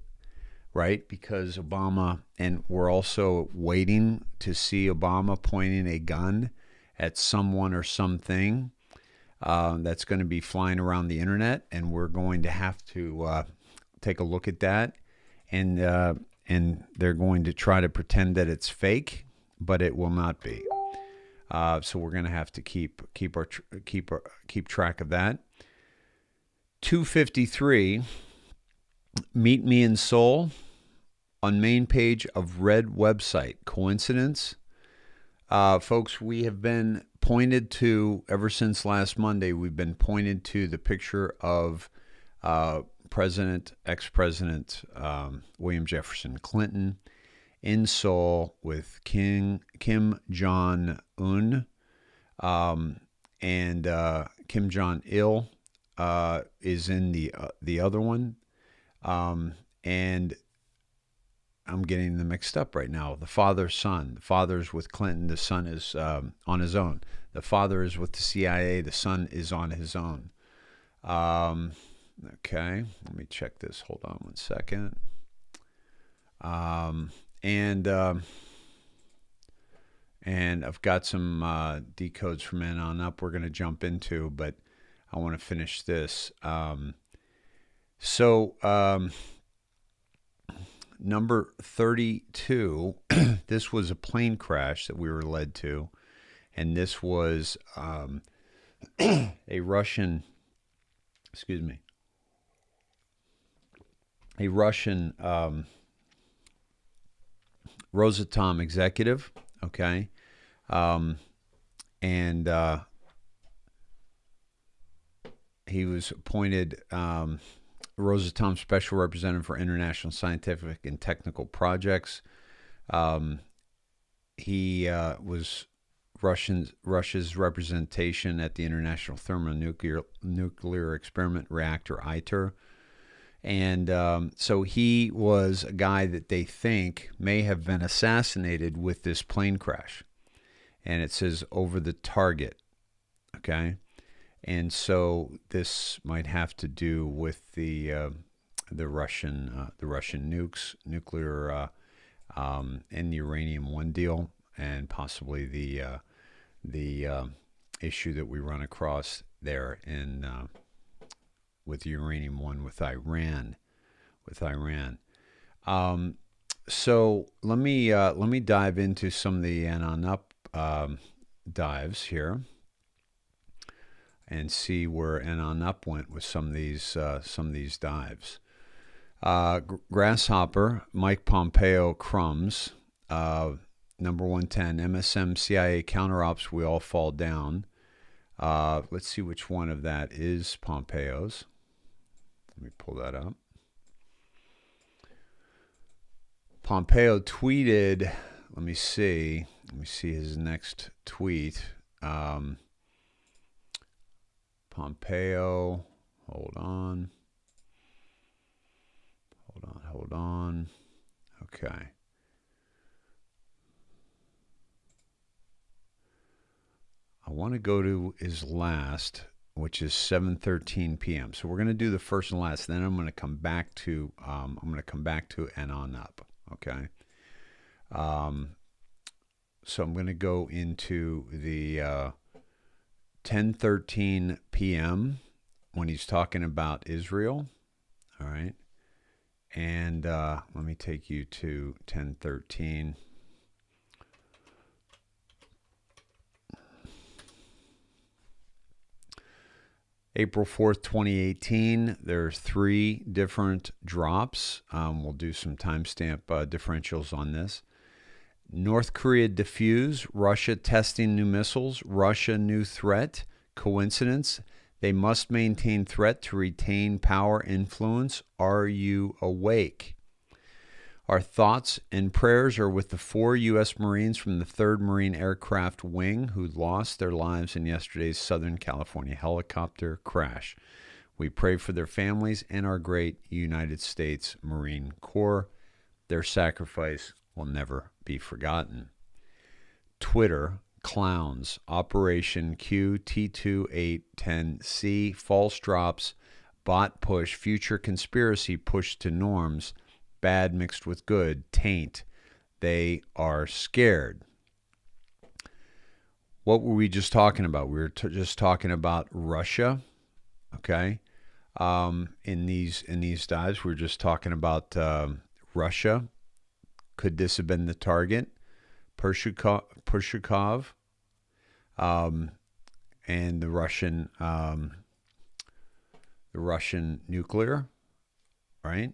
right? Because Obama, and we're also waiting to see Obama pointing a gun at someone or something that's going to be flying around the internet, and we're going to have to take a look at that, and they're going to try to pretend that it's fake, but it will not be. So we're going to have to keep track of that. 253. Meet me in Seoul on main page of Red website. Coincidence? Folks, we have been pointed to, ever since last Monday, we've been pointed to the picture of ex-President William Jefferson Clinton in Seoul with Kim Jong-un, and Kim Jong-il is in the other one. And I'm getting them mixed up right now. The father's son. The father's with Clinton. The son is on his own. The father is with the CIA. The son is on his own. Okay, let me check this. Hold on one second. And I've got some decodes from in on up we're going to jump into, but I want to finish this. Number 32, this was a plane crash that we were led to, and this was a Russian Rosatom executive, okay, and he was appointed Rosatom Special Representative for International Scientific and Technical Projects. He was Russia's representation at the International Thermonuclear Experiment Reactor ITER. And so he was a guy that they think may have been assassinated with this plane crash. And it says over the target, okay? And so this might have to do with the Russian nukes, nuclear, and the Uranium-1 deal, and possibly the issue that we run across there in with Uranium-1 with Iran. So let me dive into some of the Anon Up dives here, and see where Anon Up went with some of these dives. Grasshopper, Mike Pompeo, crumbs. Number 110, MSM CIA counterops, we all fall down. Let's see which one of that is Pompeo's. Let me pull that up. Pompeo tweeted, let me see his next tweet. Pompeo, hold on. Okay. I want to go to his last, which is 7:13 p.m. So we're going to do the first and last. Then I'm going to come back to Anon Up. Okay. So I'm going to go into the 10:13 p.m. when he's talking about Israel. All right. And let me take you to 10:13. April 4th, 2018, there's 3 different drops. We'll do some timestamp differentials on this. North Korea defuse, Russia testing new missiles, Russia new threat, coincidence? They must maintain threat to retain power influence. Are you awake? Our thoughts and prayers are with the 4 U.S. Marines from the 3rd Marine Aircraft Wing who lost their lives in yesterday's Southern California helicopter crash. We pray for their families and our great United States Marine Corps. Their sacrifice will never be forgotten. Twitter, clowns, Operation QT2810C, false drops, bot push, future conspiracy push to norms, bad mixed with good, taint. They are scared. What were we just talking about? We were just talking about Russia, okay? In these dives, we were just talking about Russia. Could this have been the target? Pushakov, and the Russian nuclear, right?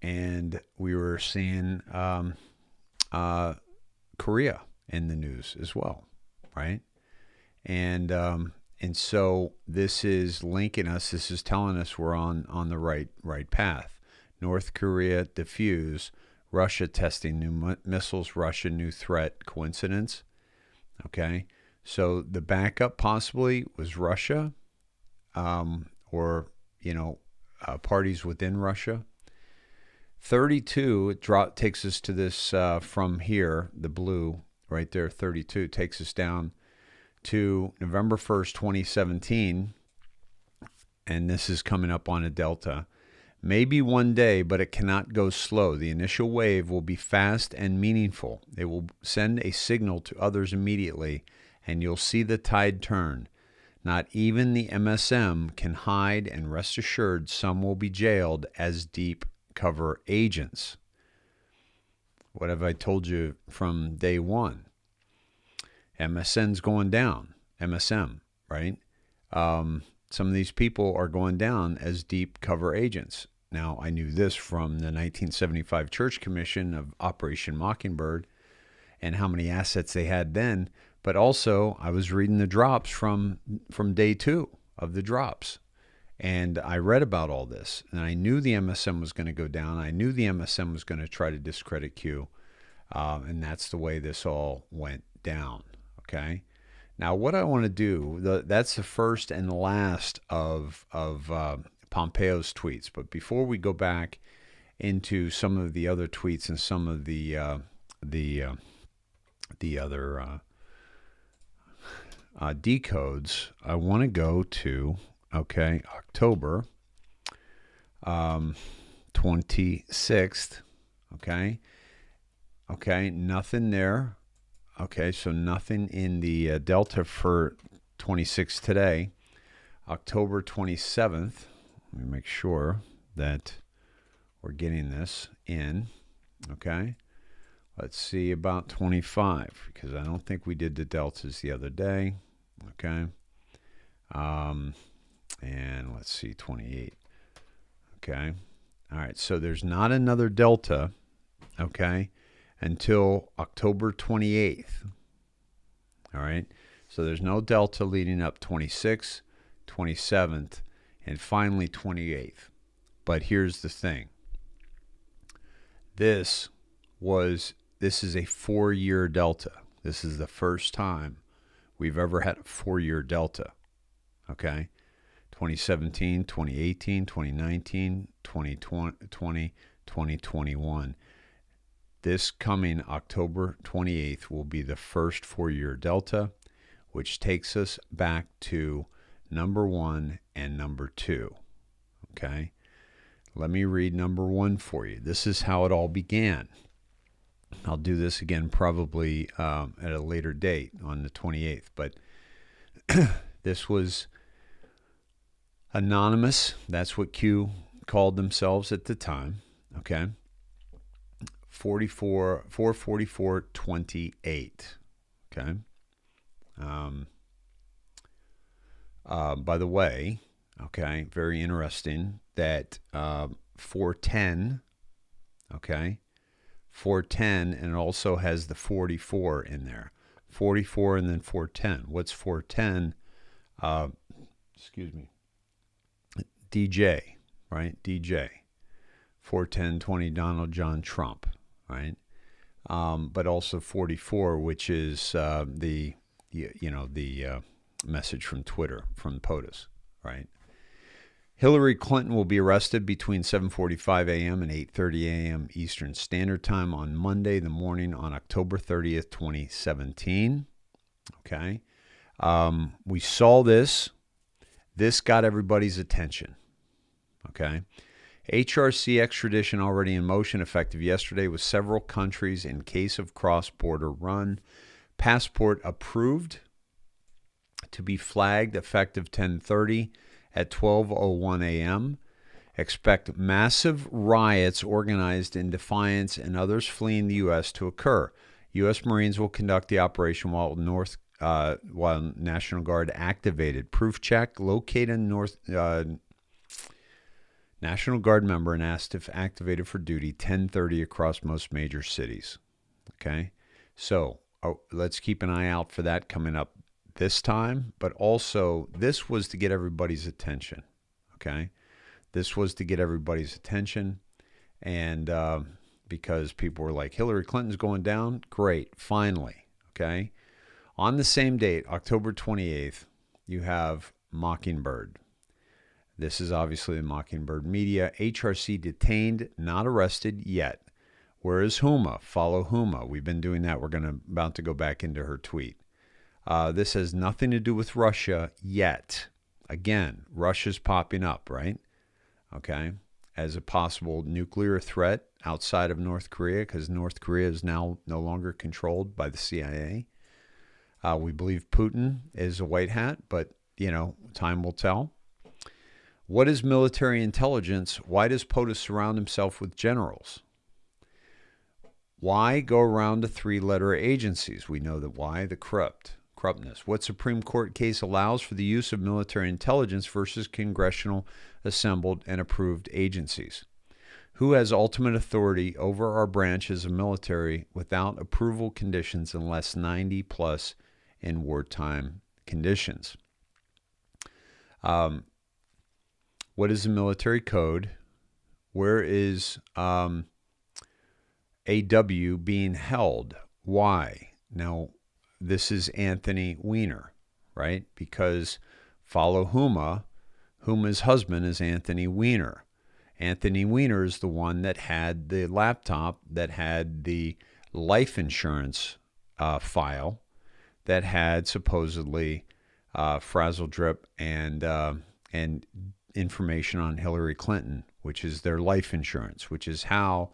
And we were seeing Korea in the news as well, right? And so this is linking us. This is telling us we're on the right path. North Korea diffuse, Russia testing new missiles, Russia new threat. Coincidence? Okay. So the backup possibly was Russia, or parties within Russia. 32 takes us to this from here, the blue right there. 32 takes us down to November 1st, 2017, and this is coming up on a delta. Maybe one day, but it cannot go slow. The initial wave will be fast and meaningful. It will send a signal to others immediately, and you'll see the tide turn. Not even the MSM can hide, and rest assured some will be jailed as deep cover agents. What have I told you from day one? MSN's going down. MSM, right? Some of these people are going down as deep cover agents. Now, I knew this from the 1975 Church Commission of Operation Mockingbird and how many assets they had then, but also I was reading the drops from day 2 of the drops, and I read about all this, and I knew the MSM was going to go down. I knew the MSM was going to try to discredit Q, and that's the way this all went down, okay? Now, what I want to do, that's the first and last of Pompeo's tweets. But before we go back into some of the other tweets and some of the other decodes, I want to go to, October 26th, okay, nothing there. Okay, so nothing in the delta for 26 today. October 27th, let me make sure that we're getting this in. Okay, let's see about 25, because I don't think we did the deltas the other day. Okay, and let's see 28. Okay, all right, so there's not another delta, okay, until October 28th. All right. So there's no delta leading up 26th, 27th, and finally 28th. But here's the thing. This is a 4-year delta. This is the first time we've ever had a 4-year delta. Okay. 2017, 2018, 2019, 2020, 2021. This coming October 28th will be the first 4-year delta, which takes us back to number 1 and number 2. Okay? Let me read number 1 for you. This is how it all began. I'll do this again probably at a later date on the 28th, but this was anonymous. That's what Q called themselves at the time. Okay? 444-28. Okay. By the way, okay, very interesting that 410, okay, 410, and it also has the 44 in there. 44 and then 410. What's 410? Excuse me. DJ, right? DJ. 410-20 Donald John Trump, right? But also 44, which is the message from Twitter from POTUS, right? Hillary Clinton will be arrested between 7:45 a.m. and 8:30 a.m. Eastern Standard Time on Monday, the morning on October 30th, 2017. Okay, we saw this. This got everybody's attention. Okay. HRC extradition already in motion, effective yesterday, with several countries in case of cross-border run. Passport approved to be flagged effective 10:30 at 12:01 a.m. Expect massive riots organized in defiance and others fleeing the U.S. to occur. U.S. Marines will conduct the operation while National Guard activated. Proof check, locate a National Guard member and asked if activated for duty 10:30 across most major cities. Okay, so let's keep an eye out for that coming up this time. But also, this was to get everybody's attention. Okay, this was to get everybody's attention, and because people were like, Hillary Clinton's going down. Great, finally. Okay, on the same date, October 28th, you have Mockingbird. This is obviously the Mockingbird media. HRC detained, not arrested yet. Where is Huma? Follow Huma. We've been doing that. We're about to go back into her tweet. This has nothing to do with Russia yet. Again, Russia's popping up, right? Okay, as a possible nuclear threat outside of North Korea, because North Korea is now no longer controlled by the CIA. We believe Putin is a white hat, but, time will tell. What is military intelligence? Why does POTUS surround himself with generals? Why go around to three-letter agencies? We know that why, the corruptness. What Supreme Court case allows for the use of military intelligence versus congressional assembled and approved agencies? Who has ultimate authority over our branches of military without approval conditions unless 90 plus in wartime conditions? What is the military code? Where is AW being held? Why? Now, this is Anthony Weiner, right? Because follow Huma. Huma's husband is Anthony Weiner. Anthony Weiner is the one that had the laptop that had the life insurance file that had supposedly frazzle drip and information on Hillary Clinton, which is their life insurance, which is how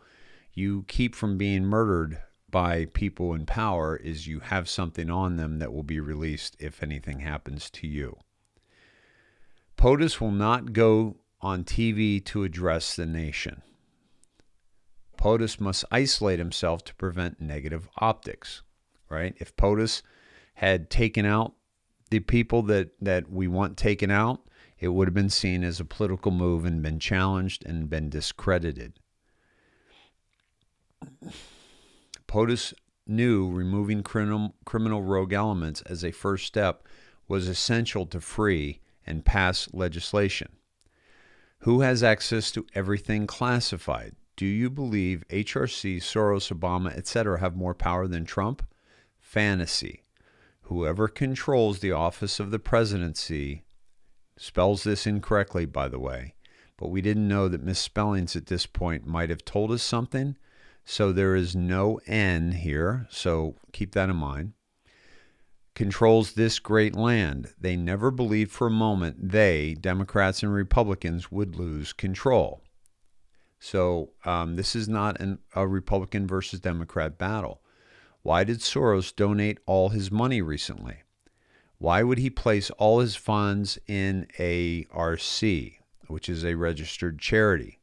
you keep from being murdered by people in power, is you have something on them that will be released if anything happens to you. POTUS will not go on TV to address the nation. POTUS must isolate himself to prevent negative optics, right? If POTUS had taken out the people that we want taken out, it would have been seen as a political move and been challenged and been discredited. POTUS knew removing criminal rogue elements as a first step was essential to free and pass legislation. Who has access to everything classified? Do you believe HRC, Soros, Obama, etc. have more power than Trump? Fantasy. Whoever controls the office of the presidency spells this incorrectly, by the way, but we didn't know that misspellings at this point might have told us something. So there is no N here, so keep that in mind. Controls this great land. They never believed for a moment they, Democrats and Republicans, would lose control. So this is not a Republican versus Democrat battle. Why did Soros donate all his money recently? Why would he place all his funds in ARC, which is a registered charity?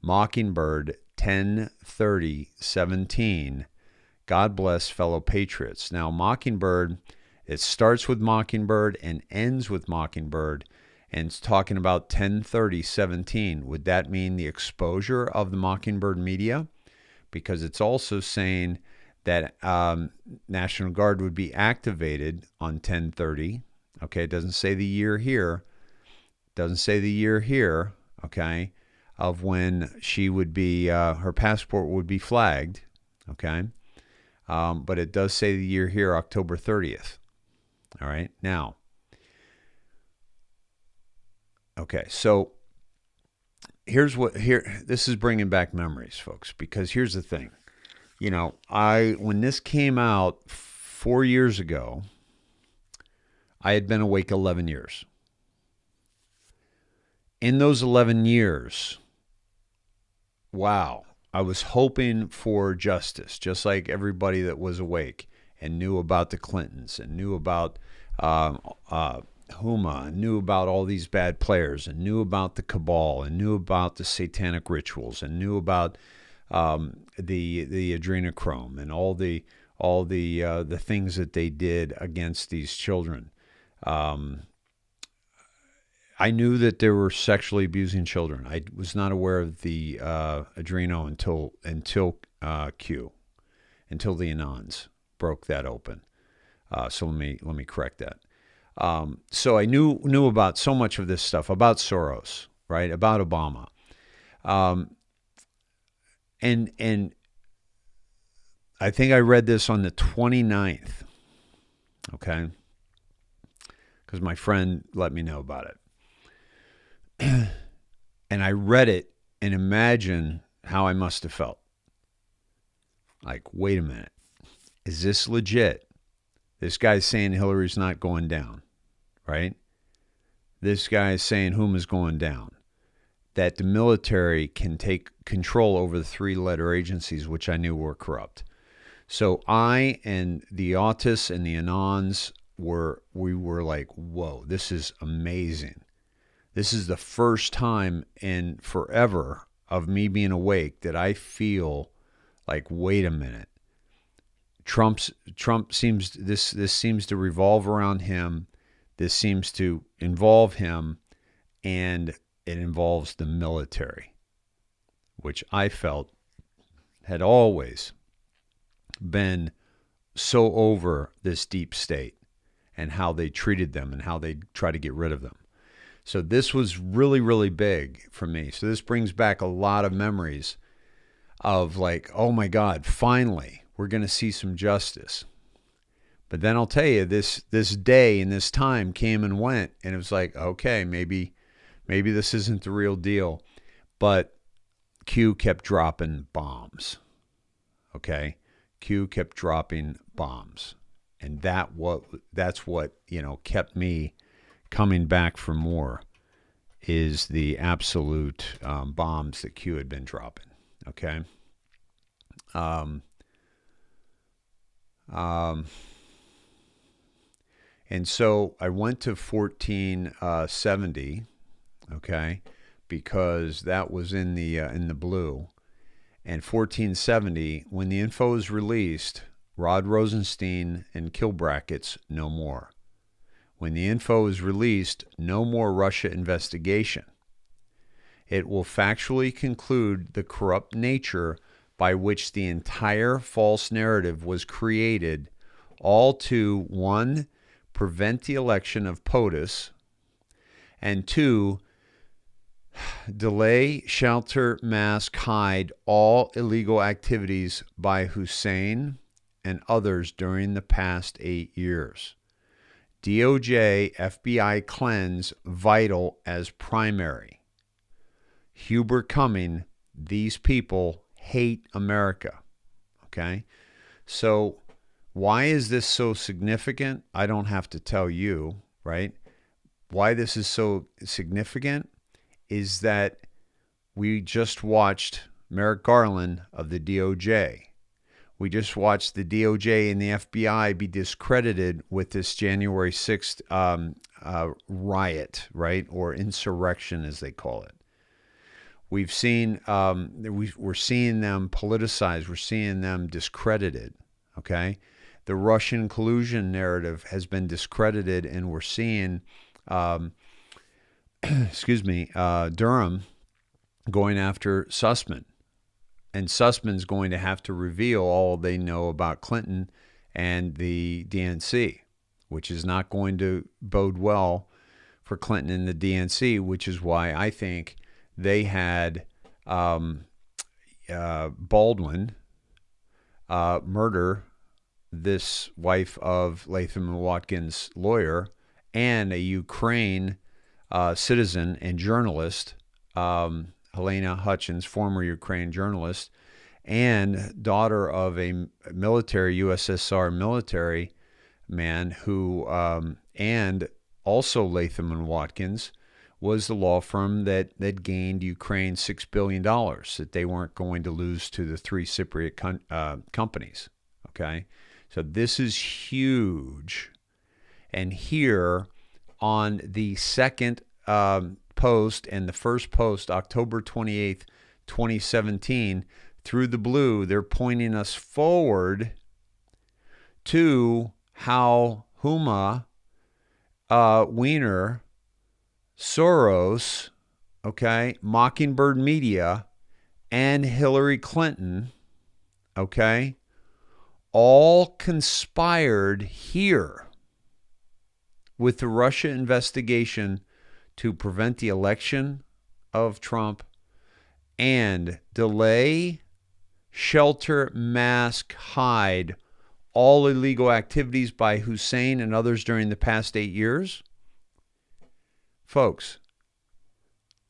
Mockingbird 10/30/17. God bless fellow patriots. Now, Mockingbird, it starts with Mockingbird and ends with Mockingbird, and it's talking about 10/30/17. Would that mean the exposure of the Mockingbird media? Because it's also saying that National Guard would be activated on 10/30. Okay, it doesn't say the year here. Doesn't say the year here, okay, of when she would be, her passport would be flagged, okay? But it does say the year here, October 30th. All right, now, okay, so this is bringing back memories, folks, because here's the thing. When this came out 4 years ago, I had been awake 11 years. In those 11 years, wow, I was hoping for justice, just like everybody that was awake and knew about the Clintons and knew about Huma, and knew about all these bad players, and knew about the cabal, and knew about the satanic rituals, and knew about the adrenochrome and all the things that they did against these children. I knew that they were sexually abusing children. I was not aware of the adreno until Q, until the Anons broke that open. So let me correct that. So I knew about so much of this stuff, about Soros, right, about Obama, and I think I read this on the 29th, okay, because my friend let me know about it. And I read it and imagine how I must have felt. Like, wait a minute. Is this legit? This guy's saying Hillary's not going down, right? This guy's saying Huma's going down. That the military can take control over the three-letter agencies, which I knew were corrupt. So I and the autists and the Anons we were like, whoa, this is amazing. This is the first time in forever of me being awake that I feel like, wait a minute. Trump seems this seems to revolve around him. This seems to involve him, and it involves the military, which I felt had always been so over this deep state and how they treated them and how they try to get rid of them. So this was really, really big for me. So this brings back a lot of memories of like, oh my God, finally, we're going to see some justice. But then I'll tell you, this day and this time came and went, and it was like, okay, maybe this isn't the real deal. But Q kept dropping bombs. Okay? Q kept dropping bombs. And that's what, kept me coming back for more, is the absolute bombs that Q had been dropping. Okay. And so I went to 1470, okay, because that was in the blue. And 1470, when the info is released, Rod Rosenstein and kill brackets, no more. When the info is released, no more Russia investigation. It will factually conclude the corrupt nature by which the entire false narrative was created, all to, 1, prevent the election of POTUS, and 2, delay, shelter, mask, hide all illegal activities by Hussein and others during the past 8 years. DOJ, FBI cleanse vital as primary. Huber Cumming, these people hate America. Okay? So why is this so significant? I don't have to tell you, right? Why this is so significant is that we just watched Merrick Garland of the DOJ. We just watched the DOJ and the FBI be discredited with this January 6th riot, right? Or insurrection, as they call it. We've seen, we're seeing them politicized. We're seeing them discredited, okay? The Russian collusion narrative has been discredited, and we're seeing, Durham going after Sussman. And Sussman's going to have to reveal all they know about Clinton and the DNC, which is not going to bode well for Clinton and the DNC, which is why I think they had Baldwin murder this wife of Latham and Watkins' lawyer and a Ukraine citizen and journalist, Helena Hutchins, former Ukraine journalist, and daughter of a military, USSR military man who, and also Latham and Watkins, was the law firm that gained Ukraine $6 billion that they weren't going to lose to the three Cypriot companies. Okay? So this is huge. And here on the second post and the first post, October 28th, 2017, through the blue, they're pointing us forward to how Huma, Wiener, Soros, okay, Mockingbird Media, and Hillary Clinton, okay, all conspired here with the Russia investigation to prevent the election of Trump and delay, shelter, mask, hide all illegal activities by Hussein and others during the past 8 years. Folks,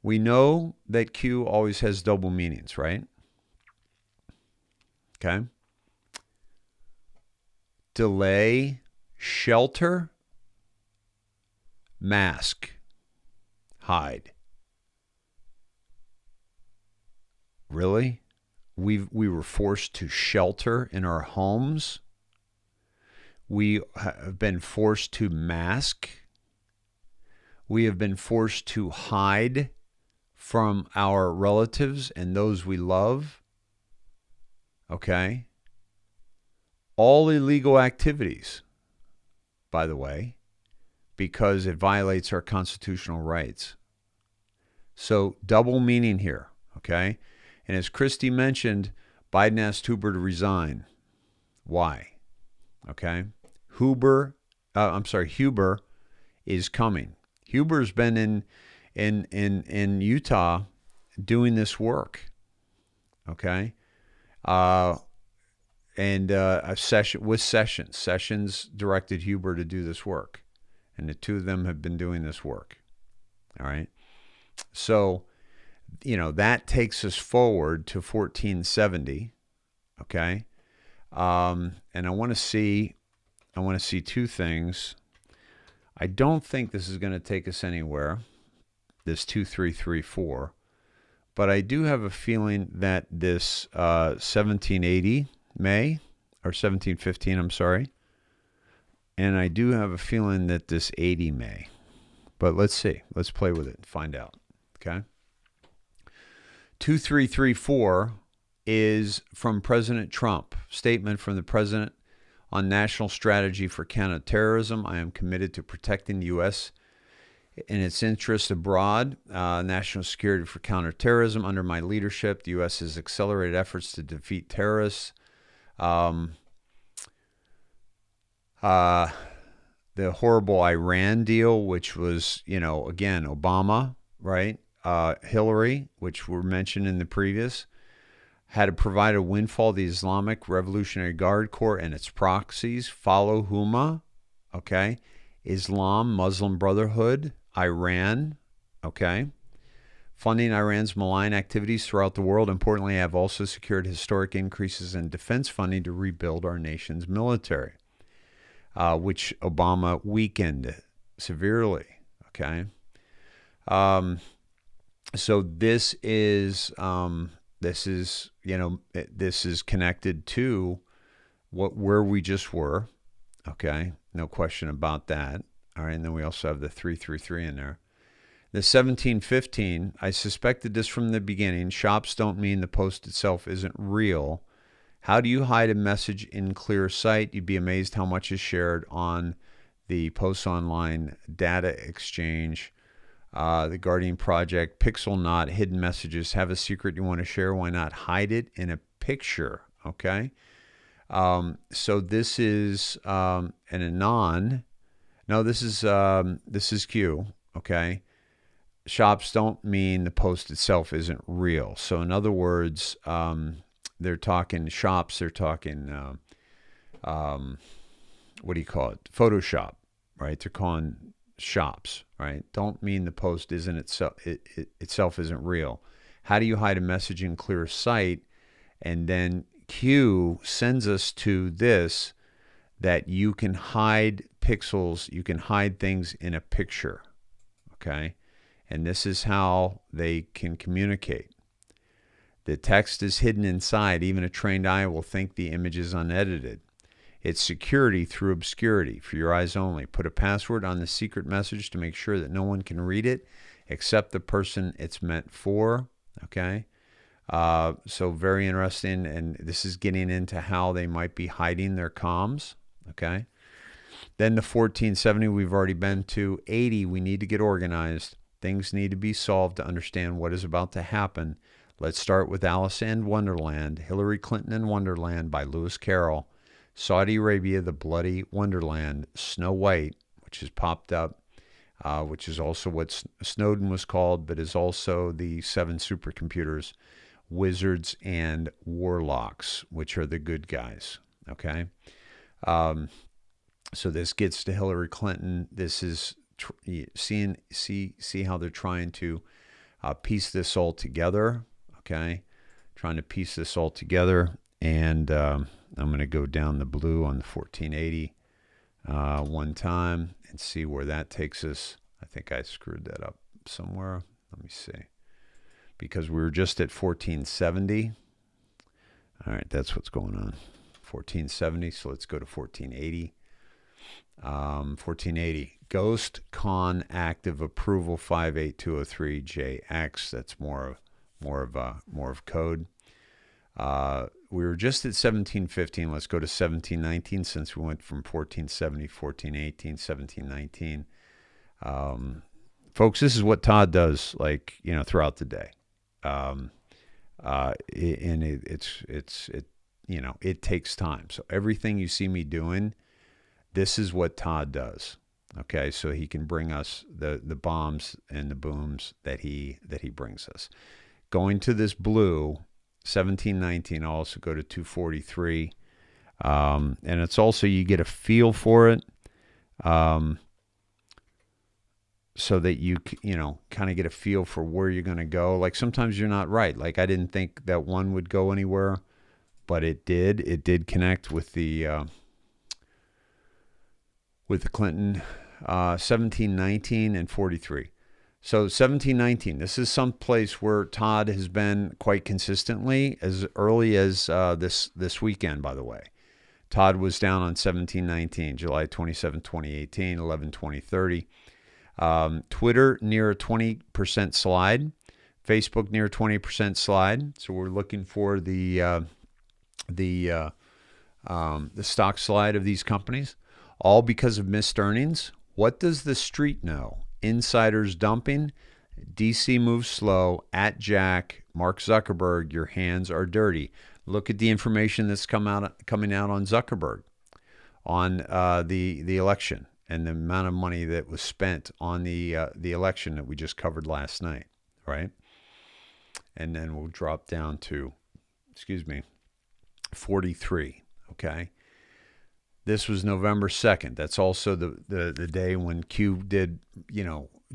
we know that Q always has double meanings, right? Okay. Delay, shelter, mask, hide. Really? We were forced to shelter in our homes. We have been forced to mask. We have been forced to hide from our relatives and those we love. Okay? All illegal activities, by the way, because it violates our constitutional rights. So double meaning here, okay? And as Christie mentioned, Biden asked Huber to resign. Why? Okay? Huber is coming. Huber's been in Utah doing this work. Okay? And a session with Sessions. Sessions directed Huber to do this work. And the two of them have been doing this work. All right? So, that takes us forward to 1470. Okay? And I want to see two things. I don't think this is going to take us anywhere, this 2334. But I do have a feeling that this 1780 may, or 1715, I'm sorry. And I do have a feeling that this 80 may. But let's see. Let's play with it and find out. Okay? 2334 is from President Trump. Statement from the President on National Strategy for Counterterrorism. I am committed to protecting the U.S. in its interests abroad. National security for counterterrorism. Under my leadership, the U.S. has accelerated efforts to defeat terrorists. The horrible Iran deal, which was, again, Obama, right? Hillary, which were mentioned in the previous, had to provide a windfall to the Islamic Revolutionary Guard Corps and its proxies. Follow Huma, okay? Islam, Muslim Brotherhood, Iran, okay? Funding Iran's malign activities throughout the world. Importantly, I have also secured historic increases in defense funding to rebuild our nation's military, which Obama weakened severely, okay? So this is connected to where we just were, okay? No question about that. All right, and then we also have the 333 in there. The 1715, I suspected this from the beginning. Shops don't mean the post itself isn't real. How do you hide a message in clear sight? You'd be amazed how much is shared on the Post Online data exchange, the Guardian Project, Pixel Not, hidden messages. Have a secret you want to share. Why not hide it in a picture? Okay. So this is an anon. No, this is Q. Okay. Shops don't mean the post itself isn't real. So in other words, they're talking shops. They're talking, what do you call it? Photoshop, right? They're calling shops, right? Don't mean the post isn't itself isn't real. How do you hide a message in clear sight? And then Q sends us to this, that you can hide pixels, you can hide things in a picture, okay? And this is how they can communicate. The text is hidden inside. Even a trained eye will think the image is unedited. It's security through obscurity, for your eyes only. Put a password on the secret message to make sure that no one can read it except the person it's meant for. Okay? So very interesting. And this is getting into how they might be hiding their comms. Okay? Then the 1470 we've already been to. 80, we need to get organized. Things need to be solved to understand what is about to happen. Let's start with Alice in Wonderland, Hillary Clinton in Wonderland by Lewis Carroll. Saudi Arabia, the Bloody Wonderland. Snow White, which has popped up, which is also what Snowden was called, but is also the 7 supercomputers. Wizards and Warlocks, which are the good guys. Okay? So this gets to Hillary Clinton. This is see how they're trying to piece this all together. Okay, trying to piece this all together, and I'm going to go down the blue on the 1480 one time and see where that takes us. I think I screwed that up somewhere. Let me see, because we were just at 1470. All right, that's what's going on. 1470. So let's go to 1480. 1480 Ghost Con Active Approval 58203JX. That's more of code. We were just at 1715. Let's go to 1719 since we went from 1470, 1418, 1719. Folks, this is what Todd does, like, throughout the day. And it takes time. So everything you see me doing, this is what Todd does. Okay, so he can bring us the bombs and the booms that he brings us. Going to this blue, 1719, I'll also go to 243. And it's also, you get a feel for it, so that you kind of get a feel for where you're going to go. Like sometimes you're not right. Like I didn't think that one would go anywhere, but it did. It did connect with the Clinton, 1719 and 43. So 1719, this is some place where Todd has been quite consistently as early as this weekend, by the way. Todd was down on 1719, July 27, 2018, 11/20/30. Twitter near a 20% slide. Facebook near a 20% slide. So we're looking for the stock slide of these companies, all because of missed earnings. What does the street know? Insiders dumping. DC moves slow. At Jack, Mark Zuckerberg, your hands are dirty. Look at the information that's coming out on Zuckerberg on the election and the amount of money that was spent on the election that we just covered last night, right? And then we'll drop down to, 43, okay? This was November 2nd. That's also the day when Q did,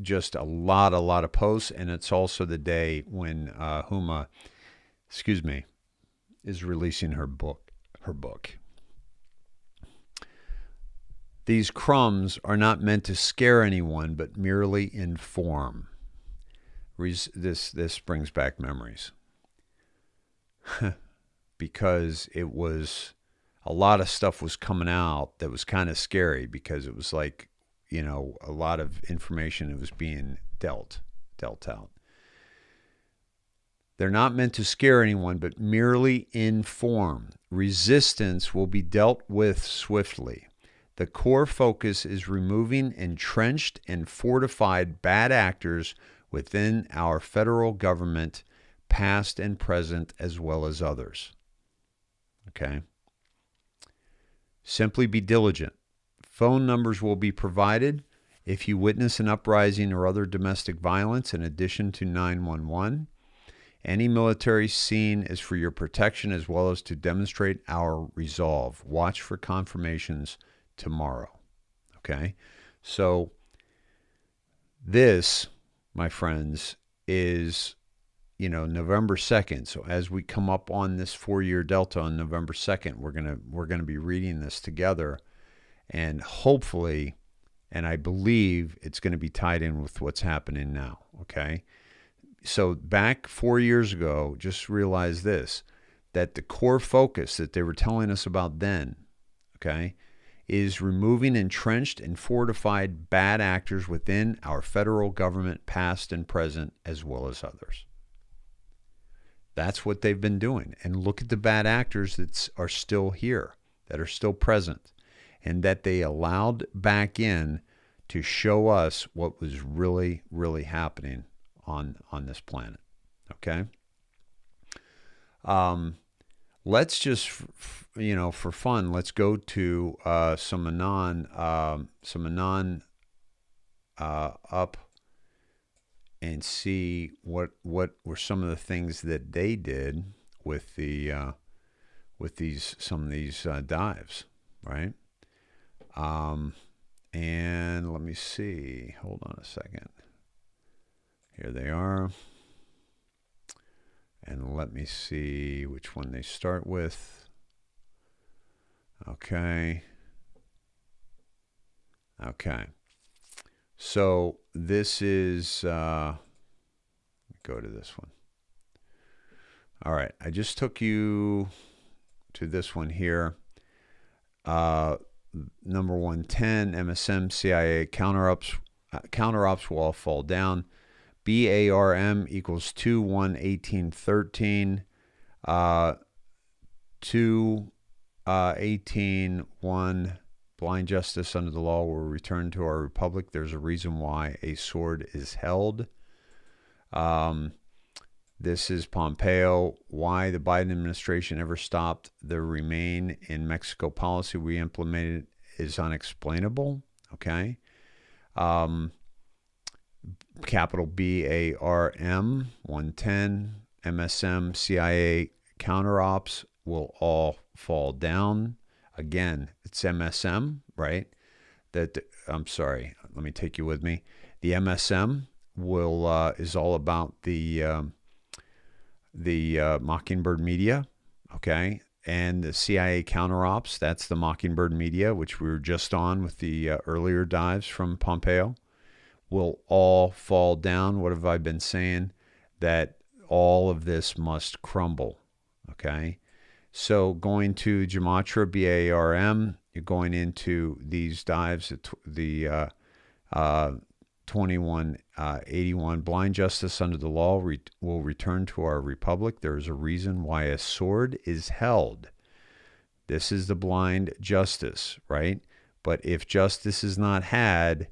just a lot of posts. And it's also the day when Huma, is releasing her book. These crumbs are not meant to scare anyone, but merely inform. This brings back memories. Because it was... a lot of stuff was coming out that was kind of scary because it was like, a lot of information that was being dealt out. They're not meant to scare anyone, but merely inform. Resistance will be dealt with swiftly. The core focus is removing entrenched and fortified bad actors within our federal government, past and present, as well as others. Okay? Simply be diligent. Phone numbers will be provided if you witness an uprising or other domestic violence in addition to 911. Any military scene is for your protection as well as to demonstrate our resolve. Watch for confirmations tomorrow. Okay? So this, my friends, is November 2nd. So as we come up on this 4-year delta on November 2nd, we're gonna be reading this together, and hopefully And I believe it's going to be tied in with what's happening now, okay? So back 4 years ago, just realize this, that the core focus that they were telling us about then, okay, is removing entrenched and fortified bad actors within our federal government, past and present, as well as others. That's what they've been doing. And look at the bad actors that are still here, that are still present, and that they allowed back in to show us what was really, really happening on this planet. Okay? Let's just, for fun, let's go to some Anon up and see what were some of the things that they did with some of these dives, right? And let me see. Hold on a second. Here they are. And let me see which one they start with. Okay. So this is, go to this one. All right. I just took you to this one here. Number 110, MSM, CIA, counter-ops will all fall down. BARM equals 2/1/1813. 2/18:1. Blind justice under the law will return to our republic. There's a reason why a sword is held. This is Pompeo. Why the Biden administration ever stopped the remain in Mexico policy we implemented is unexplainable. Okay. Capital BARM 110, MSM, CIA, counter-ops will all fall down. Again, it's MSM, right? I'm sorry. Let me take you with me. The MSM is all about the Mockingbird media, okay? And the CIA counter-ops, that's the Mockingbird media, which we were just on with the earlier dives from Pompeo, will all fall down. What have I been saying? That all of this must crumble, okay? So going to Gematria, BARM, you're going into these dives, the 2181, blind justice under the law will return to our republic. There is a reason why a sword is held. This is the blind justice, right? But if justice is not had,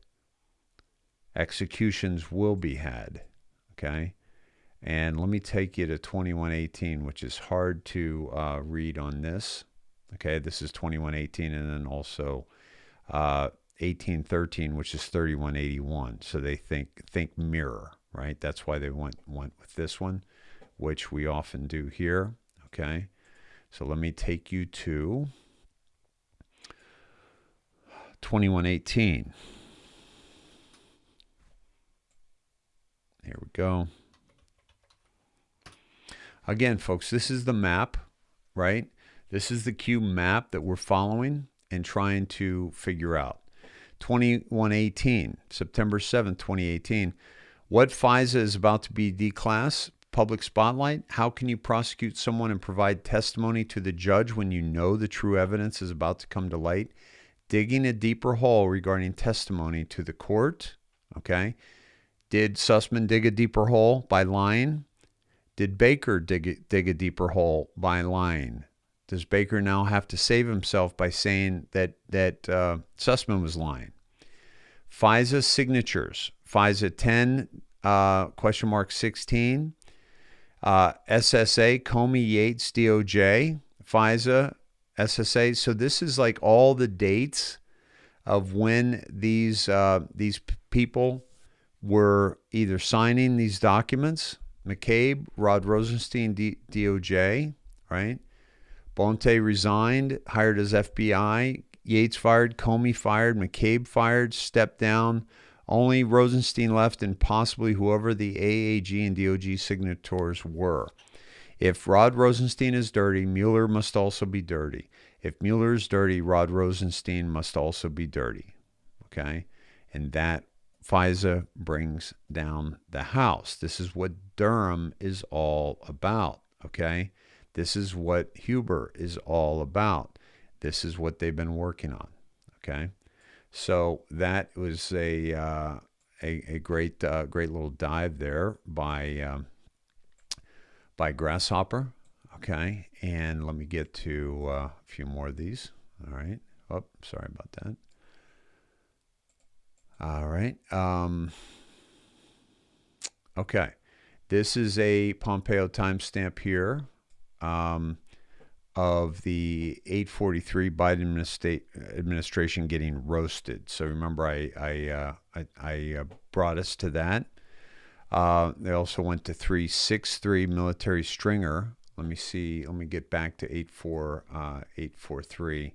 executions will be had, okay? And let me take you to 2118, which is hard to read on this. Okay, this is 2118, and then also 1813, which is 3181. So they think mirror, right? That's why they went with this one, which we often do here. Okay, so let me take you to 2118. Here we go. Again, folks, this is the map, right? This is the cube map that we're following and trying to figure out. 2118, September 7th, 2018. What FISA is about to be declassed? Public spotlight. How can you prosecute someone and provide testimony to the judge when you know the true evidence is about to come to light? Digging a deeper hole regarding testimony to the court. Okay. Did Sussman dig a deeper hole by lying? Did Baker dig a deeper hole by lying? Does Baker now have to save himself by saying that Sussman was lying? FISA signatures. FISA 10, question mark 16. SSA, Comey, Yates, DOJ. FISA, SSA. So this is like all the dates of when these people were either signing these documents. McCabe, Rod Rosenstein, DOJ, right? Bonte resigned, hired as FBI. Yates fired, Comey fired, McCabe fired, stepped down. Only Rosenstein left, and possibly whoever the AAG and DOJ signatories were. If Rod Rosenstein is dirty, Mueller must also be dirty. If Mueller is dirty, Rod Rosenstein must also be dirty. Okay? And that FISA brings down the House. This is what Durham is all about, okay? This is what Huber is all about. This is what they've been working on, okay? So that was a great little dive there by Grasshopper, okay? And let me get to a few more of these. All right. Oh, sorry about that. All right. Okay. This is a Pompeo timestamp here of the 8:43 Biden administration getting roasted. So remember, I brought us to that. They also went to 363 military stringer. Let me see. Let me get back to 843.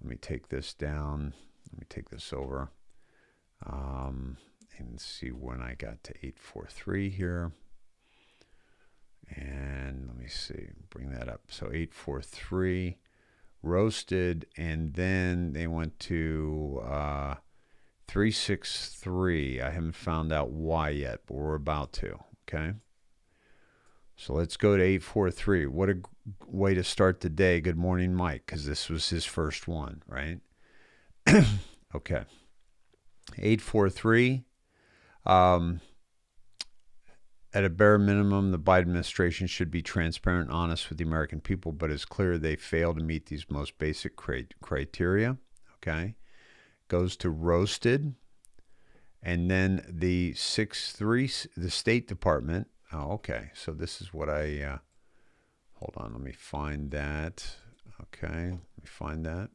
Let me take this down. Let me take this over. And see when I got to 843 here. And let me see, bring that up. So 843 roasted, and then they went to 363. I haven't found out why yet, but we're about to, okay? So let's go to 843. What a way to start the day. Good morning, Mike, because this was his first one, right? Okay. 843. At a bare minimum, the Biden administration should be transparent and honest with the American people, but it's clear they fail to meet these most basic criteria. Okay. Goes to roasted. And then the 6-3, the State Department. Oh, okay. So this is what I, hold on, let me find that. Okay. Let me find that.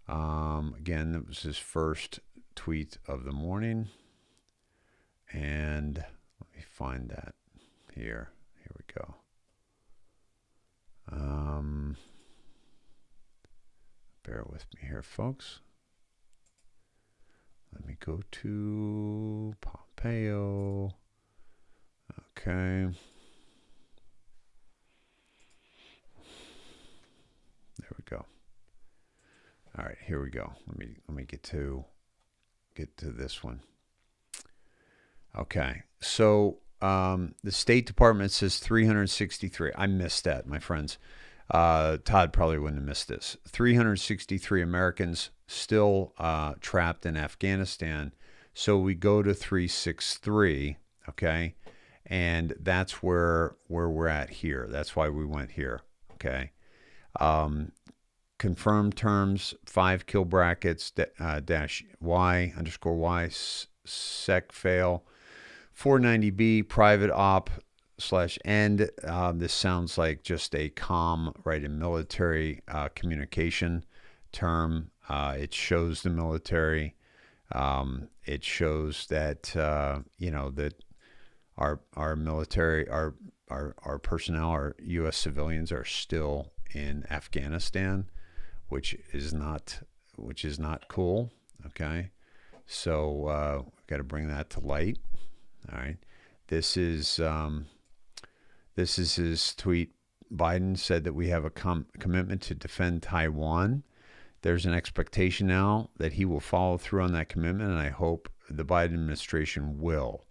Again, it was his first tweet of the morning. And let me find that here. Here we go. Bear with me here, folks. Let me go to Pompeo. Okay. There we go. All right, here we go. Let me get to this one. Okay, so the State Department says 363. I missed that, my friends. Todd probably wouldn't have missed this. 363 Americans still trapped in Afghanistan. So we go to 363, okay? And that's where we're at here. That's why we went here, okay? Confirmed terms, 5 kill brackets, dash Y, underscore Y, sec fail. 490B, private op / end. This sounds like just a COM, right, a military communication term. It shows the military. It shows that, that our military, our personnel, our U.S. civilians are still in Afghanistan, which is not cool. Okay. So got to bring that to light. All right. This is his tweet. Biden said that we have a commitment to defend Taiwan. There's an expectation now that he will follow through on that commitment, and I hope the Biden administration will.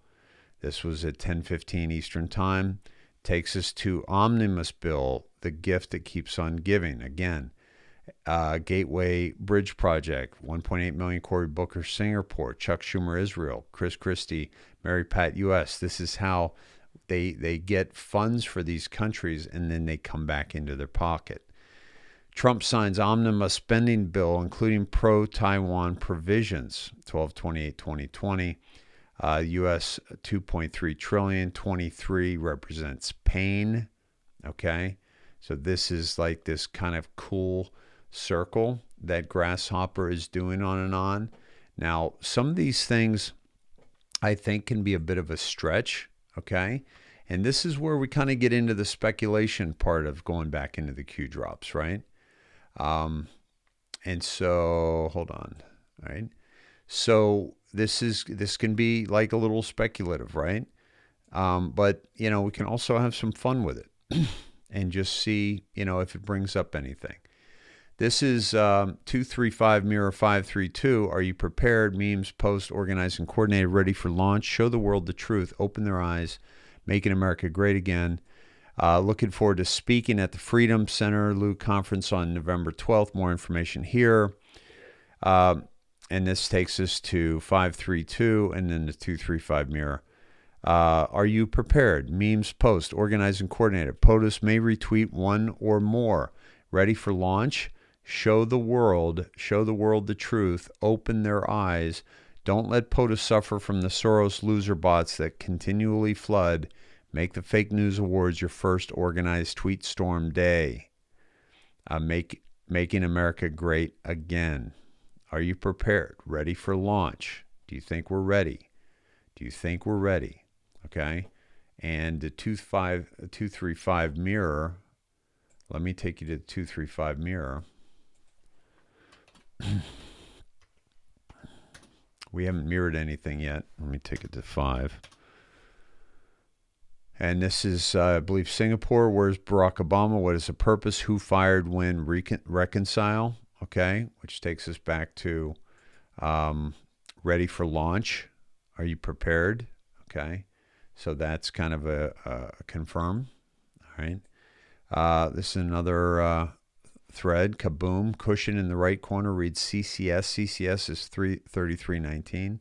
This was at 10:15 Eastern Time. Takes us to Omnibus Bill, the gift that keeps on giving. Again, Gateway Bridge Project, 1.8 million Cory Booker Singapore, Chuck Schumer Israel, Chris Christie, Mary Pat U.S. This is how they get funds for these countries, and then they come back into their pocket. Trump signs omnibus spending bill, including pro-Taiwan provisions, 12/28/2020. U.S. 2.3 trillion, 23 represents pain. Okay, so this is like this kind of cool circle that Grasshopper is doing on and on. Now, some of these things I think can be a bit of a stretch, okay? And this is where we kind of get into the speculation part of going back into the Q drops, right? And so, hold on, all right? So this can be like a little speculative, right? But, we can also have some fun with it and just see, if it brings up anything. This is 235 Mirror 532. Are you prepared? Memes, post, organized and coordinated, ready for launch. Show the world the truth. Open their eyes. Making America great again. Looking forward to speaking at the Freedom Center Lou Conference on November 12th. More information here. And this takes us to 532 and then the 235 Mirror. Are you prepared? Memes, post, organized and coordinated. POTUS may retweet one or more. Ready for launch? Show the world the truth. Open their eyes. Don't let POTUS suffer from the Soros loser bots that continually flood. Make the fake news awards your first organized tweet storm day. Making America great again. Are you prepared? Ready for launch? Do you think we're ready? Do you think we're ready? Okay. And the 235 Mirror. Let me take you to the 235 Mirror. We haven't mirrored anything yet. Let me take it to 5. And this is, I believe, Singapore. Where's Barack Obama? What is the purpose? Who fired when? Reconcile. Okay. Which takes us back to ready for launch. Are you prepared? Okay. So that's kind of a confirm. All right. This is another thread. Kaboom. Cushion in the right corner reads CCS. CCS is 3319.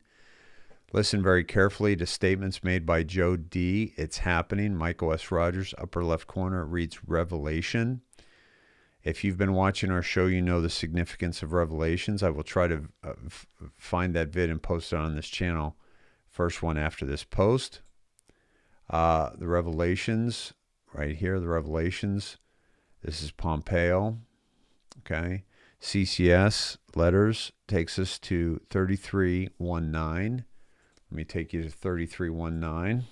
Listen very carefully to statements made by Joe D. It's happening. Michael S. Rogers, upper left corner, reads Revelation. If you've been watching our show, you know the significance of Revelations. I will try to find that vid and post it on this channel. First one after this post. The Revelations, right here, the Revelations. This is Pompeo. Okay. CCS letters takes us to 3319. Let me take you to 3319.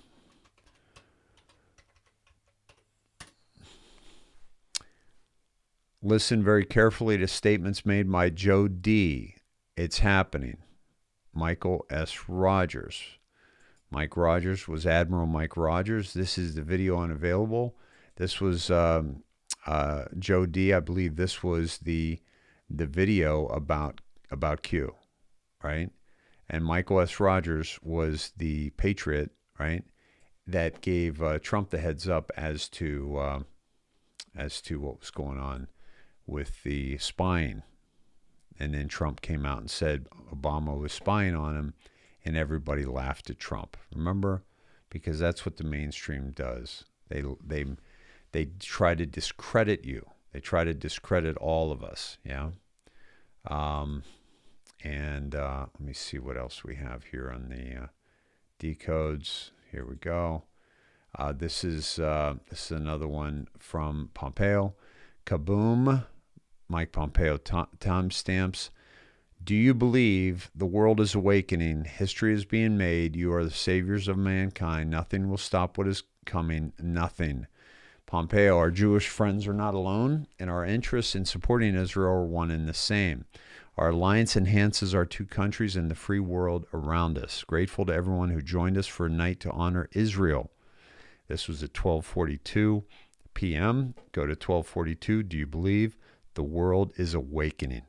Listen very carefully to statements made by Joe D. It's happening. Michael S. Rogers. Mike Rogers was Admiral Mike Rogers. This is the video unavailable. This was Joe D. I believe this was the video about Q, right? And Michael S. Rogers was the patriot, right, that gave Trump the heads up as to what was going on with the spying. And then Trump came out and said Obama was spying on him, and everybody laughed at Trump. Remember? Because that's what the mainstream does. They try to discredit you. They try to discredit all of us, yeah? And let me see what else we have here on the decodes. Here we go. This is another one from Pompeo. Kaboom. Mike Pompeo timestamps. Do you believe the world is awakening? History is being made. You are the saviors of mankind. Nothing will stop what is coming. Nothing. Pompeo, our Jewish friends are not alone, and our interests in supporting Israel are one and the same. Our alliance enhances our two countries and the free world around us. Grateful to everyone who joined us for a night to honor Israel. This was at 12:42 p.m. Go to 12:42. Do you believe the world is awakening?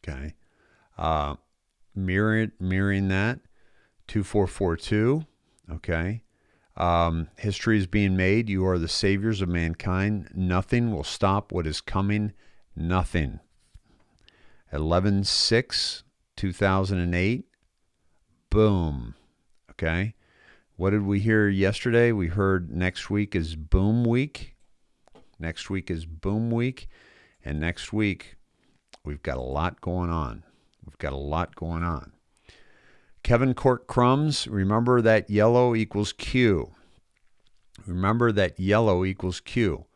Okay. Mirroring that, 2442. Okay. History is being made. You are the saviors of mankind. Nothing will stop what is coming. Nothing. 11/6/2008. Boom. Okay. What did we hear yesterday? We heard next week is boom week. Next week is boom week. And next week, we've got a lot going on. We've got a lot going on. Kevin Court Crumbs, remember that yellow equals Q. Remember that yellow equals Q.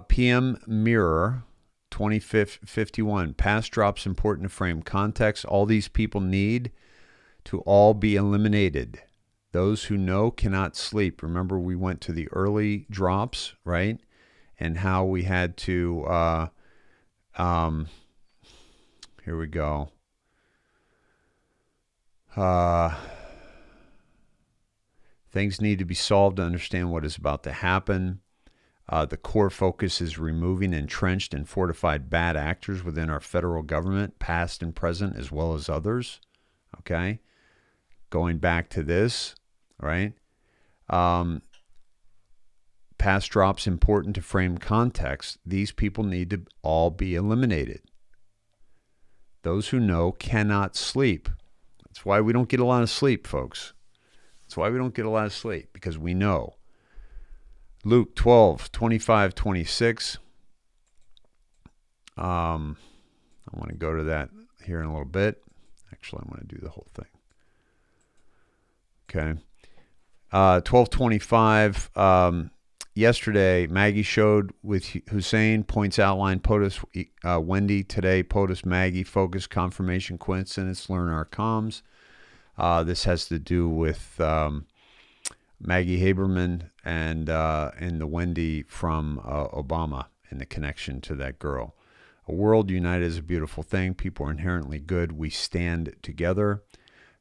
PM Mirror 2051. Past drops important to frame context. All these people need to all be eliminated. Those who know cannot sleep. Remember, we went to the early drops, right? And how we had to, here we go. Things need to be solved to understand what is about to happen. The core focus is removing entrenched and fortified bad actors within our federal government, past and present, as well as others. Okay? Going back to this, right? Past drops important to frame context. These people need to all be eliminated. Those who know cannot sleep. That's why we don't get a lot of sleep, folks. That's why we don't get a lot of sleep, because we know. Luke 12, 25, 26. I want to go to that here in a little bit. Actually, I want to do the whole thing. Okay. 12:25. Yesterday, Maggie showed with Hussein, points outline, POTUS, Wendy today, POTUS, Maggie, focus, confirmation, coincidence, learn our comms. This has to do with Maggie Haberman and the Wendy from Obama and the connection to that girl. A world united is a beautiful thing. People are inherently good. We stand together.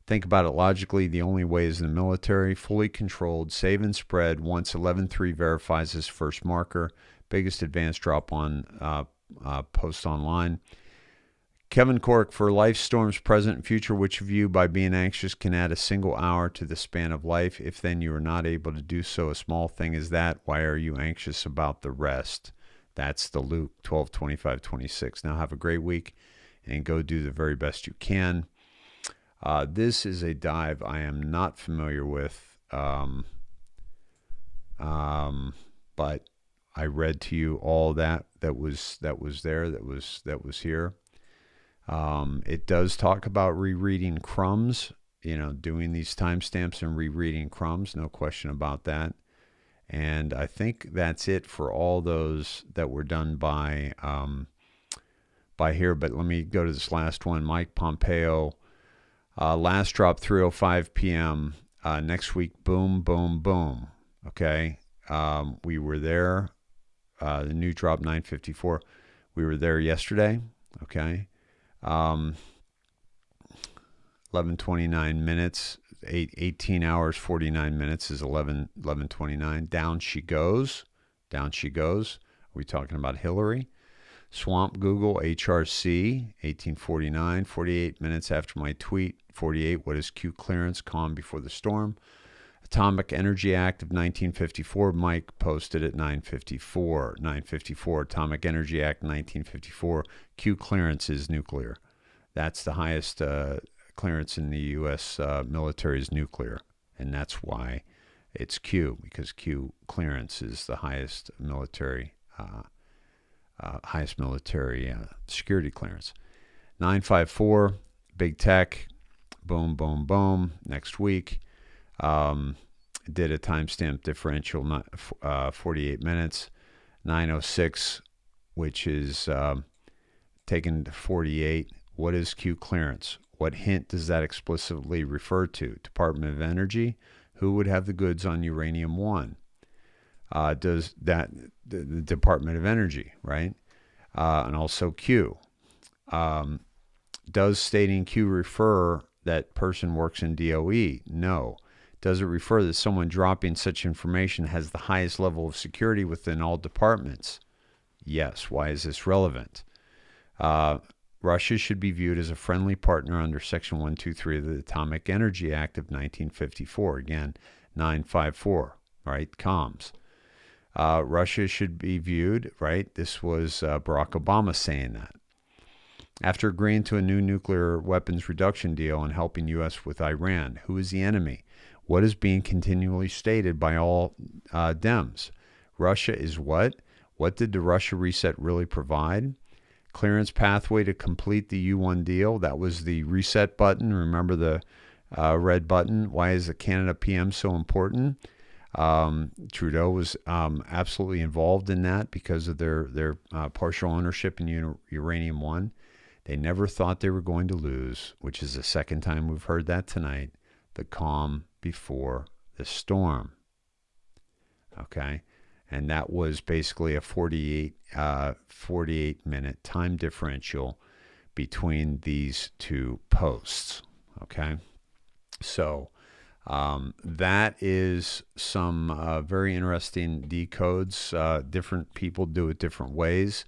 Think about it logically. The only way is the military, fully controlled, save and spread. Once 11.3 verifies his first marker. Biggest advance drop on post online. Kevin Cork, for life storms present and future, which of you, by being anxious, can add a single hour to the span of life? If then you are not able to do so, a small thing is that. Why are you anxious about the rest? That's the Luke 12, 25, 26. Now have a great week and go do the very best you can. This is a dive I am not familiar with, but I read to you all that was here. It does talk about rereading crumbs, doing these timestamps and rereading crumbs, no question about that. And I think that's it for all those that were done by here. But let me go to this last one. Mike Pompeo. Last drop 3:05 p.m. Next week, boom, boom, boom. Okay. We were there. The new drop 9:54. We were there yesterday. Okay. 11:29 minutes. 18 hours 49 minutes is 11:29. Down she goes. Down she goes. Are we talking about Hillary? Swamp Google HRC 1849. 48 minutes after my tweet. 48. What is Q clearance? Calm before the storm. Atomic Energy Act of 1954. Mike posted at 9:54. 9:54. Atomic Energy Act 1954. Q clearance is nuclear. That's the highest clearance in the U.S. Military is nuclear, and that's why it's Q, because Q clearance is the highest military security clearance. 954. Big Tech. Boom, boom, boom. Next week. Did a timestamp differential, 48 minutes. 906, which is taken to 48. What is Q clearance? What hint does that explicitly refer to? Department of Energy? Who would have the goods on uranium-1? Does that, the Department of Energy, right? And also Q. Does stating Q refer that person works in DOE? No. Does it refer that someone dropping such information has the highest level of security within all departments? Yes. Why is this relevant? Russia should be viewed as a friendly partner under Section 123 of the Atomic Energy Act of 1954. Again, 954, right? Comms. Russia should be viewed, right? This was Barack Obama saying that. After agreeing to a new nuclear weapons reduction deal and helping U.S. with Iran, who is the enemy? What is being continually stated by all Dems? Russia is what? What did the Russia reset really provide? Clearance pathway to complete the U1 deal. That was the reset button. Remember the red button? Why is the Canada PM so important? Trudeau was absolutely involved in that because of their partial ownership in uranium-1. They never thought they were going to lose, which is the second time we've heard that tonight, the calm before the storm. Okay? And that was basically a 48-minute time differential between these two posts. Okay? So That is some very interesting decodes. Different people do it different ways,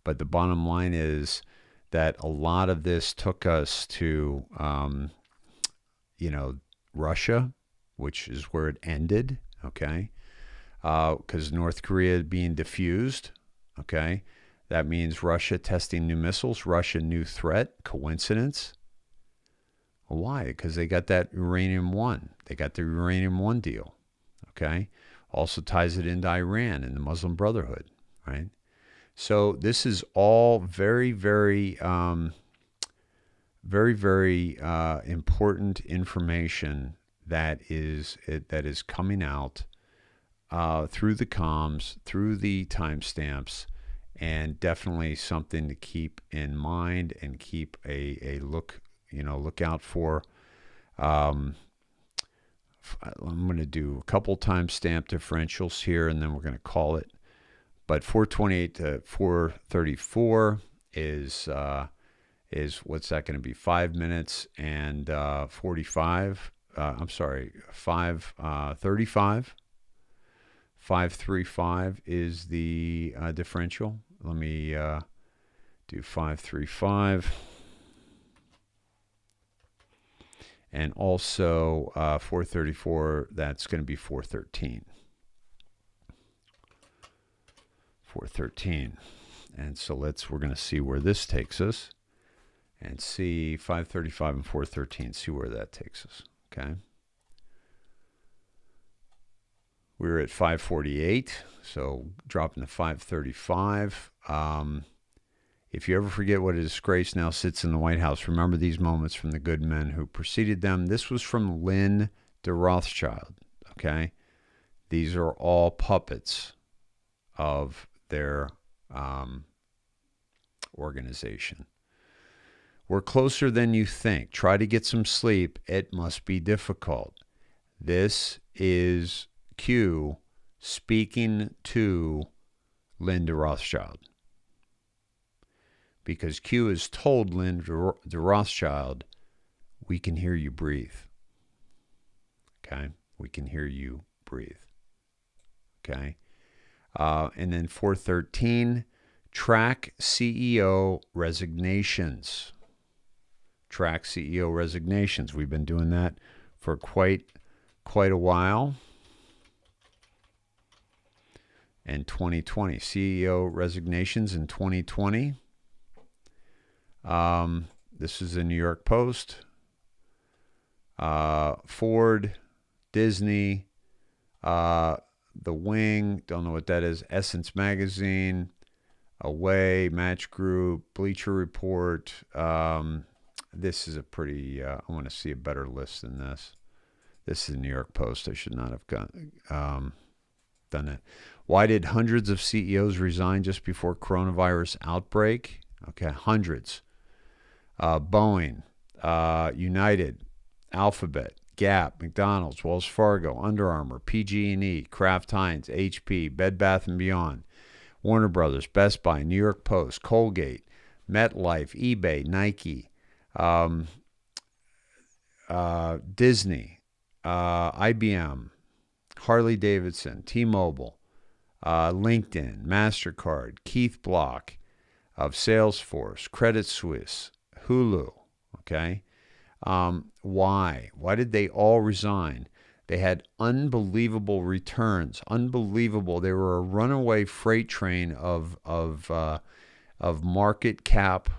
but the bottom line is that a lot of this took us to, Russia, which is where it ended, okay? Because North Korea being diffused, okay? That means Russia testing new missiles, Russia new threat. Coincidence? Why? Because they got that uranium one. They got the uranium one deal, okay? Also ties it into Iran and the Muslim Brotherhood, right? So this is all very, very, very, very important information that is coming out through the comms, through the timestamps, and definitely something to keep in mind and keep a look out for. I'm going to do a couple timestamp differentials here, and then we're going to call it. But 428 to 434 is what's that going to be? 5 minutes and 45. 535. 535 is the differential. Let me do 535. And also 434, that's going to be 413. 413. And so we're going to see where this takes us and see 535 and 413, see where that takes us, okay? We're at 548, so dropping to 535. If you ever forget what a disgrace now sits in the White House, remember these moments from the good men who preceded them. This was from Lynn de Rothschild, okay? These are all puppets of their organization. We're closer than you think. Try to get some sleep. It must be difficult. This is Q speaking to Lynn de Rothschild. Because Q has told Lynn de Rothschild, we can hear you breathe. Okay? We can hear you breathe. Okay? And then 413, track CEO resignations. Track CEO resignations. We've been doing that for quite a while. And 2020, CEO resignations in 2020. This is the New York Post. Ford, Disney, The Wing, don't know what that is, Essence Magazine, Away, Match Group, Bleacher Report. This is a pretty, I want to see a better list than this. This is the New York Post. I should not have done it. Why did hundreds of CEOs resign just before coronavirus outbreak? Okay, hundreds. Boeing, United, Alphabet, Gap, McDonald's, Wells Fargo, Under Armour, PG&E, Kraft Heinz, HP, Bed Bath & Beyond, Warner Brothers, Best Buy, New York Post, Colgate, MetLife, eBay, Nike, Disney, IBM, Harley Davidson, T-Mobile, LinkedIn, MasterCard, Keith Block of Salesforce, Credit Suisse, Hulu, okay? Why? Why did they all resign? They had unbelievable returns, unbelievable. They were a runaway freight train of market cap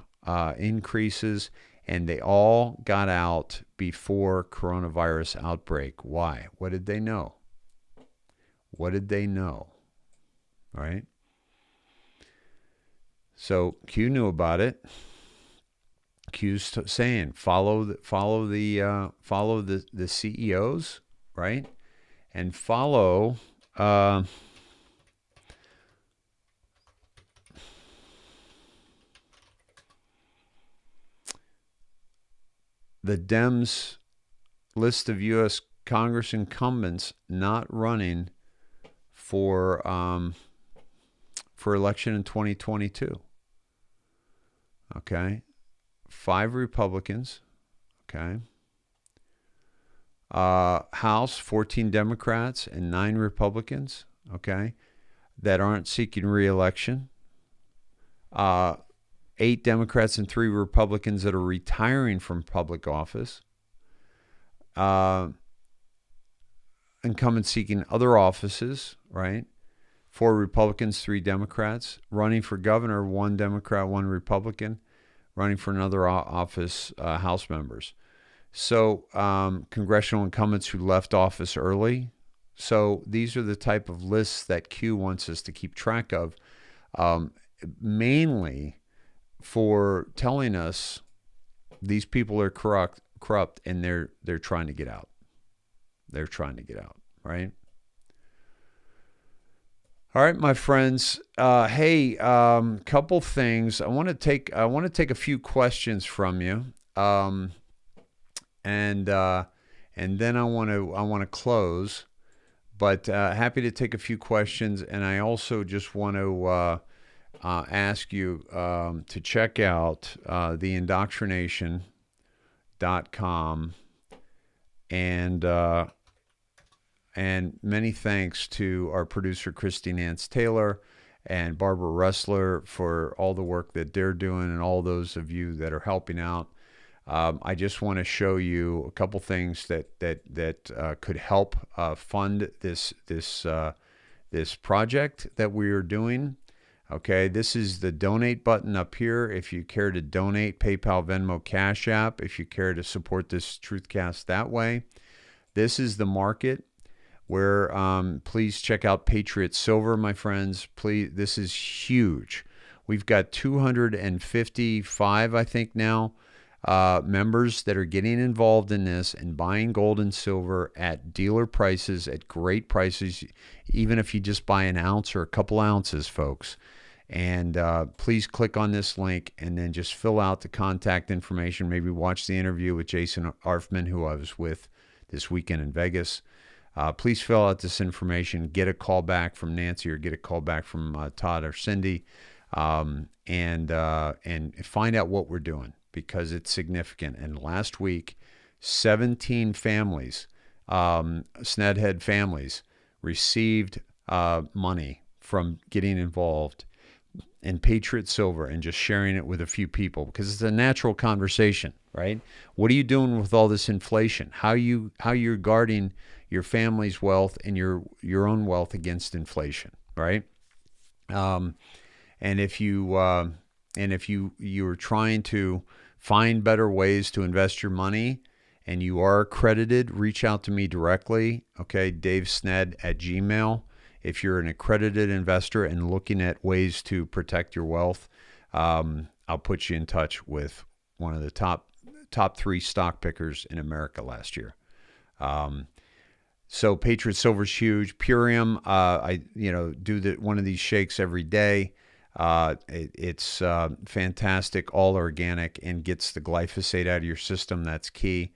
increases, and they all got out before coronavirus outbreak. Why? What did they know? What did they know? All right. So Q knew about it. Q's saying follow the CEOs, right? And follow the Dems list of U.S. Congress incumbents not running for election in 2022. Okay. 5 Republicans. Okay. House, 14 Democrats and 9 Republicans, okay, that aren't seeking re-election. 8 Democrats and 3 Republicans that are retiring from public office. Incumbents seeking other offices, right? 4 Republicans, 3 Democrats. Running for governor, 1 Democrat, 1 Republican. Running for another office, House members. So congressional incumbents who left office early. So these are the type of lists that Q wants us to keep track of, mainly for telling us these people are corrupt, and they're trying to get out. They're trying to get out, right? All right, my friends. Hey, couple things. I want to take a few questions from you, and then I want to close. But happy to take a few questions, and I also just want to ask you to check out the IndoctriNATION.com, and many thanks to our producer, Christy Nance Taylor, and Barbara Ressler for all the work that they're doing, and all those of you that are helping out. I just want to show you a couple things that could help fund this project that we are doing. Okay, this is the donate button up here. If you care to donate, PayPal, Venmo, Cash App. If you care to support this Truthcast that way, this is the market. Where please check out Patriot Silver, my friends. Please, this is huge. We've got 255, I think now, members that are getting involved in this and buying gold and silver at dealer prices, at great prices, even if you just buy an ounce or a couple ounces, folks. And please click on this link and then just fill out the contact information. Maybe watch the interview with Jason Arfman, who I was with this weekend in Vegas. Please fill out this information, get a call back from Nancy or get a call back from Todd or Cindy, and find out what we're doing, because it's significant. And last week, 17 families, Snedhead families, received money from getting involved in Patriot Silver and just sharing it with a few people, because it's a natural conversation, right? What are you doing with all this inflation? How you're guarding your family's wealth and your own wealth against inflation, right? And if you are trying to find better ways to invest your money and you are accredited, reach out to me directly. Okay, davesned@gmail. If you're an accredited investor and looking at ways to protect your wealth, I'll put you in touch with one of the top 3 stock pickers in America last year. So Patriot Silver's huge. Purium, I do one of these shakes every day. It's fantastic, all organic, and gets the glyphosate out of your system. That's key.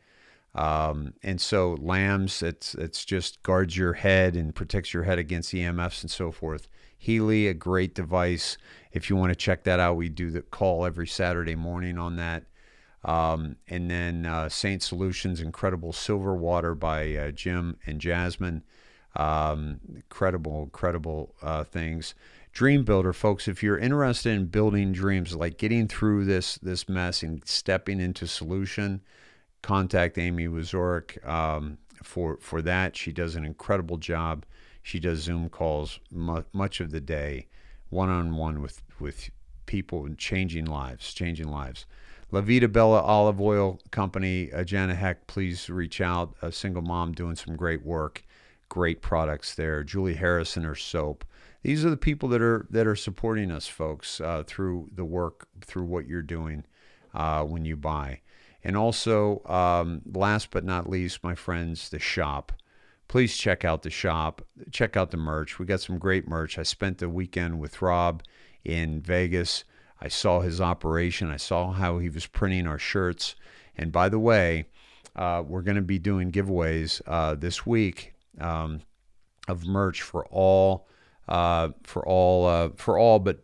And so lambs, it's just guards your head and protects your head against EMFs and so forth. Healy, a great device. If you want to check that out, we do the call every Saturday morning on that. And then Saint Solutions, incredible silver water by Jim and Jasmine. Incredible things. Dream Builder, folks, if you're interested in building dreams, like getting through this mess and stepping into solution, contact Amy Wazorek for that. She does an incredible job. She does Zoom calls much of the day, one-on-one with people, and changing lives. La Vida Bella Olive Oil Company, Jana Heck, please reach out. A single mom doing some great work, great products there. Julie Harrison, her soap. These are the people that are supporting us, folks, through the work, through what you're doing when you buy. And also, last but not least, my friends, the shop. Please check out the shop. Check out the merch. We got some great merch. I spent the weekend with Rob in Vegas. I saw his operation. I saw how he was printing our shirts. And by the way, we're going to be doing giveaways this week of merch for all, but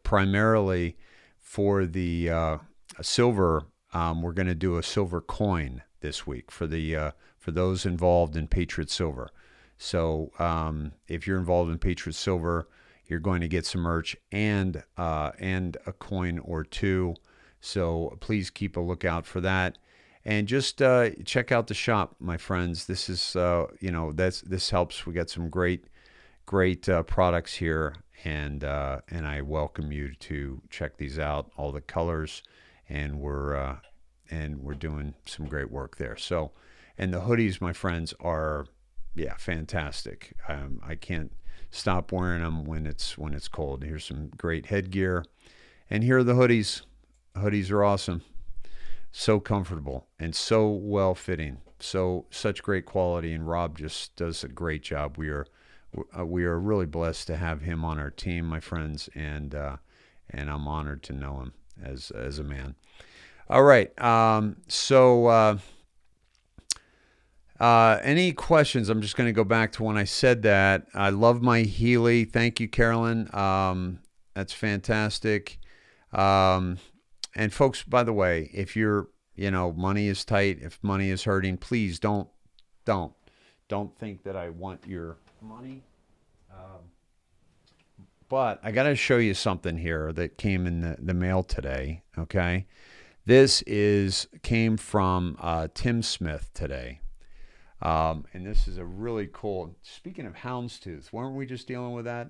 primarily for the silver. We're going to do a silver coin this week for those involved in Patriot Silver. So if you're involved in Patriot Silver, you're going to get some merch and a coin or two. So please keep a lookout for that. And just check out the shop, my friends. This is, this helps. We got some great products here, and I welcome you to check these out. All the colors, and we're doing some great work there. So, and the hoodies, my friends, are fantastic. I can't stop wearing them when it's cold. Here's some great headgear, and here are the hoodies. Hoodies are awesome. So comfortable and so well fitting, such great quality, and Rob just does a great job. We are really blessed to have him on our team, my friends, and I'm honored to know him as a man. All right, any questions? I'm just going to go back to when I said that. I love my Healy. Thank you, Carolyn. That's fantastic. And folks, by the way, if you're, money is tight, if money is hurting, please don't think that I want your money. But I got to show you something here that came in the mail today. Okay. This came from Tim Smith today. And this is a really cool, speaking of houndstooth, weren't we just dealing with that?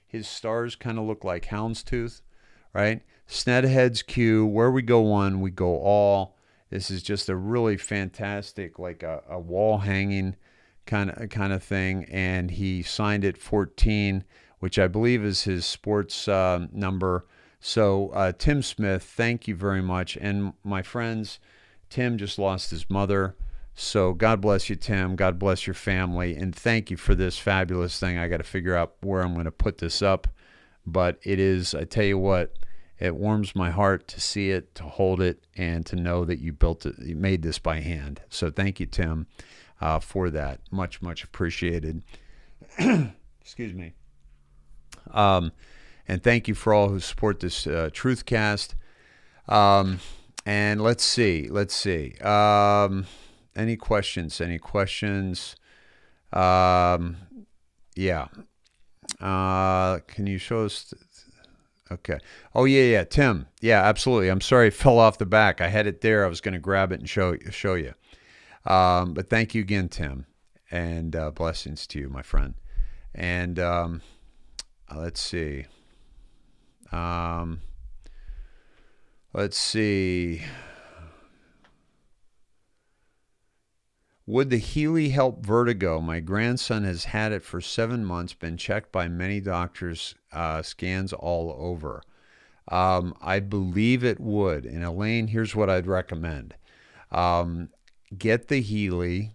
His stars kind of look like houndstooth, right? Snedehead's Q, where we go one, we go all. This is just a really fantastic, like a wall hanging kind of thing. And he signed it 14, which I believe is his sports number. So Tim Smith, thank you very much. And my friends, Tim just lost his mother. So God bless you, Tim. God bless your family. And thank you for this fabulous thing. I got to figure out where I'm going to put this up. But it is, I tell you what, it warms my heart to see it, to hold it, and to know that you built it, you made this by hand. So thank you, Tim, for that. Much, much appreciated. Excuse me. And thank you for all who support this Truthcast. And let's see. Any questions? Yeah. Can you show us? Okay. Oh, yeah, Tim. Yeah, absolutely. I'm sorry it fell off the back. I had it there. I was going to grab it and show you. But thank you again, Tim. And blessings to you, my friend. And let's see. Would the Healy help vertigo? My grandson has had it for 7 months, been checked by many doctors, scans all over. I believe it would. And Elaine, here's what I'd recommend. Get the Healy,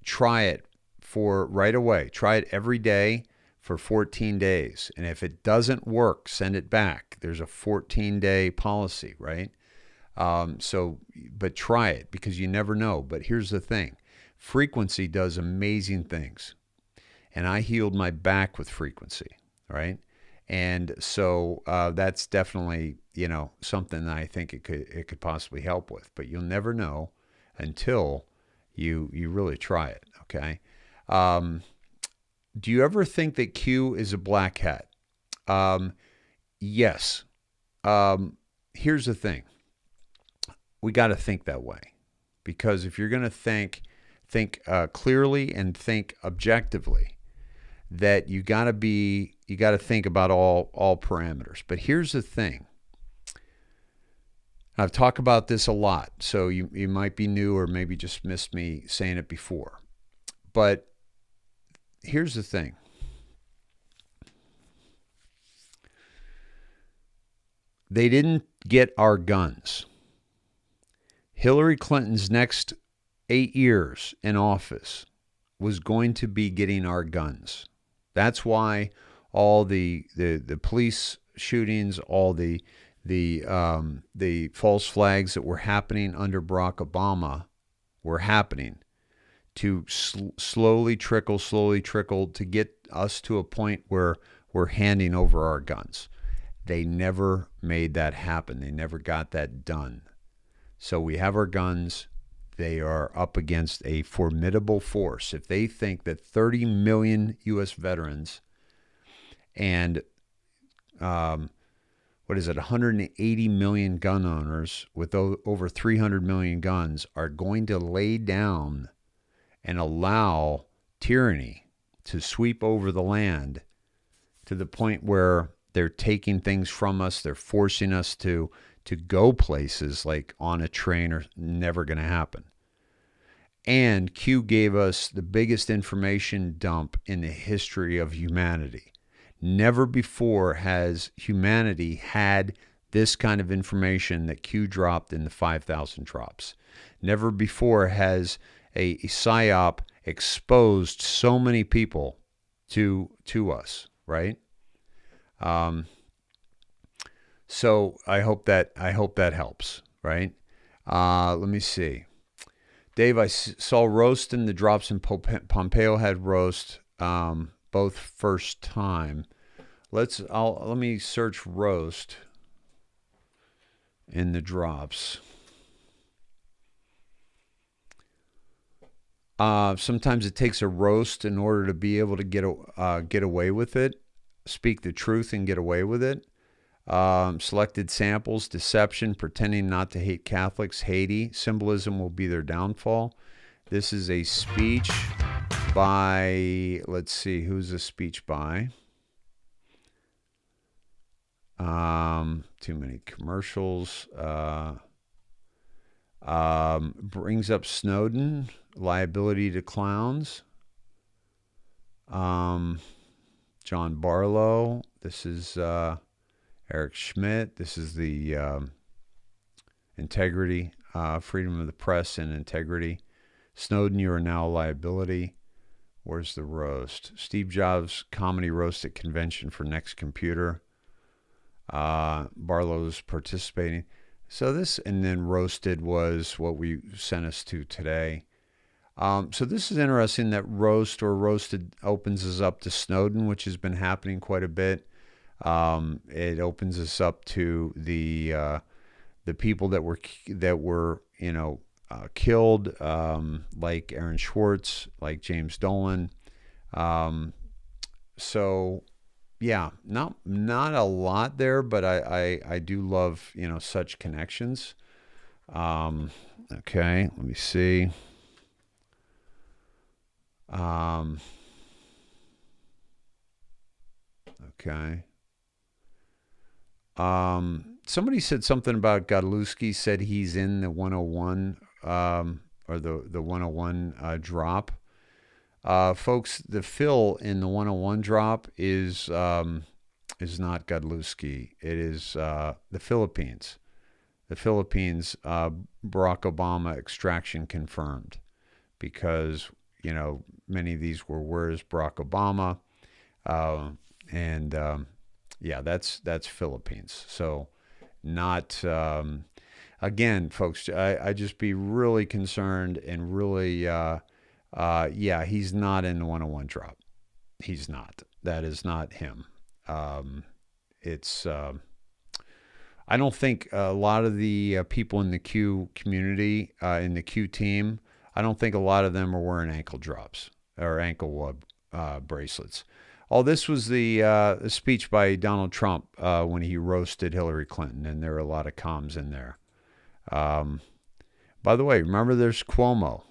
try it for right away. Try it every day for 14 days. And if it doesn't work, send it back. There's a 14-day policy, right? But try it because you never know. But here's the thing. Frequency does amazing things. And I healed my back with frequency, right? And so that's definitely, something that I think it could possibly help with. But you'll never know until you really try it, okay? Do you ever think that Q is a black hat? Yes. Here's the thing. We got to think that way. Because if you're going to think clearly and think objectively, that you got to think about all parameters. But here's the thing. I've talked about this a lot, so you might be new or maybe just missed me saying it before. But here's the thing. They didn't get our guns. Hillary Clinton's next 8 years in office was going to be getting our guns. That's why all the police shootings, all the false flags that were happening under Barack Obama were happening to slowly trickle to get us to a point where we're handing over our guns. They never made that happen. They never got that done. So we have our guns. they are up against a formidable force. If they think that 30 million U.S. veterans and, 180 million gun owners with over 300 million guns are going to lay down and allow tyranny to sweep over the land to the point where they're taking things from us, they're forcing us to go places like on a train, are never going to happen. And Q gave us the biggest information dump in the history of humanity. Never before has humanity had this kind of information that Q dropped in the 5,000 drops. Never before has a PSYOP exposed so many people to us, right? So I hope that helps, right? Let me see. Dave, I saw roast in the drops, and Pompeo had roast, both first time. Let me search roast in the drops. Sometimes it takes a roast in order to be able to get away with it, speak the truth and get away with it. Selected samples, deception, pretending not to hate Catholics, Haiti, symbolism will be their downfall. This is a speech by, let's see, who's the speech by? Too many commercials. Brings up Snowden, liability to clowns. John Barlow. This is Eric Schmidt. This is the integrity, freedom of the press and integrity. Snowden, you are now a liability. Where's the roast? Steve Jobs comedy roast at convention for Next Computer. Barlow's participating. So this, and then roasted was what we sent us to today. So this is interesting that roast or roasted opens us up to Snowden, which has been happening quite a bit. It opens us up to the people that were killed, like Aaron Schwartz, like James Dolan. So yeah, not a lot there, but I do love, such connections. Okay, let me see. Okay. Somebody said something about Godlewski, said he's in the 101, or the 101 drop. Folks, the fill in the 101 drop is not Godlewski. It is the Philippines. The Philippines, Barack Obama extraction confirmed, because many of these were, where's Barack Obama, and yeah, that's Philippines. So not again, folks. I just be really concerned and really. Yeah, he's not in the 101 drop. He's not. That is not him. It's. I don't think a lot of the people in the Q community, in the Q team, I don't think a lot of them are wearing ankle drops or ankle bracelets. Oh, this was the speech by Donald Trump when he roasted Hillary Clinton, and there are a lot of comms in there. By the way, remember there's Cuomo.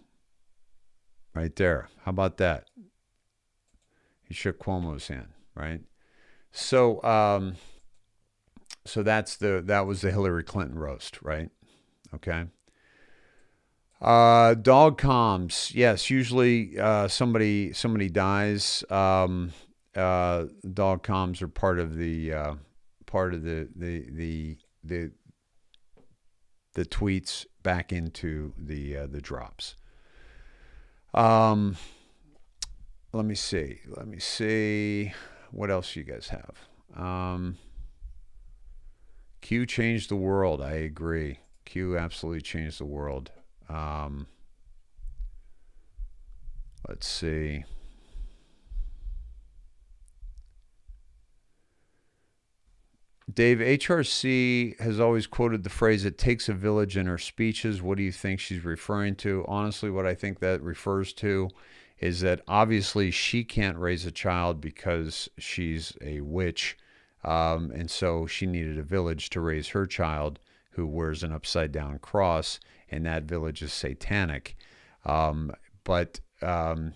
Right there. How about that? He shook Cuomo's hand, right? So, so that was the Hillary Clinton roast, right? Okay. Dog comms. Yes, usually somebody dies. Dog comms are part of the tweets back into the drops. Let me see. What else you guys have? Q changed the world. I agree. Q absolutely changed the world. Let's see. Dave, HRC has always quoted the phrase, "It takes a village" in her speeches. What do you think she's referring to? Honestly, what I think that refers to is that obviously she can't raise a child because she's a witch. And so she needed a village to raise her child who wears an upside down cross, and that village is satanic. But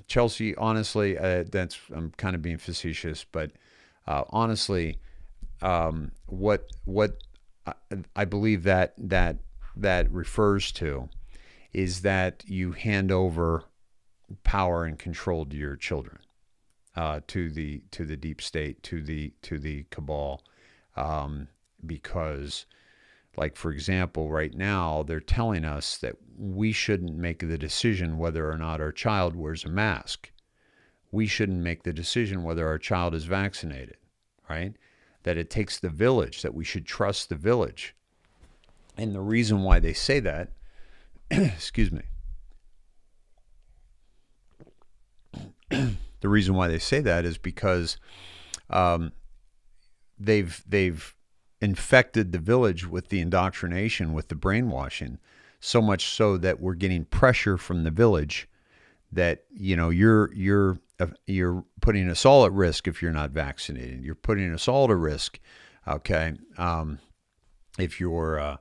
Chelsea, honestly, I'm kind of being facetious, but honestly, what I believe that refers to is that you hand over power and control to your children, to the deep state, to the cabal, because, like, for example, right now they're telling us that we shouldn't make the decision whether or not our child wears a mask. We shouldn't make the decision whether our child is vaccinated, right? That it takes the village, that we should trust the village. And the reason why they say that, excuse me, the reason why they say that is because they've infected the village with the indoctrination, with the brainwashing, so much so that we're getting pressure from the village that, you know, you're putting us all at risk if you're not vaccinated. You're putting us all to risk, okay, if you're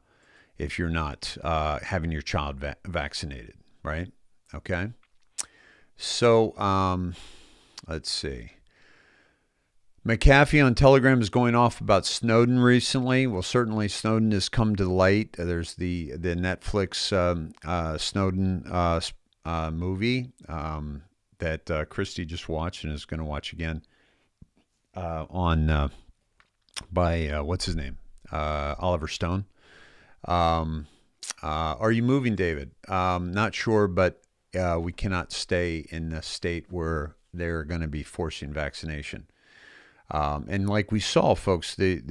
not having your child vaccinated, right? Okay. So let's see. McAfee on Telegram is going off about Snowden recently. Well, certainly Snowden has come to the light. There's the Netflix Snowden movie that Christy just watched and is going to watch again by what's his name? Oliver Stone. Are you moving, David? Not sure, but we cannot stay in a state where they're going to be forcing vaccination. And like we saw, folks, the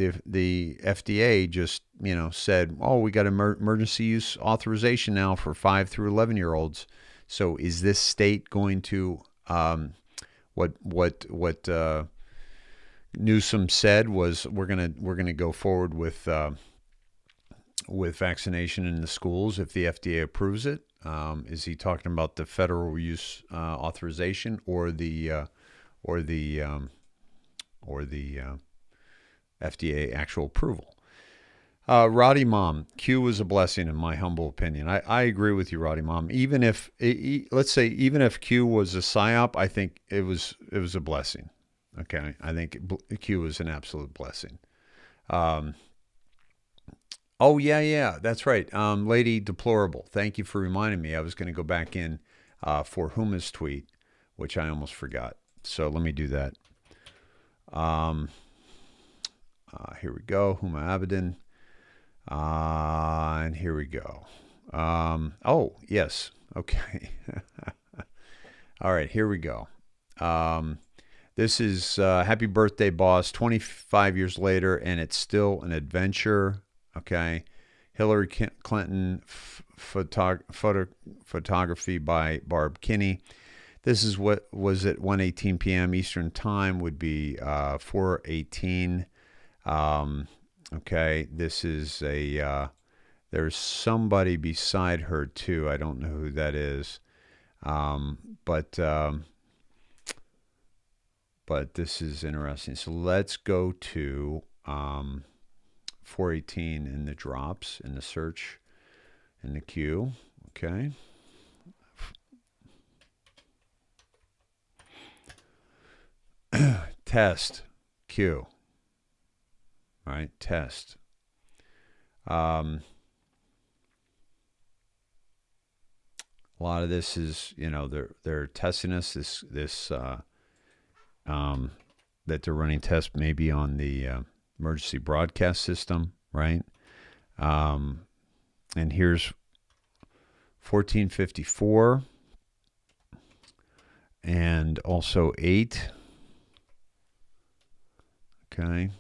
FDA just, you know, said, "Oh, we got emergency use authorization now for 5 through 11-year-olds." So is this state going to what Newsom said was we're gonna go forward with vaccination in the schools if the FDA approves it? Is he talking about the federal use authorization or the FDA actual approval? Roddy Mom, Q was a blessing in my humble opinion. I agree with you, Roddy Mom. Even if let's say even if Q was a psyop, I think it was a blessing. Okay, I think Q was an absolute blessing. Oh yeah, that's right. Lady Deplorable, thank you for reminding me. I was going to go back in for Huma's tweet, which I almost forgot. So let me do that. Here we go, Huma Abedin. And here we go. Oh, yes. Okay. All right, here we go. This is Happy Birthday, Boss, 25 years later, and it's still an adventure. Okay. Hillary Clinton photography by Barb Kinney. This is what was at 1:18 p.m. Eastern Time, would be 4:18. Okay, this is there's somebody beside her too. I don't know who that is. But this is interesting. So let's go to 4:18 in the drops, in the search, in the queue. Okay. Test Q. All right, test. A lot of this is, you know, they're testing us. This that they're running tests maybe on the emergency broadcast system, right? And here's 1454 and also 8. Okay.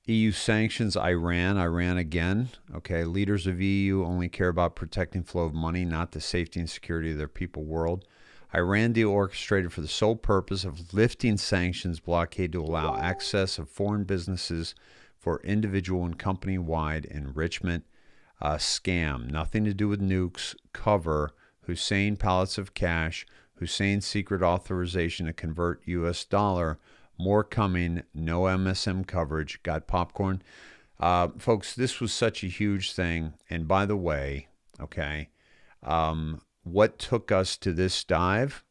EU sanctions Iran again. Okay, leaders of EU only care about protecting flow of money, not the safety and security of their people. World. Iran deal orchestrated for the sole purpose of lifting sanctions blockade to allow access of foreign businesses for individual and company-wide enrichment. Scam. Nothing to do with nukes. Cover. Hussein pallets of cash. Hussein's secret authorization to convert U.S. dollar. More coming. No MSM coverage. Got popcorn? Folks, this was such a huge thing. And by the way, okay, what took us to this dive?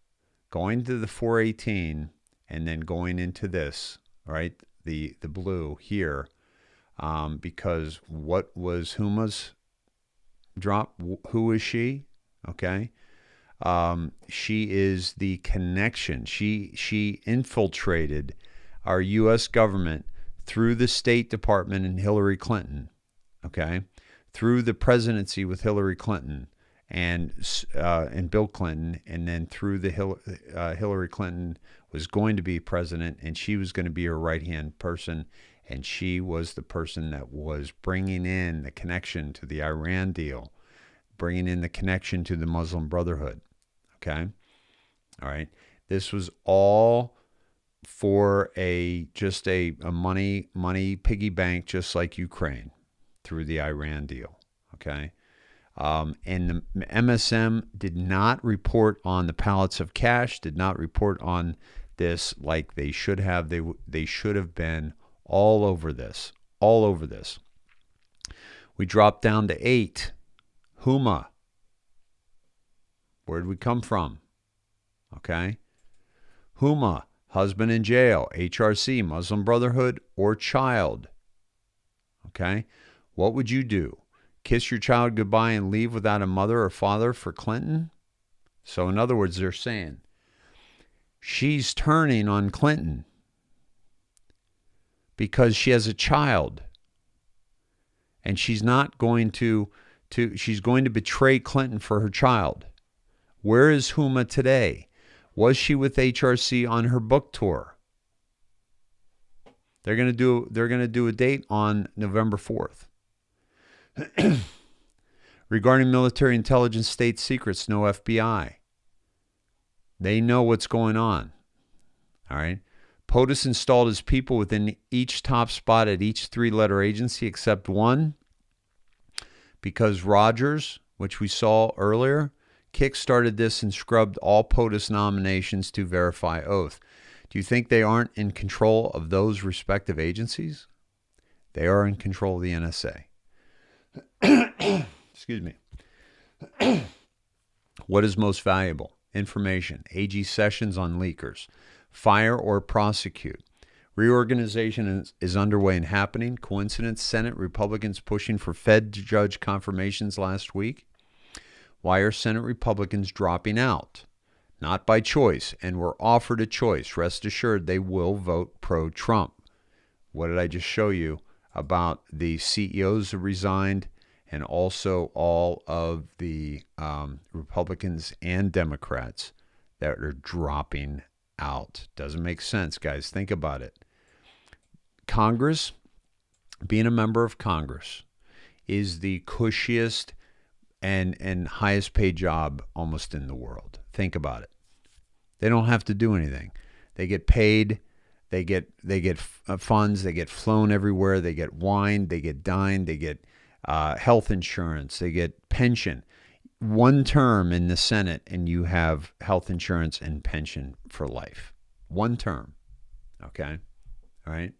Going to the 418 and then going into this, right? The blue here, because what was Huma's drop? Who is she? Okay. She is the connection. She infiltrated our U.S. government through the State Department and Hillary Clinton, okay, through the presidency with Hillary Clinton and Bill Clinton, and then through the Hillary Clinton was going to be president, and she was going to be her right-hand person, and she was the person that was bringing in the connection to the Iran deal, bringing in the connection to the Muslim Brotherhood, okay? All right. This was all for just a money piggy bank, just like Ukraine, through the Iran deal, okay? And the MSM did not report on the pallets of cash, did not report on this like they should have. They should have been all over this, all over this. We dropped down to 8. Huma. Where did we come from? Okay. Huma, husband in jail, HRC, Muslim Brotherhood, or child. Okay. What would you do? Kiss your child goodbye and leave without a mother or father for Clinton? So in other words, they're saying she's turning on Clinton because she has a child, and she's not going she's going to betray Clinton for her child. Where is Huma today? Was she with HRC on her book tour? They're going to do a date on November 4th. Regarding military intelligence state secrets, no FBI. They know what's going on. All right. POTUS installed his people within each top spot at each 3-letter agency except one, because Rogers, which we saw earlier, kick-started this and scrubbed all POTUS nominations to verify oath. Do you think they aren't in control of those respective agencies? They are in control of the NSA. Excuse me. What is most valuable? Information. AG Sessions on leakers. Fire or prosecute. Reorganization is underway and happening. Coincidence? Senate Republicans pushing for Fed judge confirmations last week. Why are Senate Republicans dropping out? Not by choice, and were offered a choice. Rest assured they will vote pro-Trump. What did I just show you about the CEOs who resigned, and also all of the Republicans and Democrats that are dropping out? Doesn't make sense, guys. Think about it. Congress, being a member of Congress, is the cushiest and highest paid job almost in the world. Think about it. They don't have to do anything. They get paid. They get funds. They get flown everywhere. They get wine. They get dined. They get health insurance. They get pension. One term in the Senate, and you have health insurance and pension for life. One term. Okay? All right?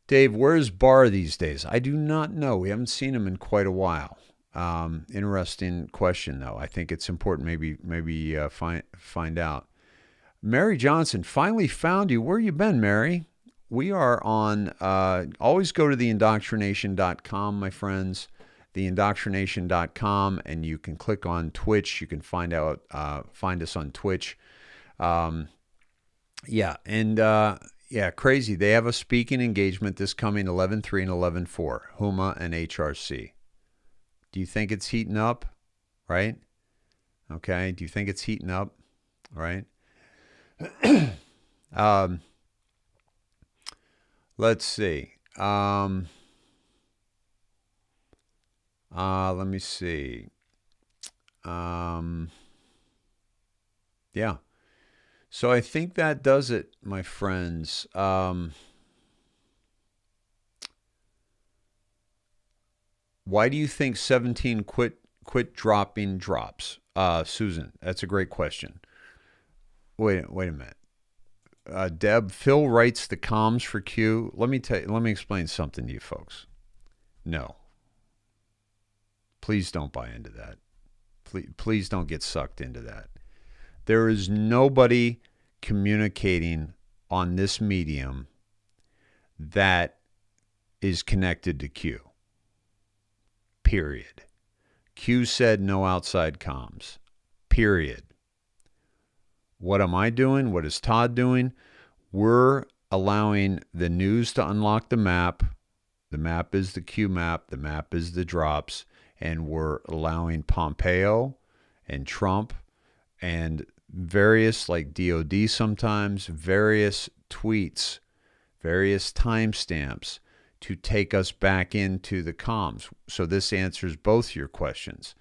Dave, where's Barr these days? I do not know. We haven't seen him in quite a while. Interesting question, though. I think it's important. Maybe find out. Mary Johnson, finally found you. Where you been, Mary? We are on. Always go to theindoctrination.com, my friends. Theindoctrination.com, and you can click on Twitch. You can find us on Twitch. Crazy. They have a speaking engagement this coming 11/3 and 11/4. Huma and HRC. Do you think it's heating up? Right? Okay. Do you think it's heating up? Right? Let's see. Let me see. Yeah. So I think that does it, my friends. Why do you think 17 quit dropping drops? Susan, that's a great question. Wait a minute. Deb, Phil writes the comms for Q. Let me explain something to you folks. No. Please don't buy into that. Please don't get sucked into that. There is nobody communicating on this medium that is connected to Q. Period. Q said no outside comms. Period. What am I doing? What is Todd doing? We're allowing the news to unlock the map. The map is the Q map. The map is the drops. And we're allowing Pompeo and Trump and various, like DOD sometimes, various tweets, various timestamps to take us back into the comms. So this answers both your questions.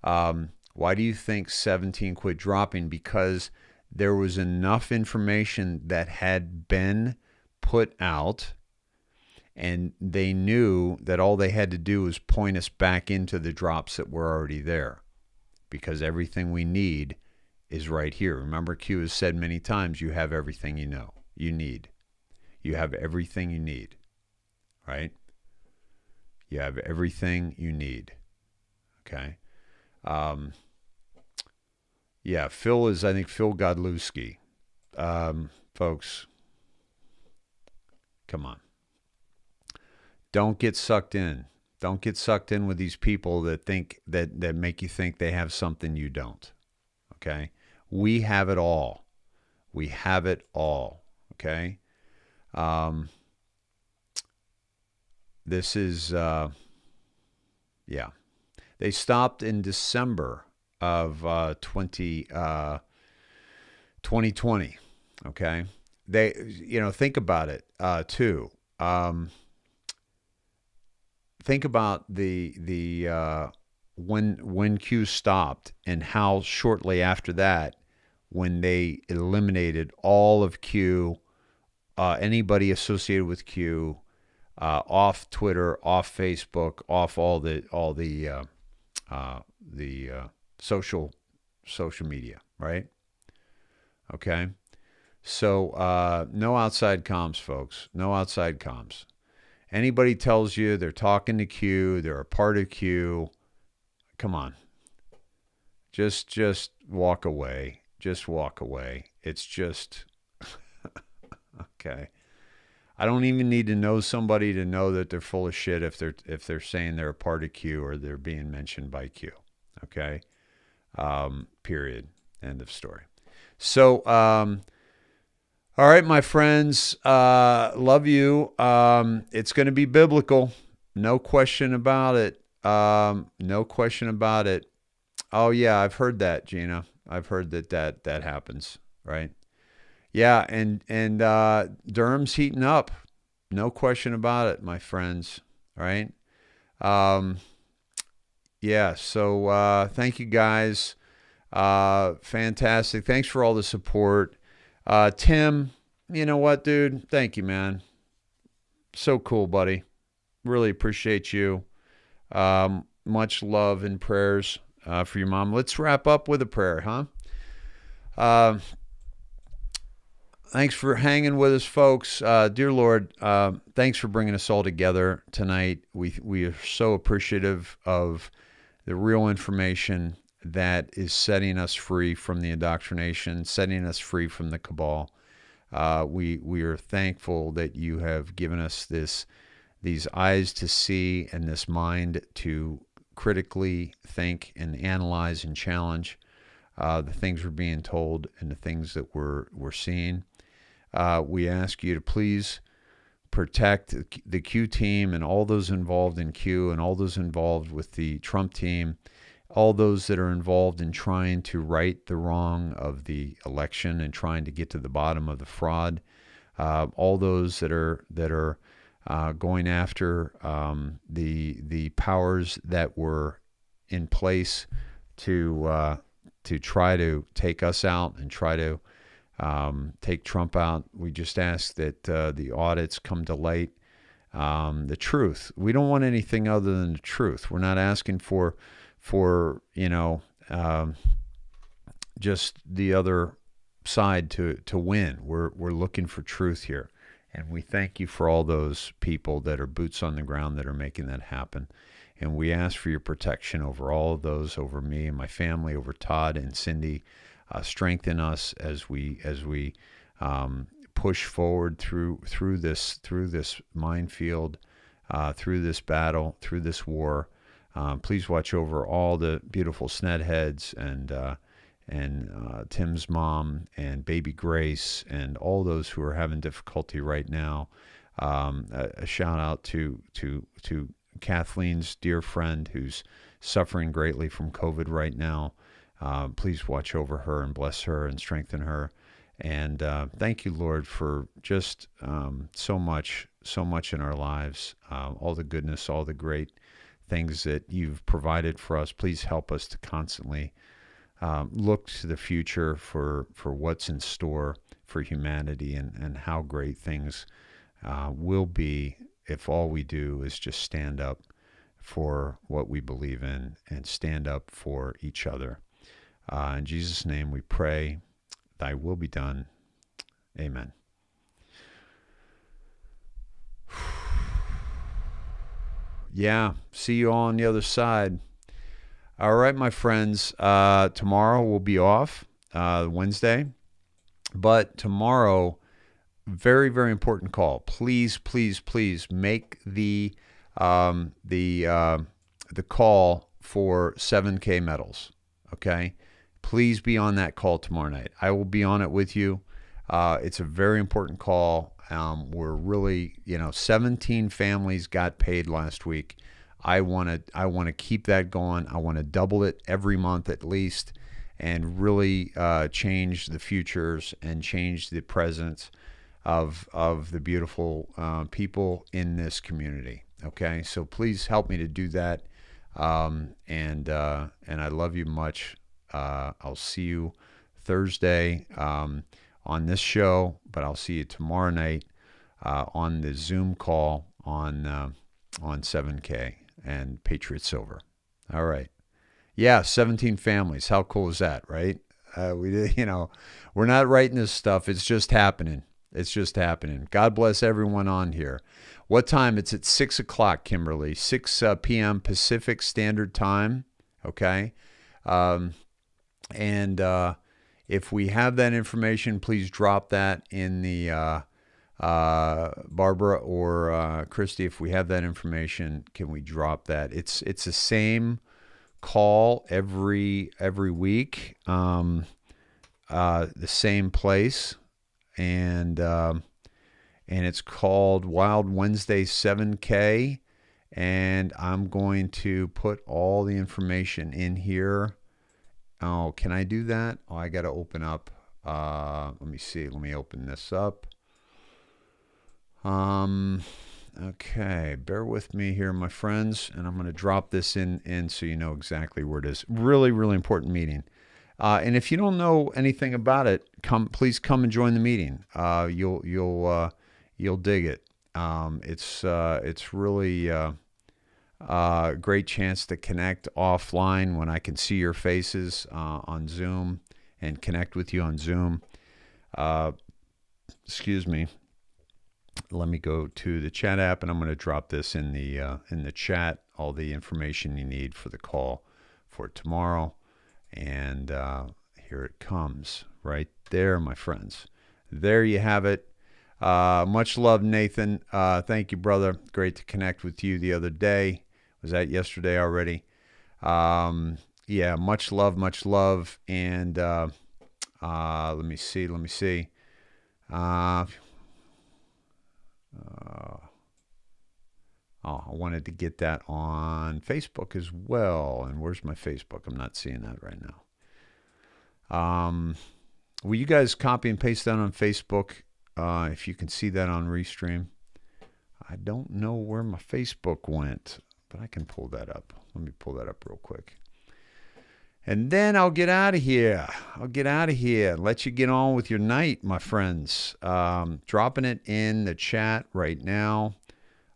Why do you think 17 quit dropping? Because there was enough information that had been put out, and they knew that all they had to do was point us back into the drops that were already there, because everything we need is right here. Remember, Q has said many times, you have everything you need. You have everything you need, right? You have everything you need, okay? Yeah, Phil is, I think, Phil Godlewski. Folks, come on. Don't get sucked in. Don't get sucked in with these people that think that make you think they have something you don't. Okay? We have it all. We have it all. Okay? This is yeah. They stopped in December of 2020. Okay? They, think about it too. Think about the when Q stopped, and how shortly after that, when they eliminated all of Q, anybody associated with Q, off Twitter, off Facebook, off all the social media, right? Okay, so no outside comms, folks. No outside comms. Anybody tells you they're talking to Q, they're a part of Q, come on. Just walk away. Just walk away. It's just okay. I don't even need to know somebody to know that they're full of shit if they're saying they're a part of Q or they're being mentioned by Q. Okay? Period. End of story. So, all right, my friends, love you. It's going to be biblical. No question about it. No question about it. Oh, yeah, I've heard that, Gina. I've heard that happens, right? Yeah, and Durham's heating up. No question about it, my friends, right? Yeah, so thank you, guys. Fantastic. Thanks for all the support. Tim, you know what, dude? Thank you, man. So cool, buddy. Really appreciate you. Much love and prayers for your mom. Let's wrap up with a prayer, huh? Thanks for hanging with us, folks. Dear Lord, thanks for bringing us all together tonight. We are so appreciative of the real information that is setting us free from the indoctrination, setting us free from the cabal. We are thankful that you have given us these eyes to see and this mind to critically think and analyze and challenge the things we're being told and the things that we're seeing. We ask you to please protect the Q team and all those involved in Q and all those involved with the Trump team, all those that are involved in trying to right the wrong of the election and trying to get to the bottom of the fraud, all those that are going after the powers that were in place to try to take us out and try to take Trump out. We just ask that the audits come to light. The truth. We don't want anything other than the truth. We're not asking for just the other side to win. We're looking for truth here. And we thank you for all those people that are boots on the ground that are making that happen. And we ask for your protection over all of those, over me and my family, over Todd and Cindy. Strengthen us as we push forward through this minefield, through this battle, through this war. Please watch over all the beautiful Snedheads and Tim's mom and baby Grace and all those who are having difficulty right now. A shout out to Kathleen's dear friend who's suffering greatly from COVID right now. Please watch over her and bless her and strengthen her. And thank you, Lord, for just so much in our lives, all the goodness, all the great things that you've provided for us. Please help us to constantly look to the future for what's in store for humanity and how great things will be if all we do is just stand up for what we believe in and stand up for each other. In Jesus' name we pray, thy will be done. Amen. Yeah, see you all on the other side. All right, my friends, tomorrow we'll be off, Wednesday, but tomorrow, very, very important call. Please, please, please make the call for 7K medals, okay? Please be on that call tomorrow night. I will be on it with you. It's a very important call. We're really, 17 families got paid last week. I want to keep that going. I want to double it every month at least, and really change the futures and change the presence of the beautiful people in this community. Okay, so please help me to do that. And I love you much. I'll see you Thursday on this show, but I'll see you tomorrow night on the Zoom call on 7K and Patriot Silver. All right. Yeah, 17 families. How cool is that, right? We're not writing this stuff. It's just happening. It's just happening. God bless everyone on here. What time? It's at 6 o'clock, Kimberly. 6 p.m. Pacific Standard Time. Okay. If we have that information, please drop that in the Barbara or Christy. If we have that information, can we drop that? It's the same call every week, the same place, and it's called Wild Wednesday 7K, and I'm going to put all the information in here. Oh, can I do that? Oh, I got to open up. Let me see. Let me open this up. Okay, bear with me here, my friends, and I'm going to drop this in so you know exactly where it is. Really, really important meeting. And if you don't know anything about it, please come and join the meeting. You'll dig it. It's really a great chance to connect offline when I can see your faces on Zoom and connect with you on Zoom. Excuse me. Let me go to the chat app, and I'm going to drop this in the chat, all the information you need for the call for tomorrow. And here it comes right there, my friends. There you have it. Much love, Nathan. Thank you, brother. Great to connect with you the other day. Was that yesterday already? Yeah, much love. And let me see. I wanted to get that on Facebook as well. And where's my Facebook? I'm not seeing that right now. Will you guys copy and paste that on Facebook if you can see that on Restream? I don't know where my Facebook went, but I can pull that up. Let me pull that up real quick. And then I'll get out of here. Let you get on with your night, my friends. Dropping it in the chat right now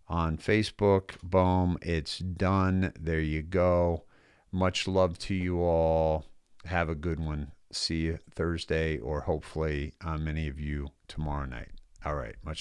on Facebook. Boom. It's done. There you go. Much love to you all. Have a good one. See you Thursday, or hopefully many of you tomorrow night. All right. Much